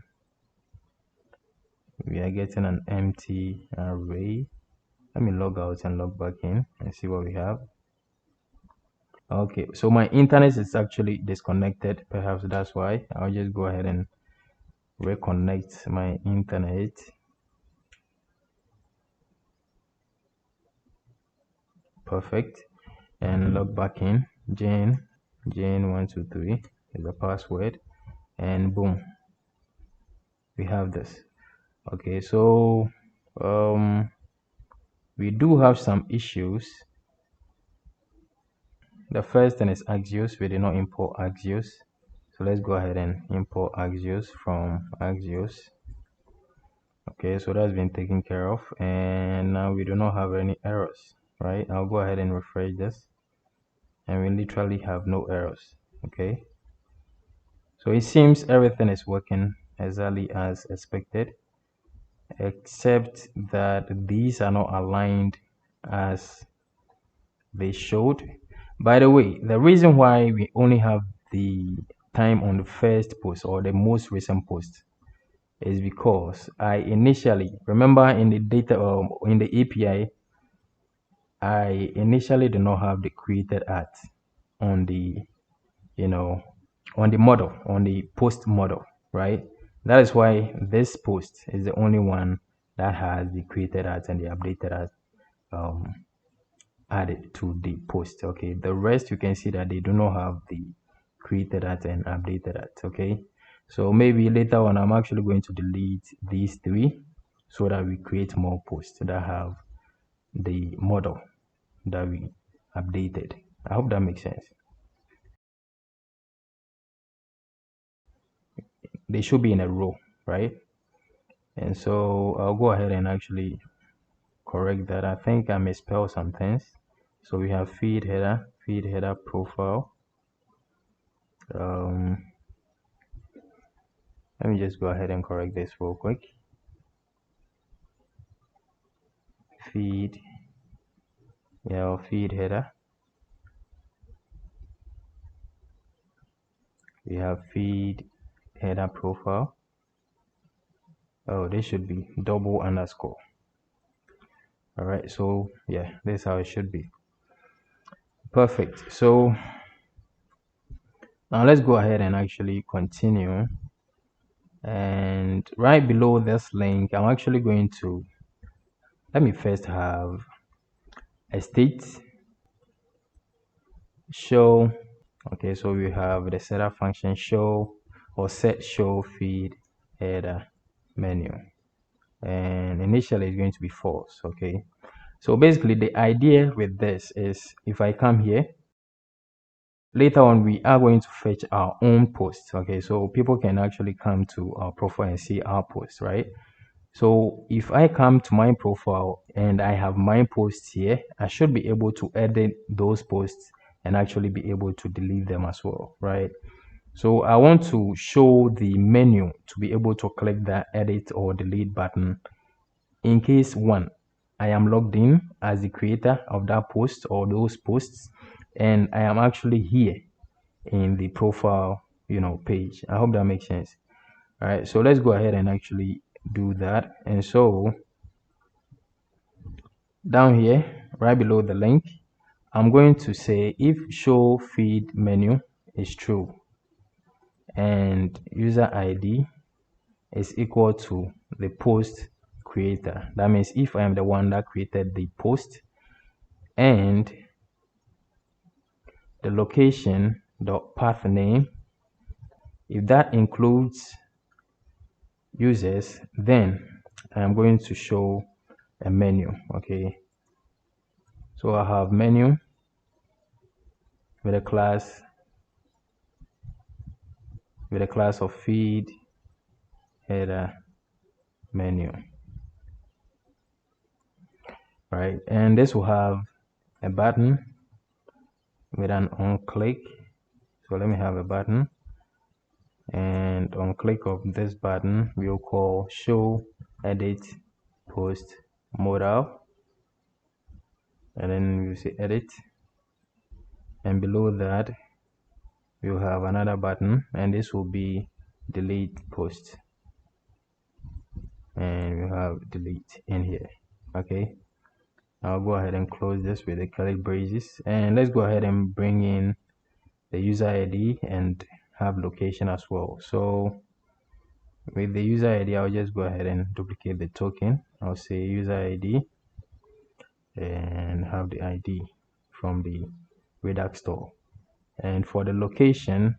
we are getting an empty array. Let me log out and log back in and see what we have. Okay, so my internet is actually disconnected. Perhaps that's why. I'll just go ahead and reconnect my internet. Perfect. And log back in. Jane123 is the password, and boom, we have this. Okay, so we do have some issues. The first thing is Axios. We did not import Axios, so let's go ahead and import Axios from Axios. Okay, so that's been taken care of, and now we do not have any errors, right? I'll go ahead and refresh this, and we literally have no errors. Okay, so it seems everything is working exactly as expected, except that these are not aligned as they showed. By the way, the reason why we only have the time on the first post or the most recent post is because I initially, remember in the data in the API, I initially did not have the created at on the, on the model, on the post model, right? That is why this post is the only one that has the created at and the updated at added to the post. Okay, the rest you can see that they do not have the created at and updated at. Okay, so maybe later on I'm actually going to delete these three so that we create more posts that have the model that we updated. I hope that makes sense. They should be in a row, right? And so I'll go ahead and actually correct that. I think I misspelled some things. So we have feed header profile. Let me just go ahead and correct this real quick. Feed header. We have feed header profile. Oh, this should be double underscore. All right, so yeah, this is how it should be. Perfect. So now let's go ahead and actually continue. And right below this link, I'm actually going to, let me first have a state show. Okay, so we have the setup function show or set show feed header menu, and initially it's going to be false. Okay, so basically the idea with this is if I come here later on, we are going to fetch our own posts. Okay, so people can actually come to our profile and see our posts, right? So if I come to my profile and I have my posts here, I should be able to edit those posts and actually be able to delete them as well, right? So I want to show the menu to be able to click that edit or delete button in case one, I am logged in as the creator of that post or those posts, and I am actually here in the profile, page. I hope that makes sense. All right, so let's go ahead and actually do that. And so down here, right below the link, I'm going to say if show feed menu is true and user ID is equal to the post creator. That means if I am the one that created the post and the location dot path name. If that includes users, then I'm going to show a menu. Okay, so I have menu with a class of feed header menu, right? And this will have a button with an on click. So let me have a button, and on click of this button we'll call show edit post modal, and then we'll say edit, and below that we'll have another button, and this will be delete post, and we'll have delete in here. Okay, I'll go ahead and close this with the curly braces, and let's go ahead and bring in the user ID and have location as well. So with the user ID, I'll just go ahead and duplicate the token. I'll say user ID and have the ID from the Redux store. And for the location,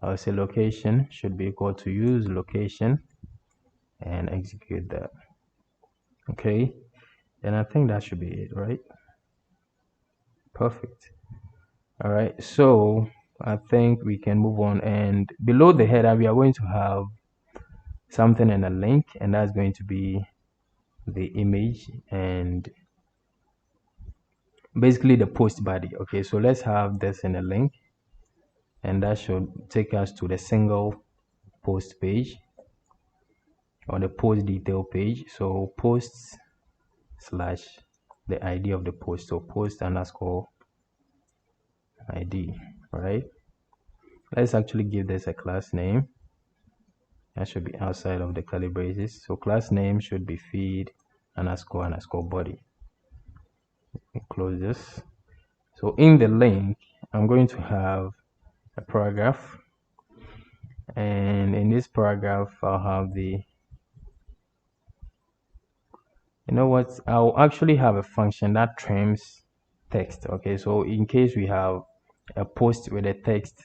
I'll say location should be equal to use location and execute that. Okay, and I think that should be it, right? Perfect. All right, so I think we can move on, and below the header we are going to have something in a link, and that's going to be the image and basically the post body. Okay, so let's have this in a link, and that should take us to the single post page or the post detail page. So posts slash the ID of the post, so post underscore ID, right? Let's actually give this a class name. That should be outside of the curly braces. So class name should be feed underscore body. Close this. So in the link, I'm going to have a paragraph, and in this paragraph I'll have the, you know what, I'll actually have a function that trims text. Okay, so in case we have a post with a text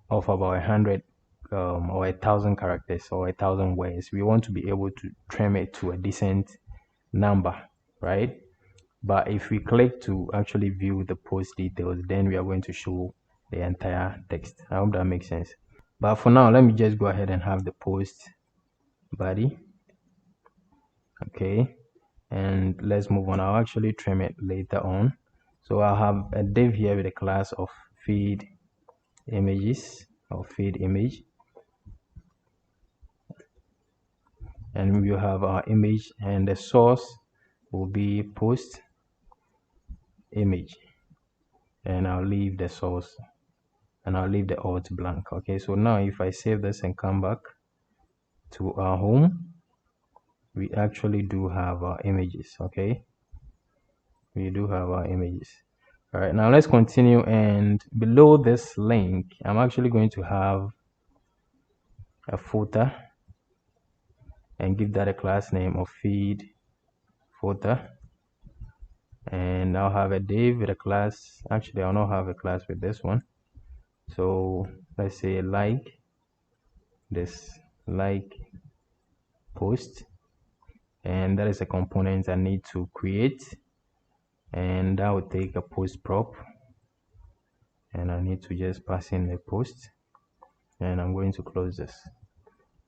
of about 100 or 1,000 characters or 1,000 words, we want to be able to trim it to a decent number, right? But if we click to actually view the post details, then we are going to show the entire text. I hope that makes sense. But for now, let me just go ahead and have the post body. Okay, and let's move on. I'll actually trim it later on. So I'll have a div here with a class of feed images or feed image, and we will have our image, and the source will be post image, and I'll leave the source and I'll leave the alt blank. Okay, so now if I save this and come back to our home, we actually do have our images. Okay, we do have our images. All right, now let's continue, and below this link I'm actually going to have a footer and give that a class name of feed footer, and I'll have a div with a class. Actually, I'll not have a class with this one, so let's say like this, like post, and that is a component I need to create, and that will take a post prop, and I need to just pass in the post, and I'm going to close this.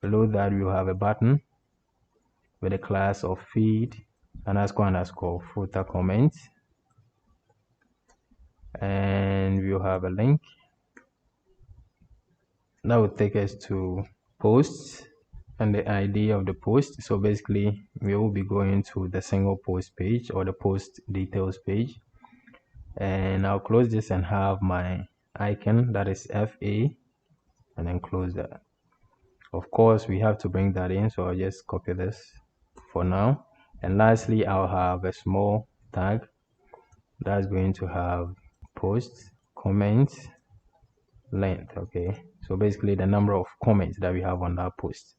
Below that we'll have a button with a class of feed underscore footer comment, and we'll have a link that will take us to posts and the ID of the post. So basically we will be going to the single post page or the post details page, and I'll close this and have my icon, that is FA, and then close that. Of course we have to bring that in, so I'll just copy this for now. And lastly, I'll have a small tag that's going to have post comment length. Okay, so basically the number of comments that we have on that post.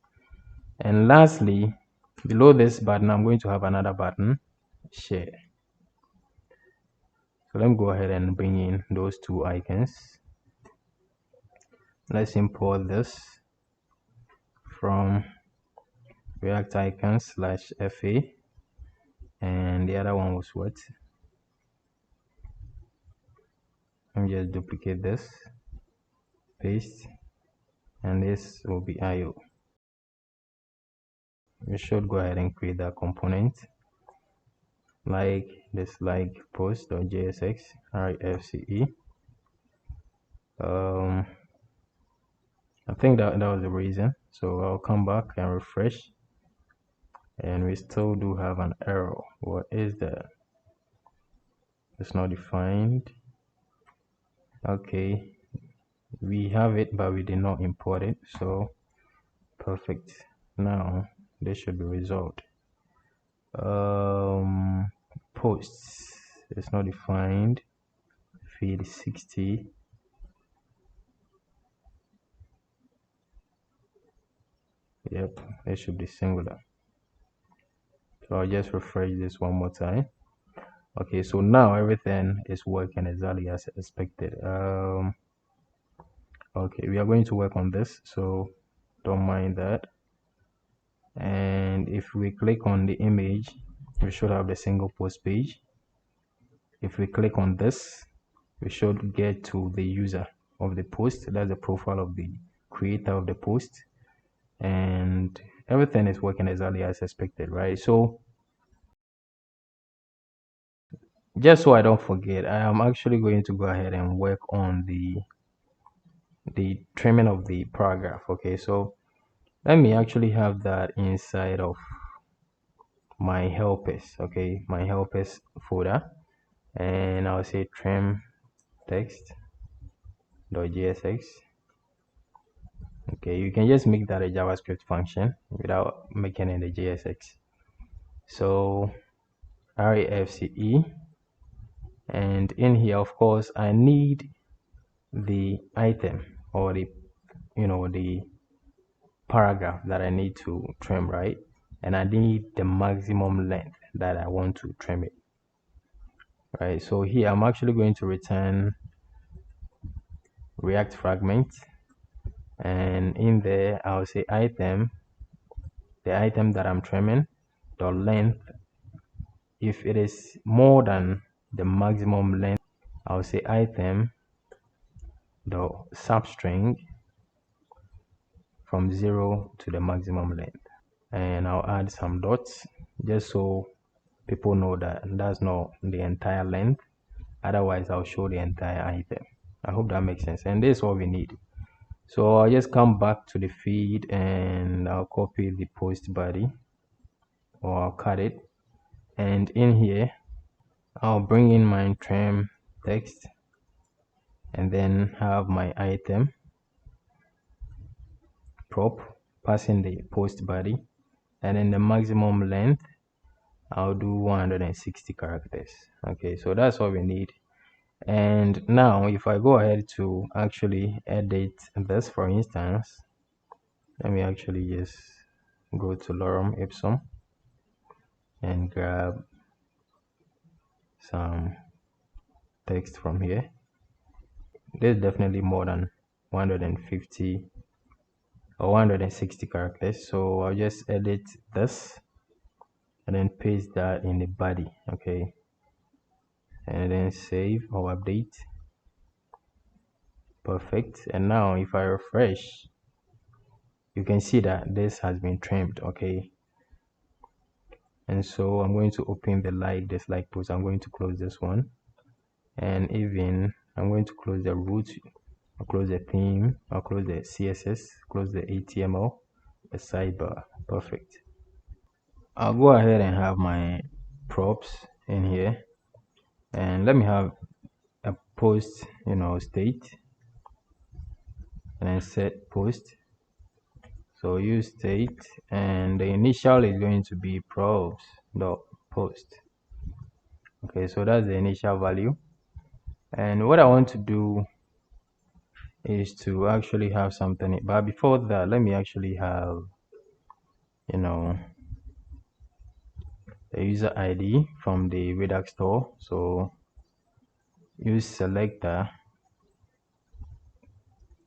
And lastly, below this button I'm going to have another button, share. So let me go ahead and bring in those two icons. Let's import this from React icons /fa, and the other one was what? Let me just duplicate this, paste, and this will be IO. We should go ahead and create that component like this, like post.jsx refce. I think that was the reason. So I'll come back and refresh, and we still do have an error. What is that? It's not defined. Okay, we have it, but we did not import it. So perfect. Now this should be resolved. Posts, it's not defined. Feed 60. Yep, it should be singular. So I'll just refresh this one more time. Okay, so now everything is working exactly as expected. Okay, we are going to work on this, so don't mind that. And if we click on the image, we should have the single post page. If we click on this, we should get to the user of the post. That's the profile of the creator of the post, and everything is working exactly as expected, right? So just so I don't forget, I am actually going to go ahead and work on the trimming of the paragraph. Okay, so let me actually have that inside of my helpers. Okay, my helpers folder, and I'll say trim text.jsx. Okay, you can just make that a JavaScript function without making it a JSX. So refce, and in here, of course, I need the item or the paragraph that I need to trim, right? And I need the maximum length that I want to trim it, right? So here I'm actually going to return React fragment, and in there I'll say item, the item that I'm trimming, the length. If it is more than the maximum length, I'll say item the substring from 0 to the maximum length, and I'll add some dots just so people know that that's not the entire length. Otherwise I'll show the entire item. I hope that makes sense, and this is what we need. So I'll just come back to the feed and I'll copy the post body, or I'll cut it, and in here I'll bring in my trim text and then have my item prop passing the post body, and then the maximum length I'll do 160 characters. Okay, so that's what we need. And now if I go ahead to actually edit this, for instance, let me actually just go to lorem ipsum and grab some text from here. There's definitely more than 150 or 160 characters, so I'll just edit this and then paste that in the body. Okay, and then save or update. Perfect. And now if I refresh, you can see that this has been trimmed. Okay, and so I'm going to open the like dislike post. I'm going to close this one, and even I'm going to close the root, I'll close the theme, I'll close the CSS, close the HTML, the sidebar. Perfect. I'll go ahead and have my props in here, and let me have a post state, and then set post. So use state, and the initial is going to be props dot post. Okay, so that's the initial value, and what I want to do is to actually have something, but before that let me actually have the user ID from the Redux store. So use selector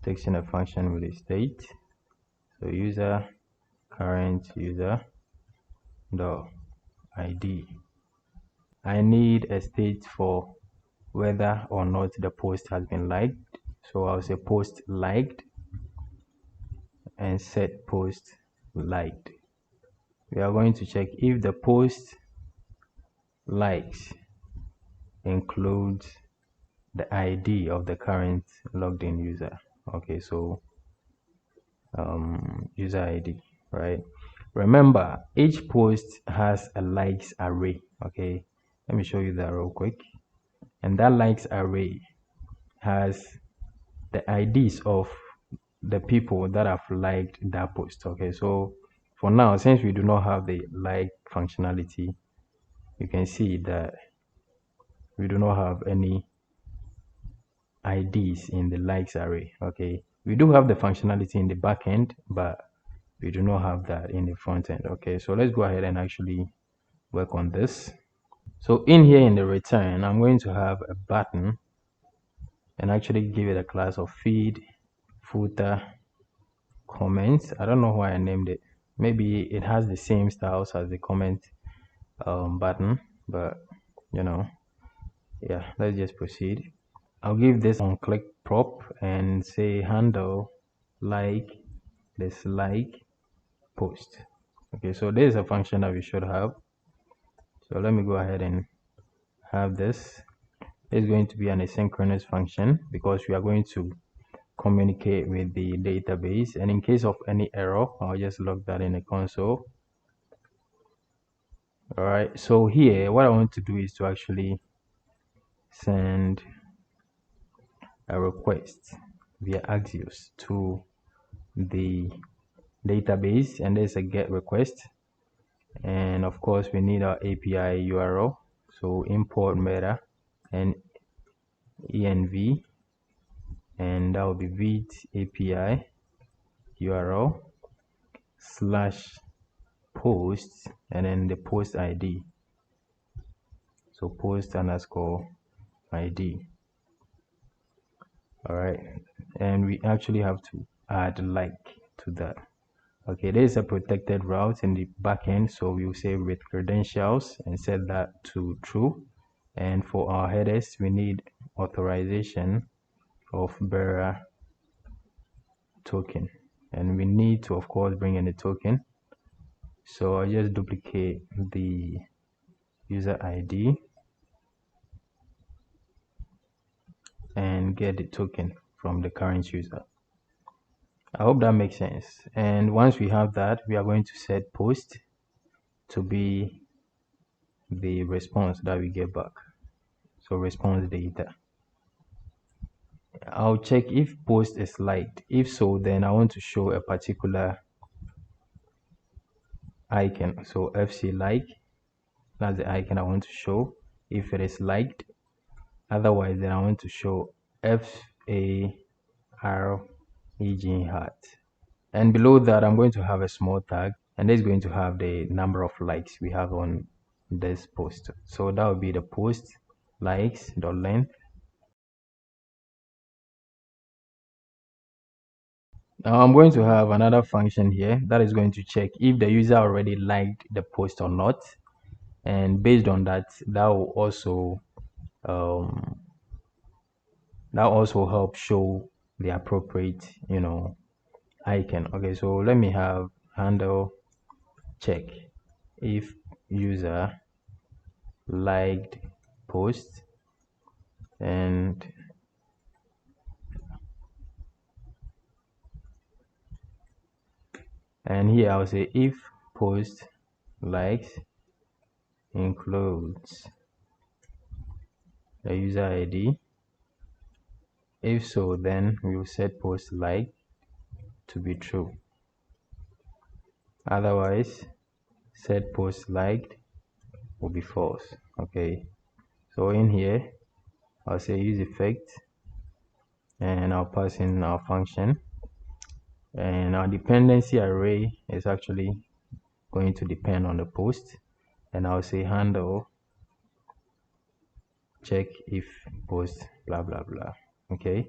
takes in a function with a state. So user current user dot ID. I need a state for whether or not the post has been liked. So I'll say post liked and set post liked. We are going to check if the post likes includes the ID of the current logged in user. Okay, so user ID, right? Remember, each post has a likes array. Okay, let me show you that real quick. And that likes array has the IDs of the people that have liked that post. Okay, so for now, since we do not have the like functionality, you can see that we do not have any IDs in the likes array. Okay, we do have the functionality in the backend, but we do not have that in the front end. Okay, so let's go ahead and actually work on this. So in here in the return, I'm going to have a button and actually give it a class of feed footer comments. I don't know why I named it. Maybe it has the same styles as the comment button, but you know, yeah, let's just proceed. I'll give this on click prop and say handle like this like post. Okay, so this is a function that we should have. So let me go ahead and have this. It's going to be an asynchronous function because we are going to communicate with the database, and in case of any error, I'll just log that in the console. All right, so here what I want to do is to actually send a request via Axios to the database, and there's a get request, and of course we need our API URL. So import meta and env, and that will be Vite API URL slash post and then the post ID. So post underscore ID. All right, and we actually have to add like to that. Okay, there is a protected route in the backend, so we'll say with credentials and set that to true. And for our headers, we need authorization of bearer token, and we need to of course bring in a token. So I just duplicate the user ID and get the token from the current user. I hope that makes sense. And once we have that, we are going to set post to be the response that we get back. So response data. I'll check if post is liked. If so, then I want to show a particular icon. So FC like, that's the icon I want to show if it is liked. Otherwise, then I want to show FAREG heart. And below that, I'm going to have a small tag, and it's going to have the number of likes we have on this post. So that would be the post likes dot length. Now I'm going to have another function here that is going to check if the user already liked the post or not, and based on that, that will also help show the appropriate icon. Okay, so let me have handle check if user liked post, and here I'll say if post likes includes the user ID. If so, then we will set post like to be true. Otherwise, set post liked will be false. Okay, so in here I'll say use effect, and I'll pass in our function, and our dependency array is actually going to depend on the post, and I'll say handle check if post blah blah blah. Okay,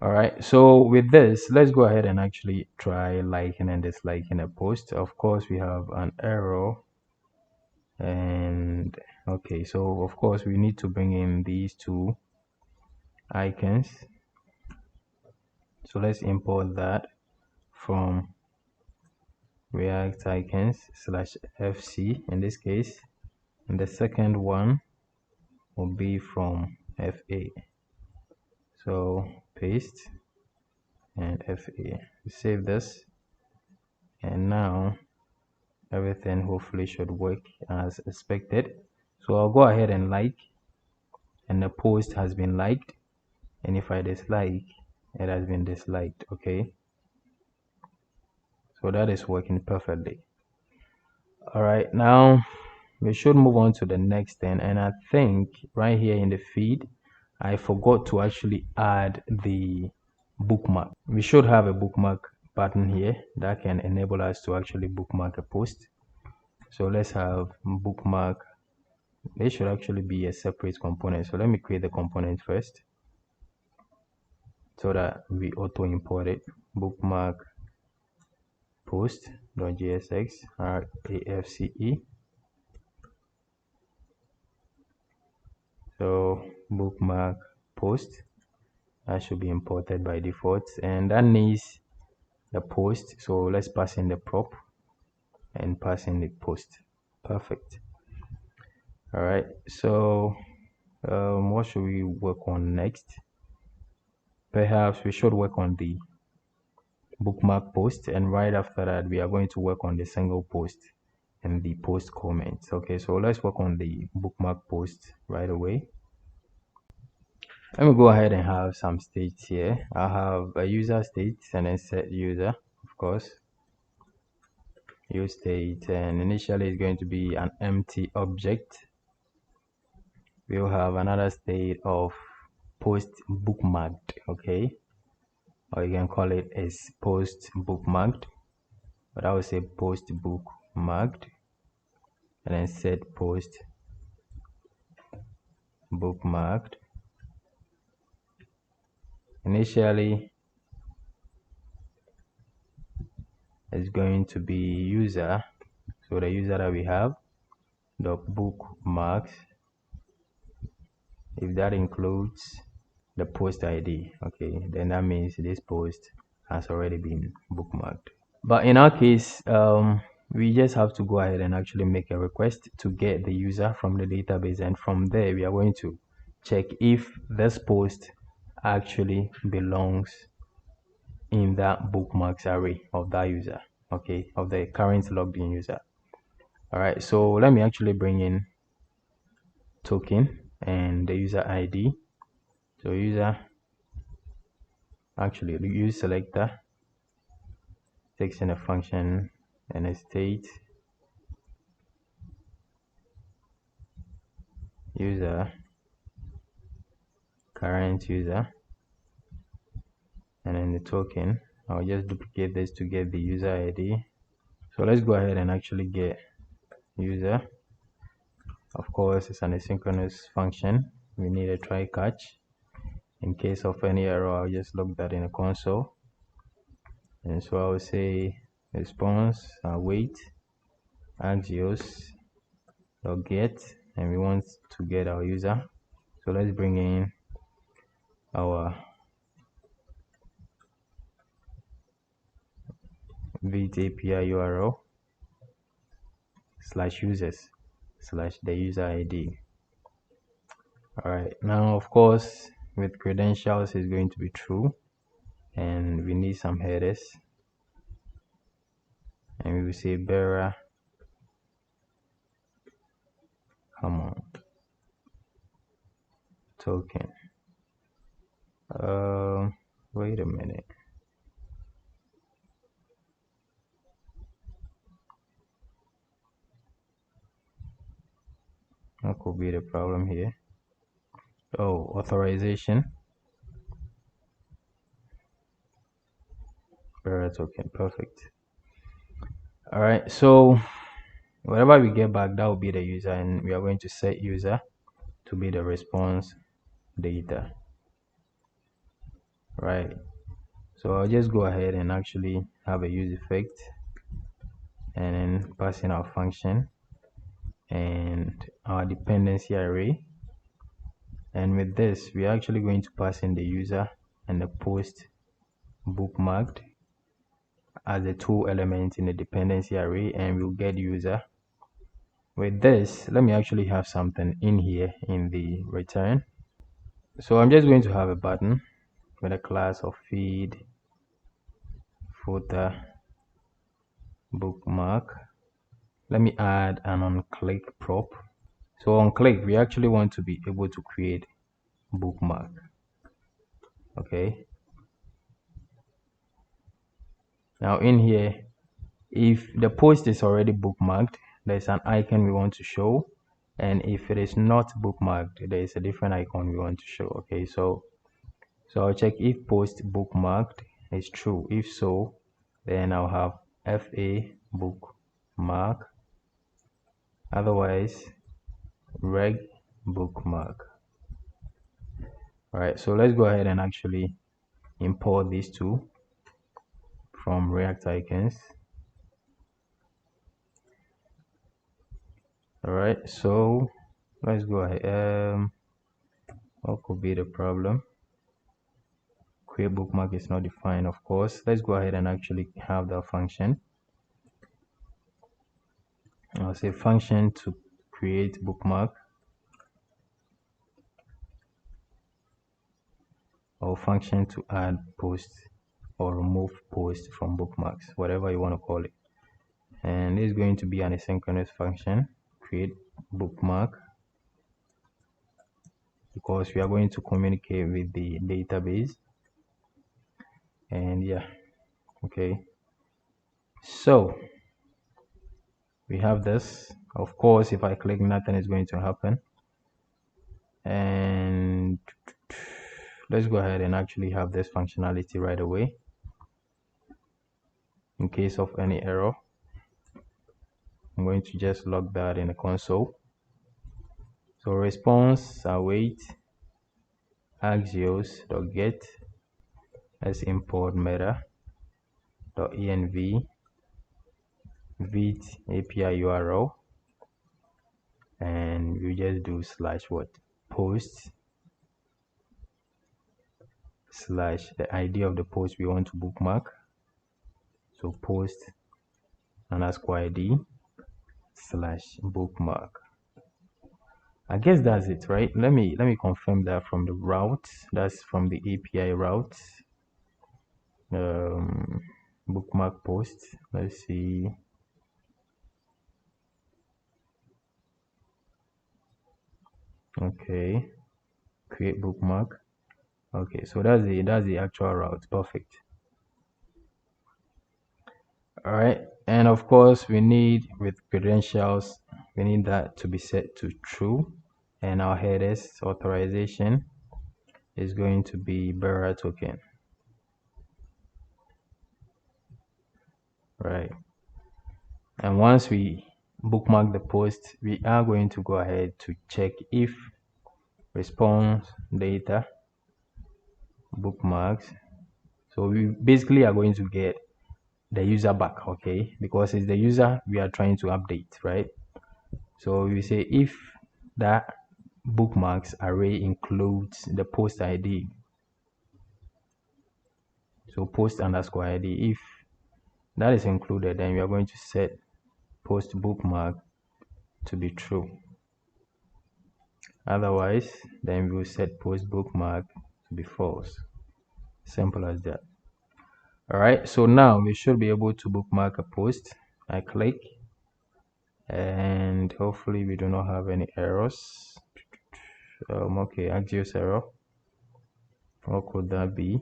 all right, so with this, let's go ahead and actually try liking and disliking a post. Of course, we have an error. And okay, so of course we need to bring in these two icons. So let's import that from React icons /fc in this case, and the second one will be from fa. So paste and fa. Save this, and now everything hopefully should work as expected. So I'll go ahead and like, and the post has been liked, and if I dislike, it has been disliked. Okay, so that is working perfectly. All right, now we should move on to the next thing, and I think right here in the feed I forgot to actually add the bookmark. We should have a bookmark button here that can enable us to actually bookmark a post. So let's have bookmark. They should actually be a separate component. So let me create the component first so that we auto import it. Bookmark post.jsx RAFCE. So bookmark post, that should be imported by default, and that needs the post. So let's pass in the prop and pass in the post. Perfect. All right, so what should we work on next? Perhaps we should work on the bookmark post, and right after that we are going to work on the single post and the post comments. Okay, so let's work on the bookmark post right away. Let me go ahead and have some states here. I have a user state and then set user, of course. Use state, and initially it's going to be an empty object. We'll have another state of post bookmarked, okay, or you can call it as post bookmarked, but I would say post bookmarked, and then set post bookmarked. Initially it's going to be user, so the user that we have, the bookmarks, if that includes the post ID, okay, then that means this post has already been bookmarked. But in our case, we just have to go ahead and actually make a request to get the user from the database, and from there we are going to check if this post actually belongs in that bookmarks array of that user, okay, of the current logged in user. All right, so let me actually bring in token and the user ID. So user, actually use selector, takes in a function and a state, user, current user, and then the token. I'll just duplicate this to get the user ID. So let's go ahead and actually get user. Of course, it's an asynchronous function. We need a try catch. In case of any error, I'll just log that in the console. And so I'll say response, wait, axios, get, and we want to get our user. So let's bring in our Vite API URL /users / the user ID. All right, now of course with credentials is going to be true, and we need some headers, and we will say bearer, come on, token. Wait a minute. What could be the problem here? Oh, authorization. Bearer token. Perfect. All right. So whatever we get back, that will be the user, and we are going to set user to be the response data. Right. So I'll just go ahead and actually have a use effect and then pass in our function and our dependency array. And with this, we're actually going to pass in the user and the post bookmarked as the two elements in the dependency array, and we'll get user. With this, let me actually have something in here in the return. So I'm just going to have a button with a class of feed footer bookmark. Let me add an on click prop. So on click, we actually want to be able to create bookmark. Okay. Now in here, if the post is already bookmarked, there's an icon we want to show. And if it is not bookmarked, there is a different icon we want to show. Okay, so I'll check if post bookmarked is true. If so, then I'll have FA bookmark. Otherwise, reg bookmark. All right, so let's go ahead and actually import these two from React icons. All right, so let's go ahead. What could be the problem? Create bookmark is not defined, of course. Let's go ahead and actually have that function. I'll say function to create bookmark, or function to add post or remove post from bookmarks, whatever you want to call it. And this is going to be an asynchronous function, create bookmark, because we are going to communicate with the database. And yeah, okay, so we have this. Of course, if I click, nothing is going to happen. And let's go ahead and actually have this functionality right away in case of any error. I'm going to just log that in the console. So response await axios.get, let's import meta.env Vite API URL, and we just do slash what, post slash the ID of the post we want to bookmark. So post underscore ID slash bookmark. I guess that's it, right? Let me confirm that from the route. That's from the API route. Bookmark post. Let's see. Okay, create bookmark. Okay, so that's the actual route. Perfect. All right, and of course we need, with credentials, we need that to be set to true, and our headers authorization is going to be bearer token. Right, and once we bookmark the post, we are going to go ahead to check if response data bookmarks. So we basically are going to get the user back, okay, because it's the user we are trying to update, right? So we say if that bookmarks array includes the post ID, so post underscore ID, if that is included, then we are going to set post bookmark to be true. Otherwise, then we will set post bookmark to be false. Simple as that. All right, so now we should be able to bookmark a post. I click, and hopefully we do not have any errors. Okay, Axios error. What could that be?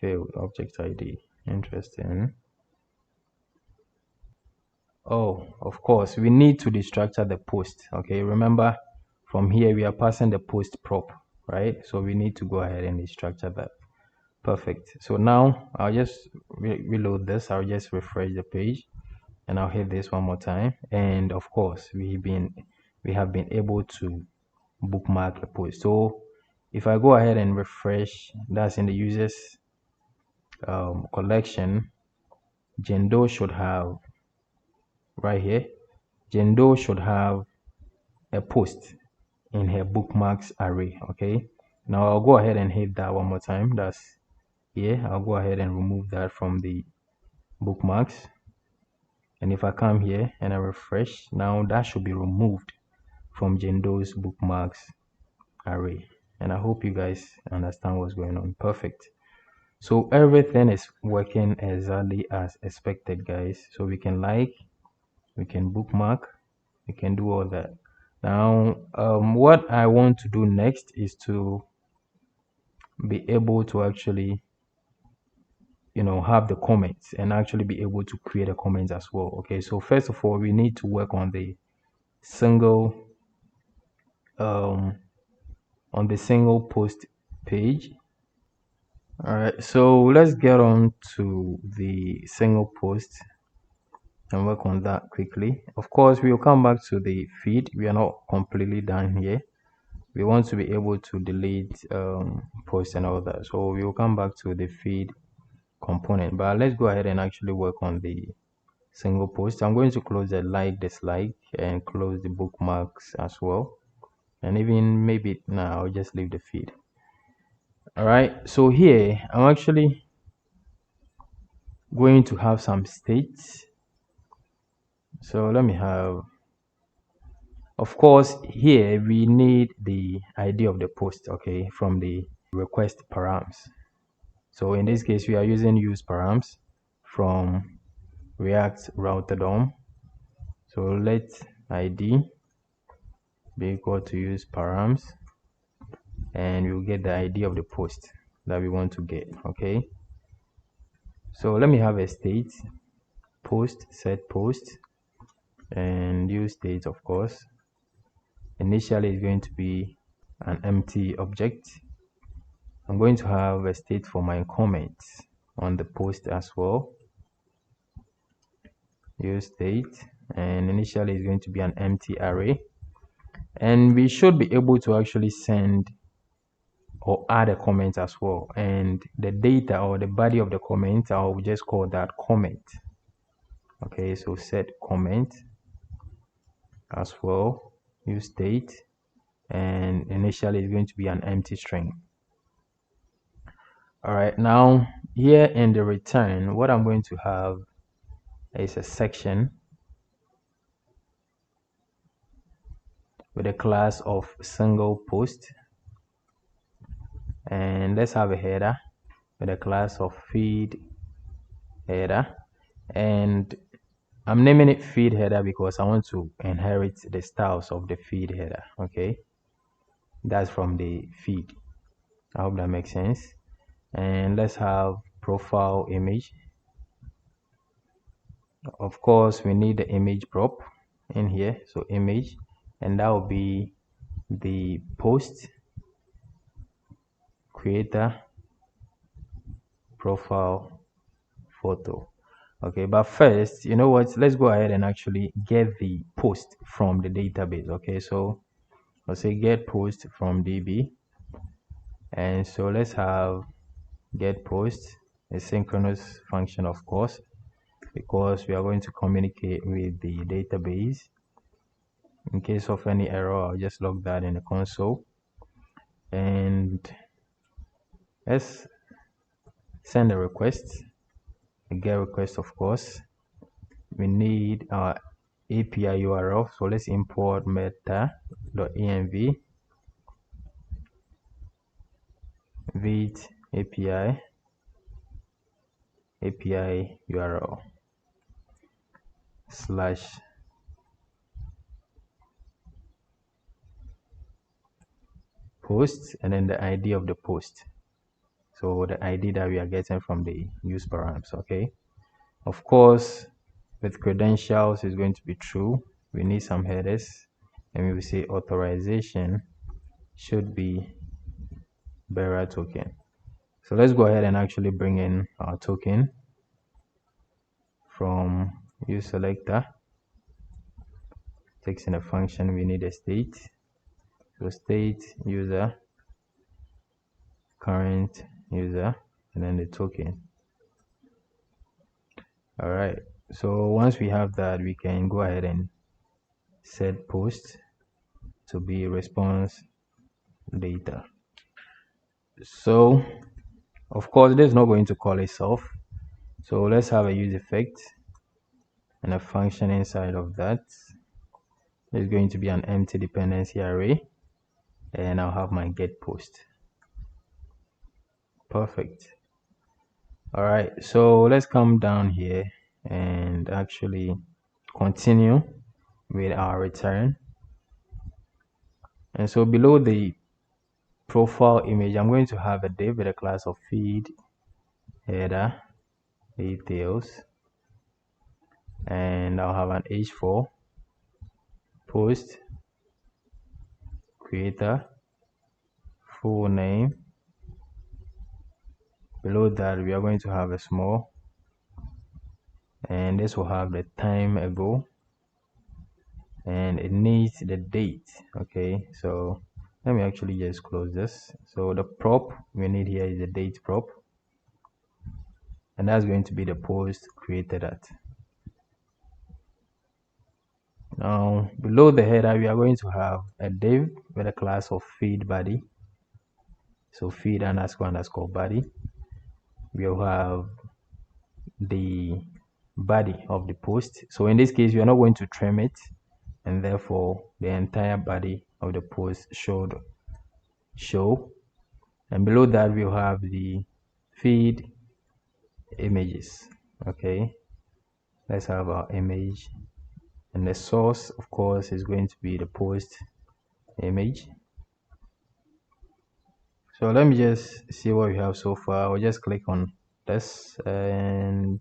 Failed object ID. Interesting. Oh, of course, we need to destructure the post. Okay, remember from here we are passing the post prop, right? So we need to go ahead and destructure that. Perfect. So now I'll just reload this. I'll just refresh the page and I'll hit this one more time. And of course, we have been able to bookmark a post. So if I go ahead and refresh, that's in the users collection, Jendo should have right here. Jendo should have a post in her bookmarks array. Okay. Now I'll go ahead and hit that one more time. That's here. I'll go ahead and remove that from the bookmarks. And if I come here and I refresh, now that should be removed from Jendo's bookmarks array. And I hope you guys understand what's going on. Perfect. So everything is working exactly as expected, guys. So we can we can bookmark, we can do all that. Now, what I want to do next is to be able to actually, have the comments and actually be able to create a comment as well. Okay, so first of all, we need to work on the single post page. All right, so let's get on to the single post and work on that quickly. Of course, we will come back to the feed. We are not completely done here. We want to be able to delete posts and all that. So we will come back to the feed component, but let's go ahead and actually work on the single post. I'm going to close the like, dislike, and close the bookmarks as well. And even maybe now I'll just leave the feed. All right, so here I'm actually going to have some states. So let me have, of course, here we need the ID of the post, okay, from the request params. So in this case, we are using use params from React router DOM. So let ID be equal to use params, and we'll get the ID of the post that we want to get. Okay, so let me have a state post set post and use state. Of course, initially it's going to be an empty object. I'm going to have a state for my comments on the post as well. Use state, and initially it's going to be an empty array, and we should be able to actually send or add a comment as well, and the data or the body of the comment, I'll just call that comment. Okay, so set comment as well, use state, and initially it's going to be an empty string. All right, now here in the return, what I'm going to have is a section with a class of single post, and let's have a header with a class of feed header, and I'm naming it feed header because I want to inherit the styles of the feed header. Okay, that's from the feed. I hope that makes sense. And let's have profile image. Of course, we need the image prop in here, so image, and that will be the post creator profile photo. Okay, but first, you know what, let's go ahead and actually get the post from the database. Okay, so I'll say get post from DB, and so let's have get post, a synchronous function, of course, because we are going to communicate with the database. In case of any error, I'll just log that in the console, and let's send a request, a get request. Of course, we need our API URL, so let's import meta.env Vite API URL slash post, and then the ID of the post, so the ID that we are getting from the use params. Okay, of course, with credentials is going to be true. We need some headers, and we will say authorization should be bearer token. So let's go ahead and actually bring in our token from use selector. Takes in a function, we need a state. So state user, current user, and then the token. All right, so once we have that, we can go ahead and set post to be response data. So of course this is not going to call itself, so let's have a use effect and a function inside of that. There's going to be an empty dependency array, and I'll have my get post. Perfect. All right, so let's come down here and actually continue with our return. And so below the profile image, I'm going to have a div with a class of feed, header, details, and I'll have an h4 post, creator, full name. Below that, we are going to have a small, and this will have the time ago, and it needs the date. Okay, so let me actually just close this. So the prop we need here is the date prop, and that's going to be the post created at. Now below the header, we are going to have a div with a class of feed body. So feed underscore body. We'll have the body of the post. So in this case, we are not going to trim it, and therefore the entire body of the post should show. And below that, we'll have the feed images. Okay, let's have our image, and the source of course is going to be the post image. So let me just see what we have so far. I'll just click on this, and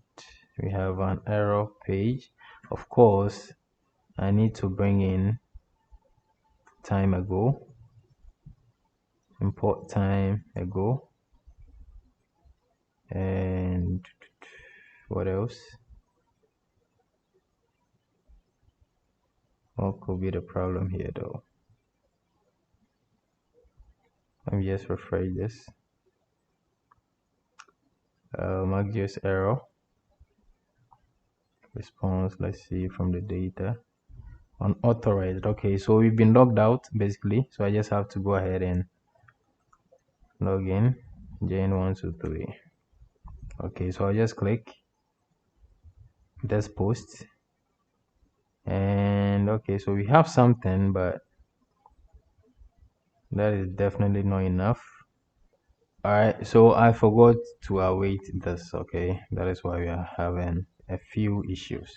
we have an error page. Of course, I need to bring in time ago, import time ago, and what else? What could be the problem here though? Let me just refresh this. ArcGIS error response. Let's see from the data. Unauthorized. Okay, so we've been logged out basically. So I just have to go ahead and log in. Jane123. Okay, so I'll just click this post, and okay, so we have something, but that is definitely not enough. All right, so I forgot to await this. Okay, that is why we are having a few issues.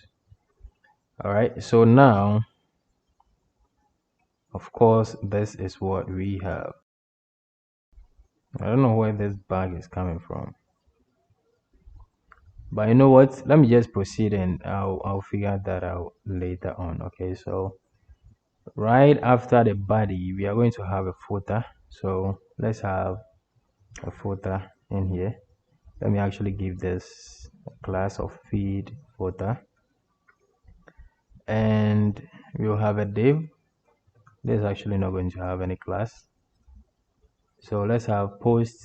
All right, so now of course this is what we have. I don't know where this bug is coming from, but you know what, let me just proceed, and I'll figure that out later on. Okay, so right after the body, we are going to have a footer. So let's have a footer in here. Let me actually give this a class of feed footer, and we'll have a div. This is actually not going to have any class. So let's have post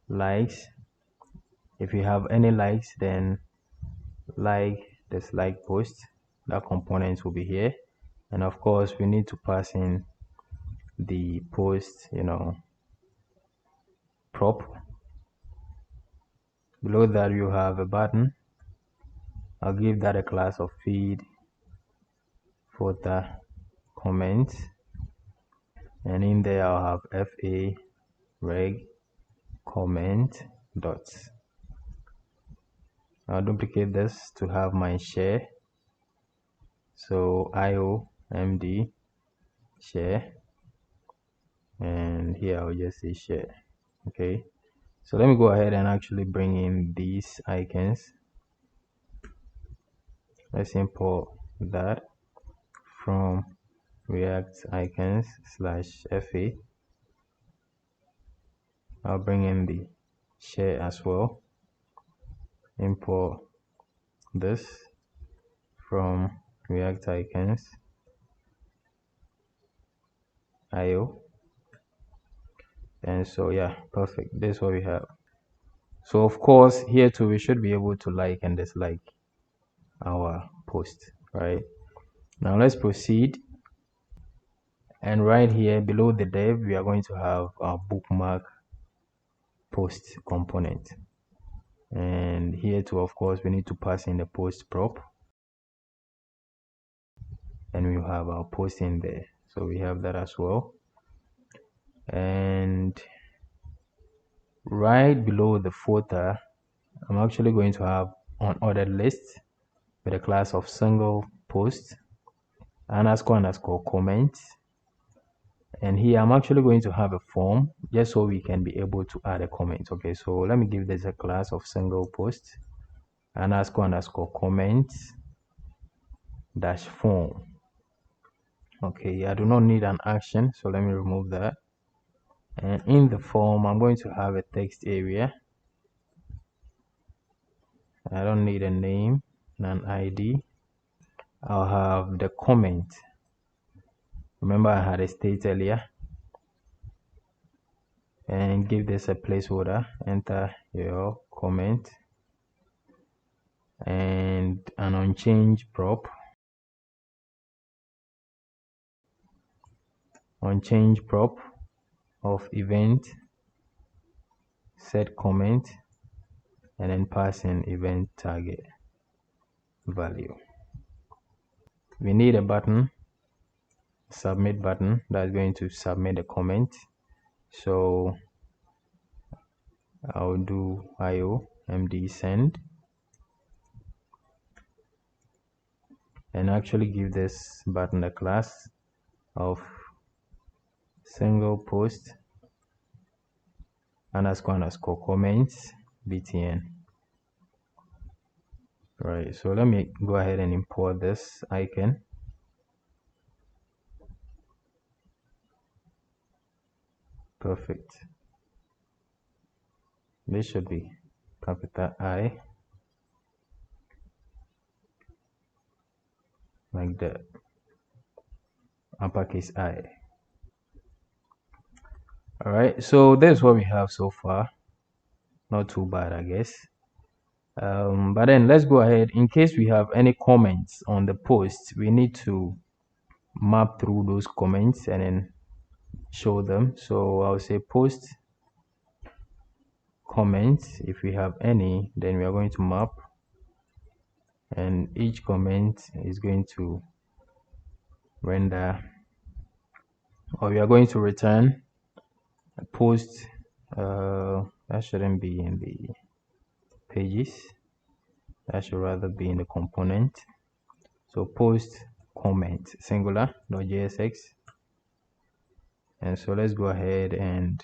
likes. If you have any likes, then like this like post, that component will be here. And of course we need to pass in the post, prop. Below that you have a button. I'll give that a class of feed footer comment, and in there I'll have fa reg comment dots. I'll duplicate this to have my share. So IOMD share, and here I'll just say share. Okay, so let me go ahead and actually bring in these icons. Let's import that from React icons /fa. I'll bring in the share as well. Import this from React icons IO. And so yeah, perfect. This is what we have. So of course here too we should be able to like and dislike our post, right? Now let's proceed. And right here below the div we are going to have our bookmark post component. And here too of course we need to pass in the post prop, and we have our post in there, so we have that as well. And right below the footer I'm actually going to have unordered list with a class of single post __ comment. And here I'm actually going to have a form just so we can be able to add a comment. Okay, so let me give this a class of single post __ comment - form. Okay, I do not need an action, so let me remove that. And in the form I'm going to have a text area. I don't need a name and an ID. I'll have the comment. Remember I had a state earlier. And give this a placeholder. Enter your comment. And an unchanged prop. Unchanged prop of event set comment, and then pass in event target value. We need a button, submit button, that's going to submit a comment. So I'll do IO MD send and actually give this button a class of single post __ comments btn. Right, so let me go ahead and import this icon. Perfect. This should be capital I, like that, uppercase I. All right, so that's what we have so far. Not too bad, I guess. But then let's go ahead. In case we have any comments on the post, we need to map through those comments and then show them. So I'll say post comments. If we have any, then we are going to map, and each comment is going to render, or we are going to return a post. That shouldn't be in the pages, that should rather be in the component. So post comment singular .jsx. And so let's go ahead and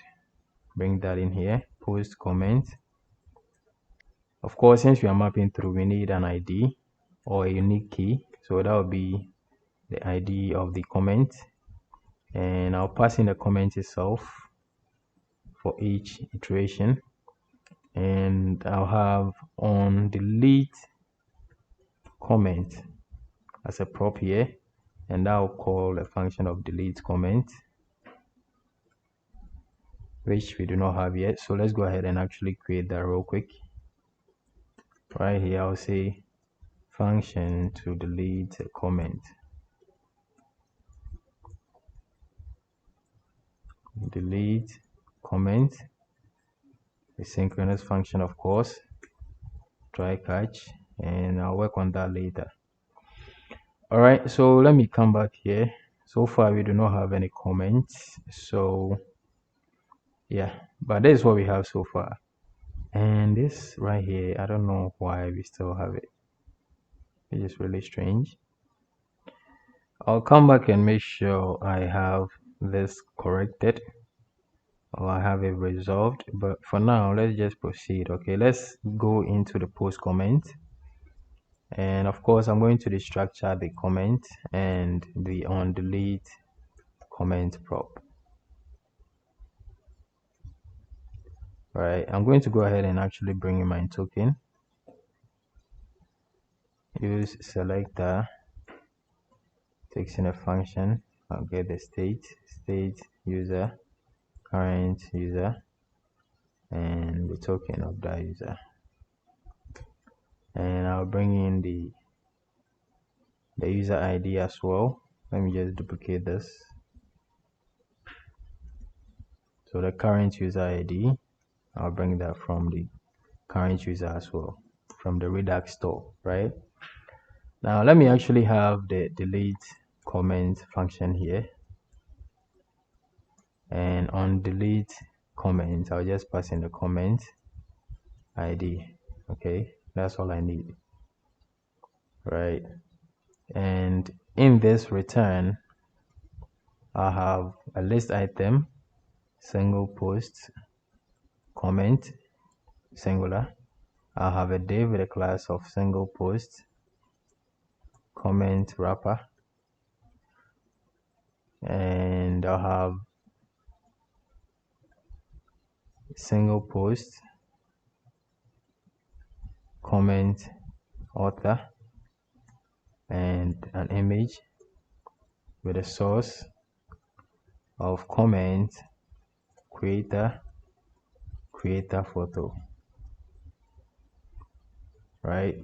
bring that in here, post comment. Of course, since we are mapping through, we need an ID or a unique key, so that will be the ID of the comment, and I'll pass in the comment itself for each iteration. And I'll have on delete comment as a prop here, and I'll call a function of delete comment, which we do not have yet. So let's go ahead and actually create that real quick. Right here I'll say function to delete a comment. Delete comment, a synchronous function, of course, try catch, and I'll work on that later. All right, so let me come back here. So far we do not have any comments, so yeah, but this is what we have so far. And this right here, I don't know why we still have it. It is really strange. I'll come back and make sure I have this corrected, or I have it resolved, but for now let's just proceed. Okay, let's go into the post comment. And of course, I'm going to destructure the comment and the on delete comment prop. Right, I'm going to go ahead and actually bring in my token. Use selector, takes in a function. I'll get the state user, current user, and the token of that user. And I'll bring in the user ID as well. Let me just duplicate this. So the current user ID, I'll bring that from the current user as well, from the Redux store, right? Now let me actually have the delete comment function here. And on delete comment, I'll just pass in the comment ID. Okay, that's all I need, right? And in this return, I'll have a list item, single post, comment, singular. I'll have a div with a class of single post, comment wrapper, and I'll have single post, comment author, and an image with a source of comment creator photo. Right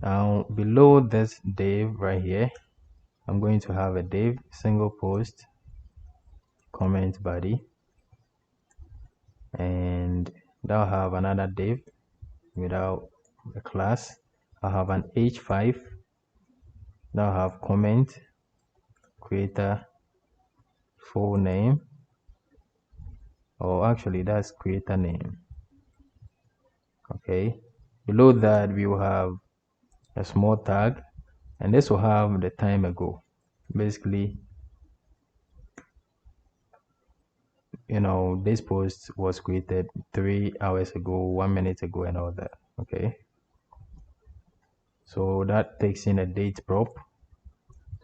now, below this div right here, I'm going to have a div single post comment body, and that'll have another div without a class. I'll have an h5 that'll have comment creator full name, or actually that's creator name. Okay, below that we will have a small tag, and this will have the time ago. Basically, you know, this post was created 3 hours ago, 1 minute ago, and all that. Okay, so that takes in a date prop,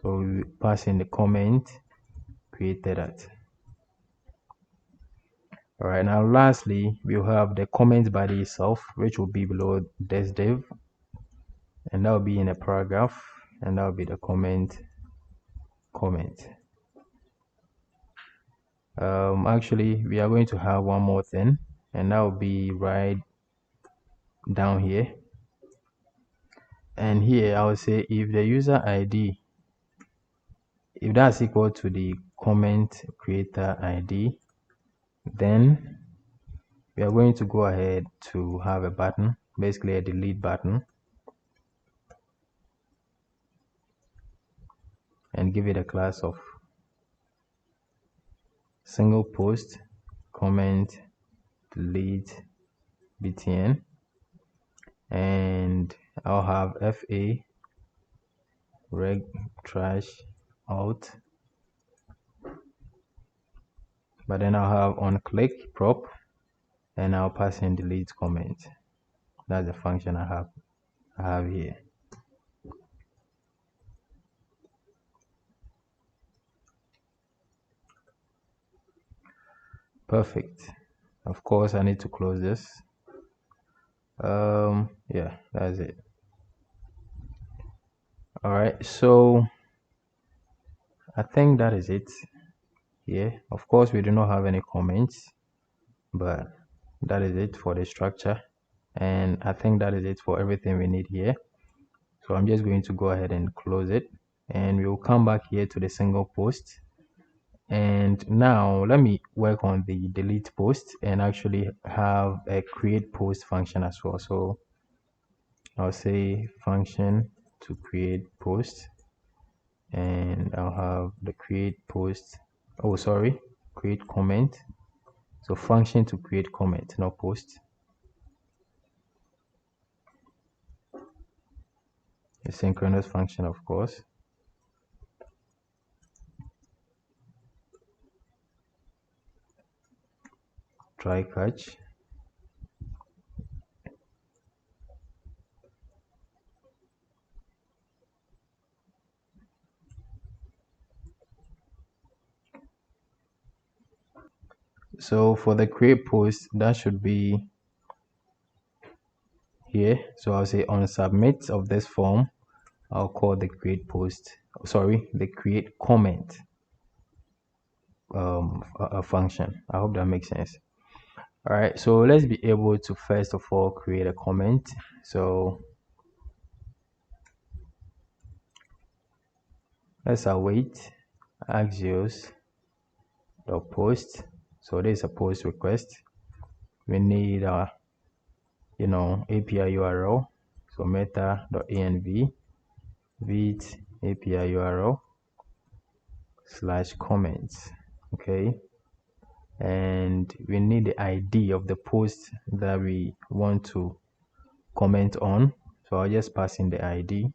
so we pass in the comment created at. All right, now lastly we'll have the comment body itself, which will be below this div, and that will be in a paragraph, and that will be the comment. Actually, we are going to have one more thing, and that will be right down here. And here I will say if the user ID, if that's equal to the comment creator ID, then we are going to go ahead to have a button, basically a delete button, and give it a class of single post comment delete btn, and I'll have fa reg trash out, but then I'll have on click prop, and I'll pass in delete comment. That's the function I have here. Perfect. Of course I need to close this. Yeah, that's it. All right, so I think that is it here. Of course we do not have any comments, but that is it for the structure, and I think that is it for everything we need here. So I'm just going to go ahead and close it, and we'll come back here to the single post. And now let me work on the delete post and actually have a create post function as well. So I'll say function to create post, and I'll have the create post, oh sorry, create comment. So function to create comment, not post. A synchronous function, of course. Try catch. So for the create post, that should be here. So I'll say on submit of this form, I'll call the create post, sorry, the create comment a function. I hope that makes sense. All right, so let's be able to first of all create a comment. So let's await axios dot post. So this is a post request. We need a API URL. So meta.env Vite API URL / comments. Okay, and we need the ID of the post that we want to comment on. So I'll just pass in the ID,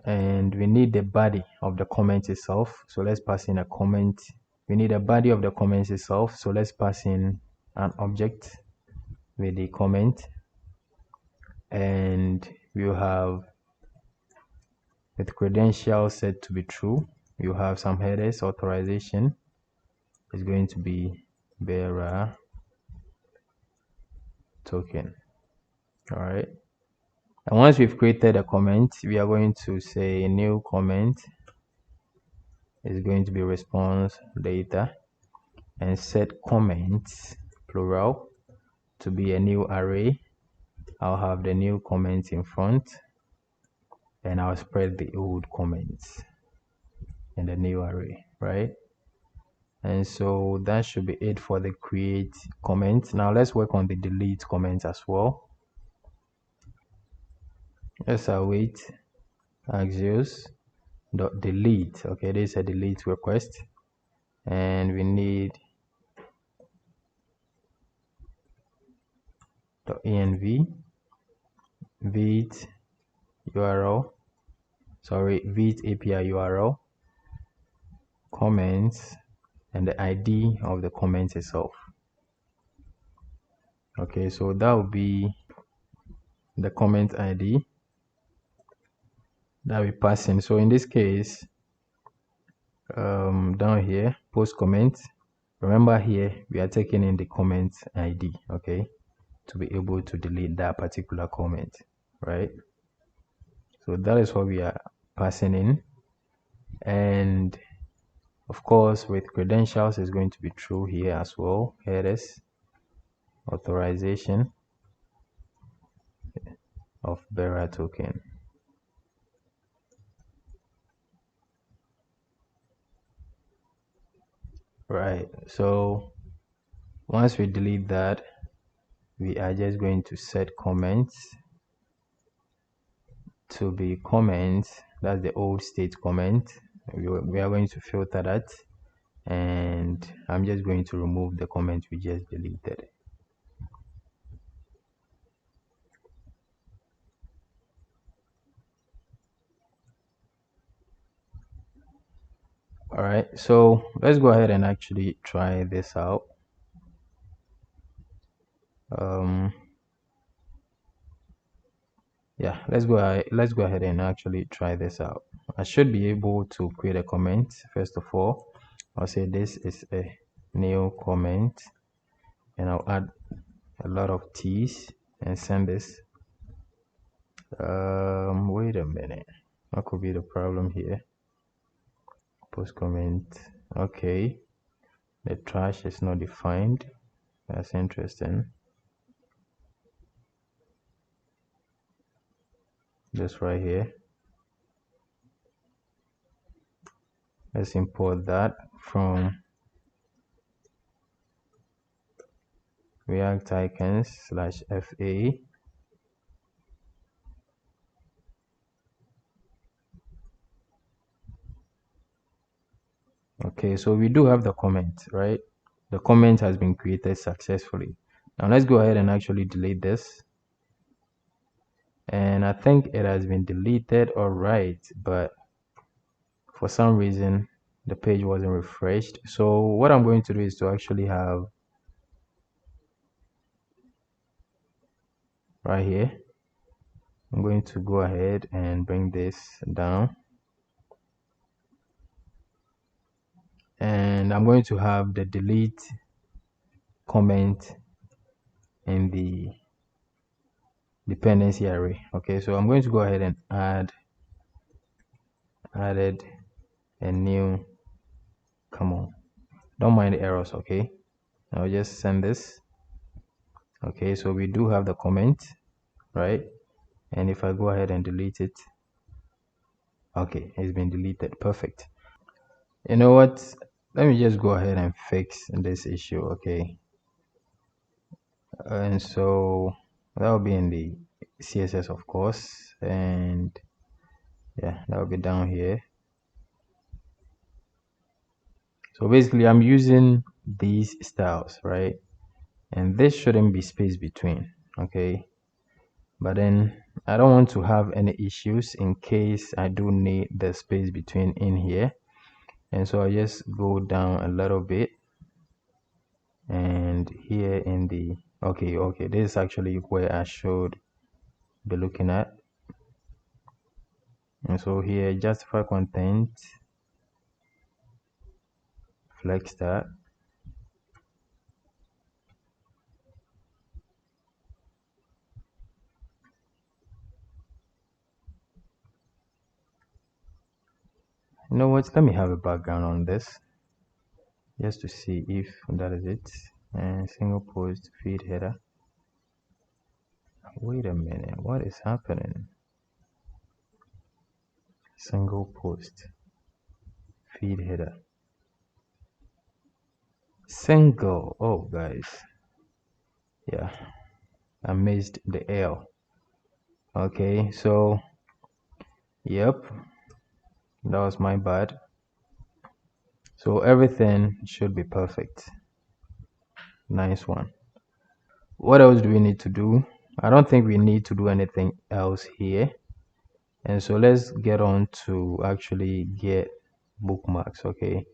and we need the body of the comment itself. So let's pass in a comment. We need a body of the comment itself. So let's pass in an object with the comment, and we'll have with credentials set to be true. You have some headers. Authorization is going to be bearer token. All right, and once we've created a comment, we are going to say new comment is going to be response data, and set comments plural to be a new array. I'll have the new comments in front, and I'll spread the old comments in the new array, right? And so that should be it for the create comment. Now let's work on the delete comment as well. Let's await axios dot delete. Okay, this is a delete request, and we need .env Vite URL, sorry, Vite API URL comments, and the ID of the comment itself. Okay, so that will be the comment ID that we pass in. So in this case, down here, post comment, remember here we are taking in the comment ID, okay, to be able to delete that particular comment, right? So that is what we are passing in, and of course with credentials is going to be true here as well. Headers, authorization of bearer token. Right, so once we delete that, we are just going to set comments to be comments. That's the old state comment. We are going to filter that, and I'm just going to remove the comment we just deleted. All right, so let's go ahead and actually try this out. Yeah, let's go ahead and actually try this out. I should be able to create a comment. First of all, I'll say this is a new comment, and I'll add a lot of T's and send this. Wait a minute, what could be the problem here? Post comment. Okay, the trash is not defined. That's interesting. This right here, let's import that from React icons /fa. Okay, so we do have the comment, right? The comment has been created successfully. Now let's go ahead and actually delete this. And I think it has been deleted, all right, but for some reason the page wasn't refreshed. So what I'm going to do is to actually have right here, I'm going to go ahead and bring this down, and I'm going to have the delete comment in the dependency array. Okay, so I'm going to go ahead and added a new, come on, don't mind the errors. Okay, I'll just send this. Okay, so we do have the comment, right? And if I go ahead and delete it, okay, it's been deleted. Perfect. You know what, let me just go ahead and fix this issue. Okay, and so that will be in the CSS, of course, and yeah, that will be down here. So basically I'm using these styles, right? And this shouldn't be space between. Okay, but then I don't want to have any issues in case I do need the space between in here. And so I just go down a little bit, and here in the okay, this is actually where I should be looking at. And so here, justify content, flex that. You know what, let me have a background on this just to see if that is it. And single post feed header. Wait a minute, what is happening? Single post feed header, single. Oh guys, yeah, I missed the L. Okay, so yep, that was my bad. So everything should be perfect. Nice one. What else do we need to do? I don't think we need to do anything else here. And so let's get on to actually get bookmarks. Okay,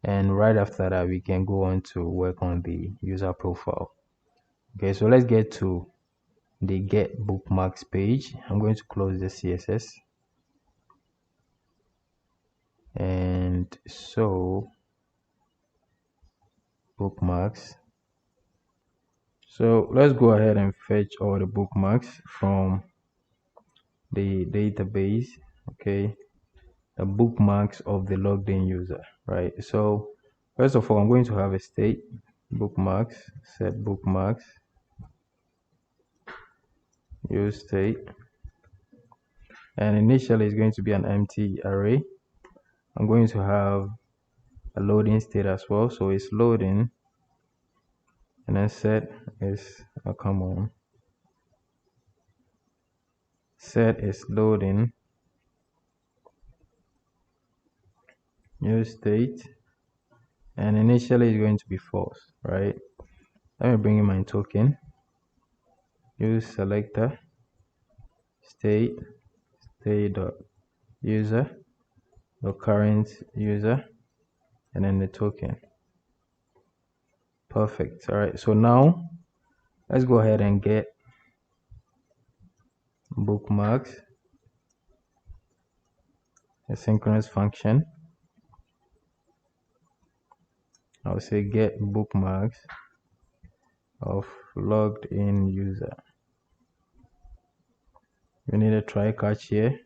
and right after that we can go on to work on the user profile. Okay, so let's get to the get bookmarks page. I'm going to close the CSS, and so bookmarks. So let's go ahead and fetch all the bookmarks from the database. Okay, the bookmarks of the logged in user, right? So first of all, I'm going to have a state bookmarks, set bookmarks, use state, and initially it's going to be an empty array. I'm going to have a loading state as well, so it's loading, and then set is come on, set is loading, use state, and initially it's going to be false, right? Let me bring in my token, use selector, state dot user, the current user, and then the token. Perfect. All right, so now let's go ahead and get bookmarks, a synchronous function. I'll say get bookmarks of logged in user. We need a try catch here.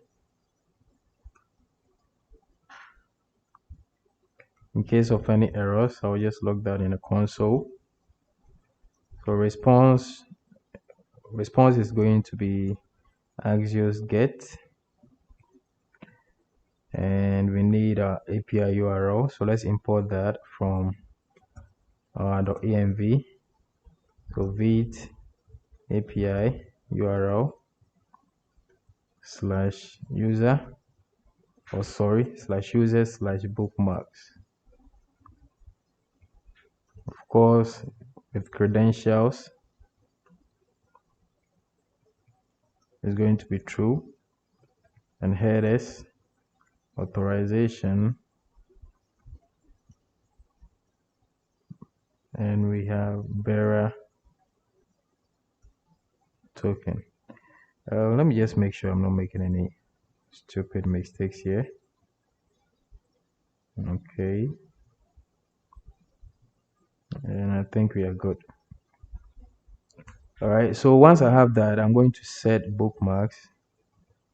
In case of any errors, I'll just log that in the console. So response is going to be Axios get, and we need our API URL. So let's import that from .env. So Vite API URL /user, or sorry, /user /bookmarks. Of course, with credentials is going to be true, and headers authorization, and we have bearer token. Let me just make sure I'm not making any stupid mistakes here. Okay, And I think we are good. All right, so once I have that, I'm going to set bookmarks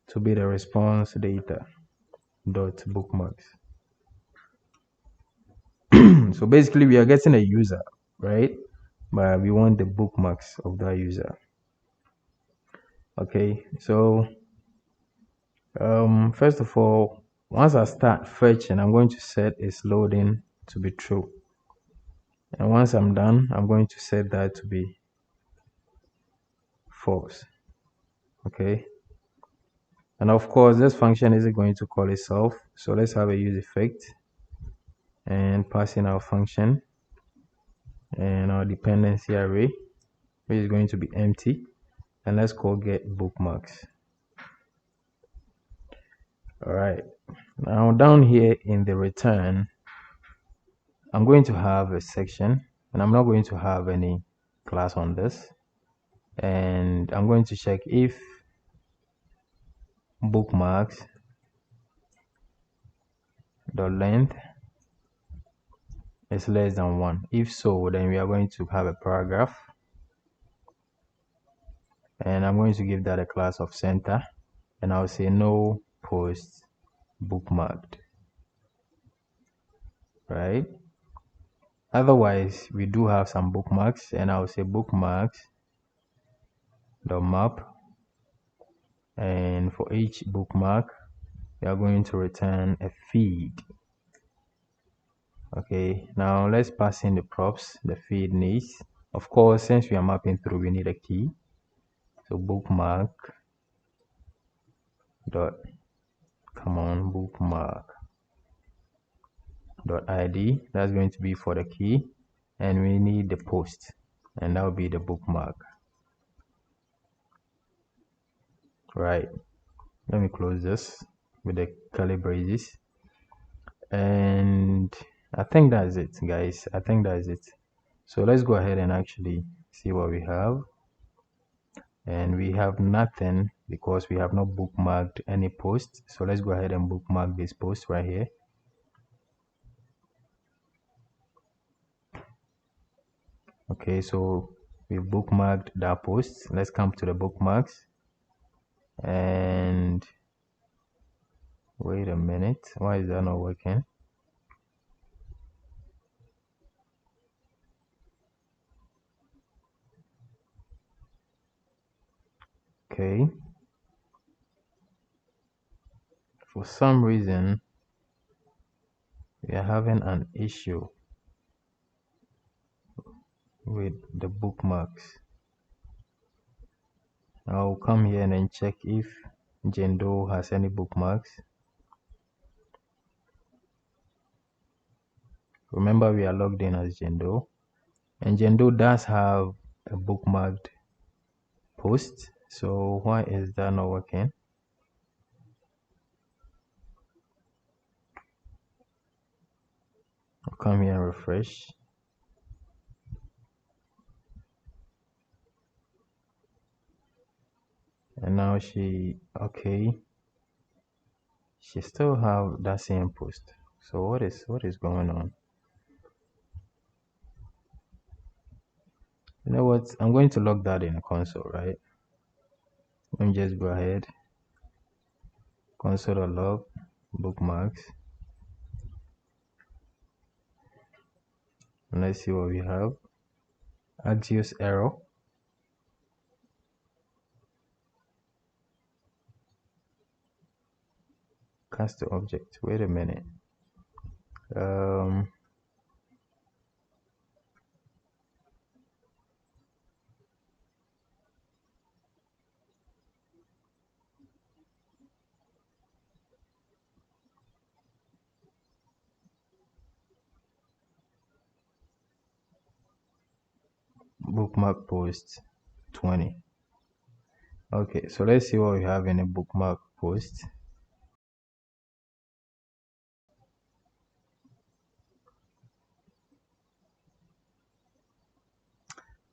to be the response data dot bookmarks. So basically we are getting a user, right? But we want the bookmarks of that user. Okay, so first of all, once I start fetching, I'm going to set its loading to be true. And once I'm done, I'm going to set that to be false. Okay. And of course, this function isn't going to call itself. So let's have a use effect and pass in our function and our dependency array, which is going to be empty. And let's call get bookmarks. All right. Now down here in the return, I'm going to have a section, and I'm not going to have any class on this. And I'm going to check if bookmarks the length is less than 1. If so, then we are going to have a paragraph, and I'm going to give that a class of center, and I'll say no post bookmarked, right? Otherwise, we do have some bookmarks, and I'll say bookmarks the map, and for each bookmark we are going to return a feed. Okay, now let's pass in the props the feed needs. Of course, since we are mapping through, we need a key. So bookmark dot bookmark dot id, that's going to be for the key, and we need the post, and that will be the bookmark. Right, let me close this with the curly braces, and I think that's it, guys. I think that's it. So let's go ahead and actually see what we have. And we have nothing because we have not bookmarked any post. So let's go ahead and bookmark this post right here. Okay, so we've bookmarked that post. Let's come to the bookmarks, and wait a minute, why is that not working? Okay, for some reason we are having an issue with the bookmarks. I'll come here and then check if Jendo has any bookmarks. Remember, we are logged in as Jendo, and Jendo does have a bookmarked post. So why is that not working? I'll come here and refresh. And now she still have that same post. So what is going on? You know what? I'm going to log that in a console, right? Let me just go ahead. Console.log bookmarks. And let's see what we have. Axios error. Cast to object. Wait a minute. Bookmark post 20. Okay, so let's see what we have in a bookmark post.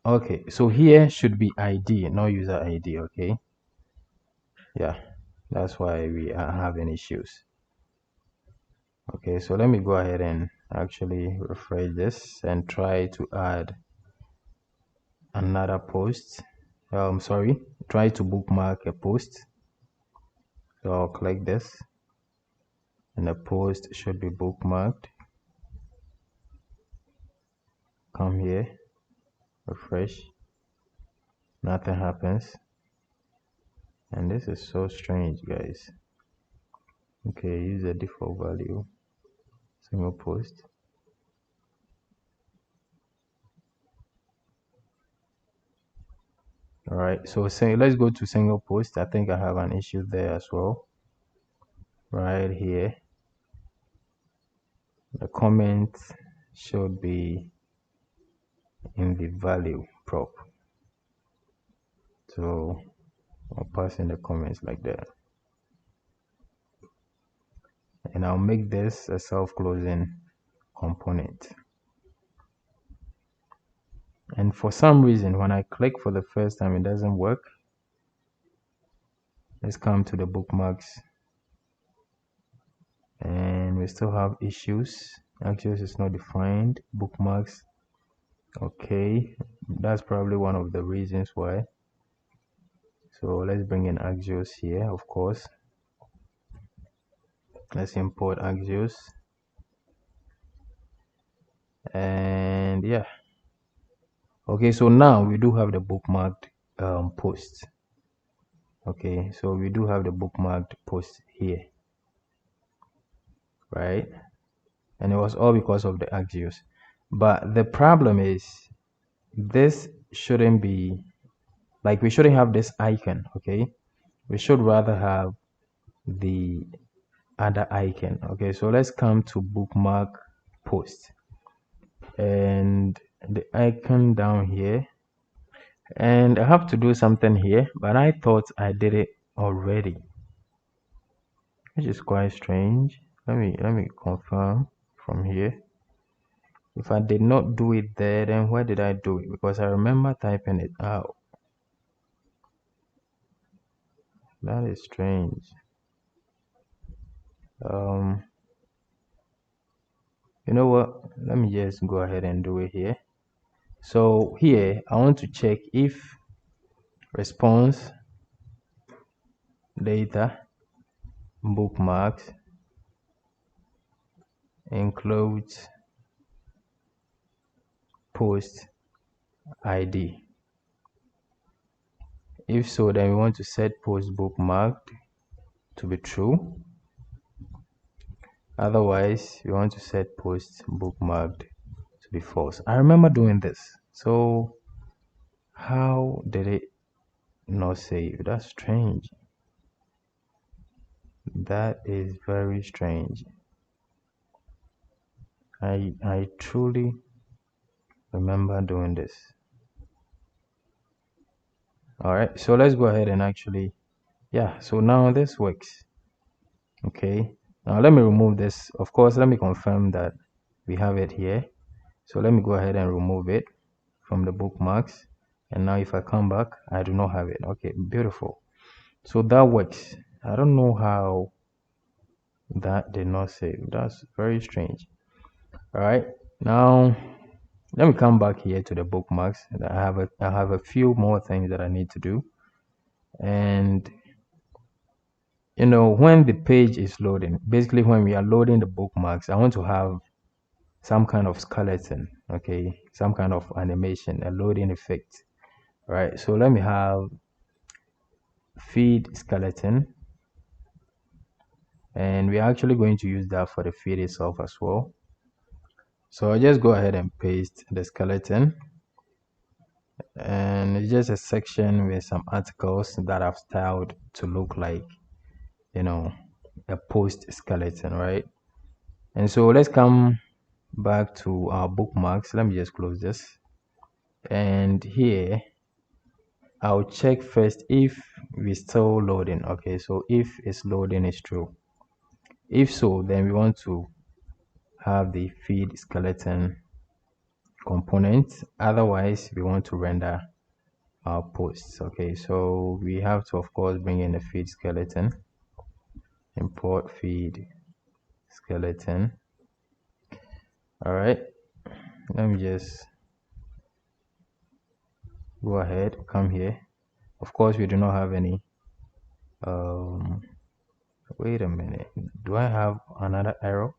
Okay, so here should be ID, no user ID. Okay, yeah, that's why we are having issues. Okay, so let me go ahead and actually refresh this and try to add another post. Sorry, try to bookmark a post. So I'll click this and the post should be bookmarked. Come here, refresh, nothing happens. And this is so strange, guys. Okay, use the default value, single post. All right, so let's go to single post. I think I have an issue there as well. Right here, the comment should be in the value prop. So I'll pass in the comments like that. And I'll make this a self-closing component. And for some reason, when I click for the first time, it doesn't work. Let's come to the bookmarks. And we still have issues. Axios is not defined. Bookmarks. Okay, that's probably one of the reasons why. So let's bring in Axios here, of course. Let's import Axios. And yeah. Okay, so now we do have the bookmarked post. Okay, so we do have the bookmarked post here, right? And it was all because of the Axios. But the problem is this shouldn't be like, we shouldn't have this icon. Okay, we should rather have the other icon. Okay, so let's come to bookmark post and the icon down here, and I have to do something here, but I thought I did it already, which is quite strange. Let me confirm from here. If I did not do it there, then where did I do it? Because I remember typing it out. That is strange. You know what? Let me just go ahead and do it here. So here, I want to check if response data bookmarks includes post ID. If so, then we want to set post bookmarked to be true. Otherwise, we want to set post bookmarked to be false. I remember doing this. So how did it not save? That's strange. That is very strange. I truly remember doing this. All right, so let's go ahead and actually, yeah, so now this works. Okay, now let me remove this. Of course, let me confirm that we have it here. So let me go ahead and remove it from the bookmarks. And now if I come back, I do not have it. Okay, beautiful. So that works. I don't know how that did not save. That's very strange. All right, now let me come back here to the bookmarks. And I have a few more things that I need to do. And you know, when the page is loading, basically when we are loading the bookmarks, I want to have some kind of skeleton, okay, some kind of animation, a loading effect. All right, so let me have feed skeleton, and we're actually going to use that for the feed itself as well. So I'll just go ahead and paste the skeleton, and it's just a section with some articles that I've styled to look like, you know, a post skeleton, right? And so let's come back to our bookmarks. Let me just close this, and here I'll check first if we're still loading. Okay, so if it's loading is true. If so, then we want to have the feed skeleton component. Otherwise, we want to render our posts. Okay, so we have to, of course, bring in the feed skeleton. Import feed skeleton. All right, let me just go ahead, come here. Of course, we do not have any. Wait a minute. Do I have another arrow?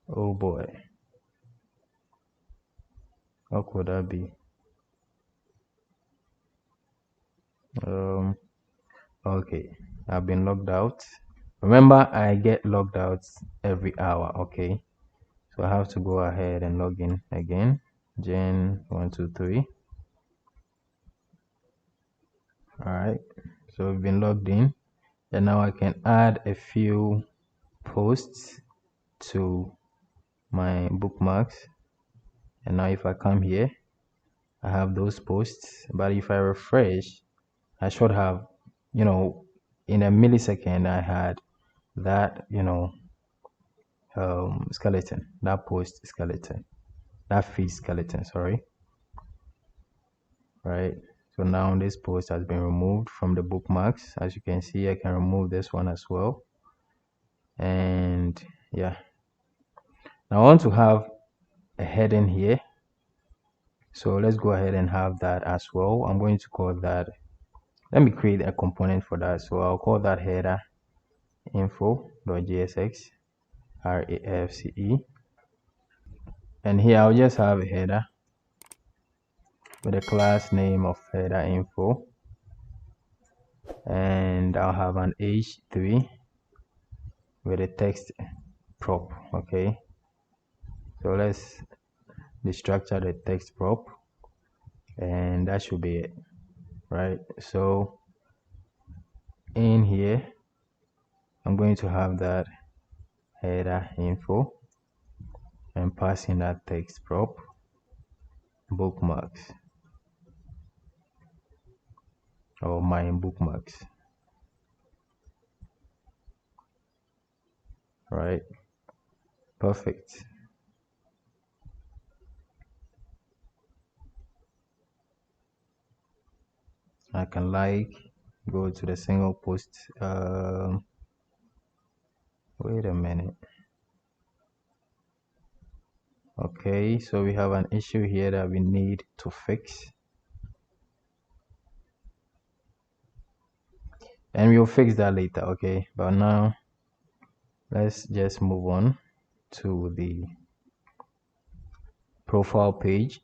Oh boy. What could that be? Okay. I've been logged out. Remember, I get logged out every hour. Okay. So I have to go ahead and log in again. Gen123. All right. So we've been logged in, and now I can add a few posts to my bookmarks. And now if I come here, I have those posts. But if I refresh, I should have, in a millisecond, I had that, skeleton, that post skeleton, that feed skeleton, sorry. Right. So now this post has been removed from the bookmarks. As you can see, I can remove this one as well. And yeah, now I want to have a heading here. So let's go ahead and have that as well. I'm going to call that, let me create a component for that. So I'll call that header info.jsx RAFCE. And here I'll just have a header with a class name of header info. And I'll have an h3 with a text prop. Okay. So let's destructure the text prop. And that should be it. Right. So in here, I'm going to have that header info and pass in that text prop bookmarks or my bookmarks. Right, perfect. I can go to the single post. Wait a minute. Okay, so we have an issue here that we need to fix, and we'll fix that later. Okay, but now let's just move on to the profile page.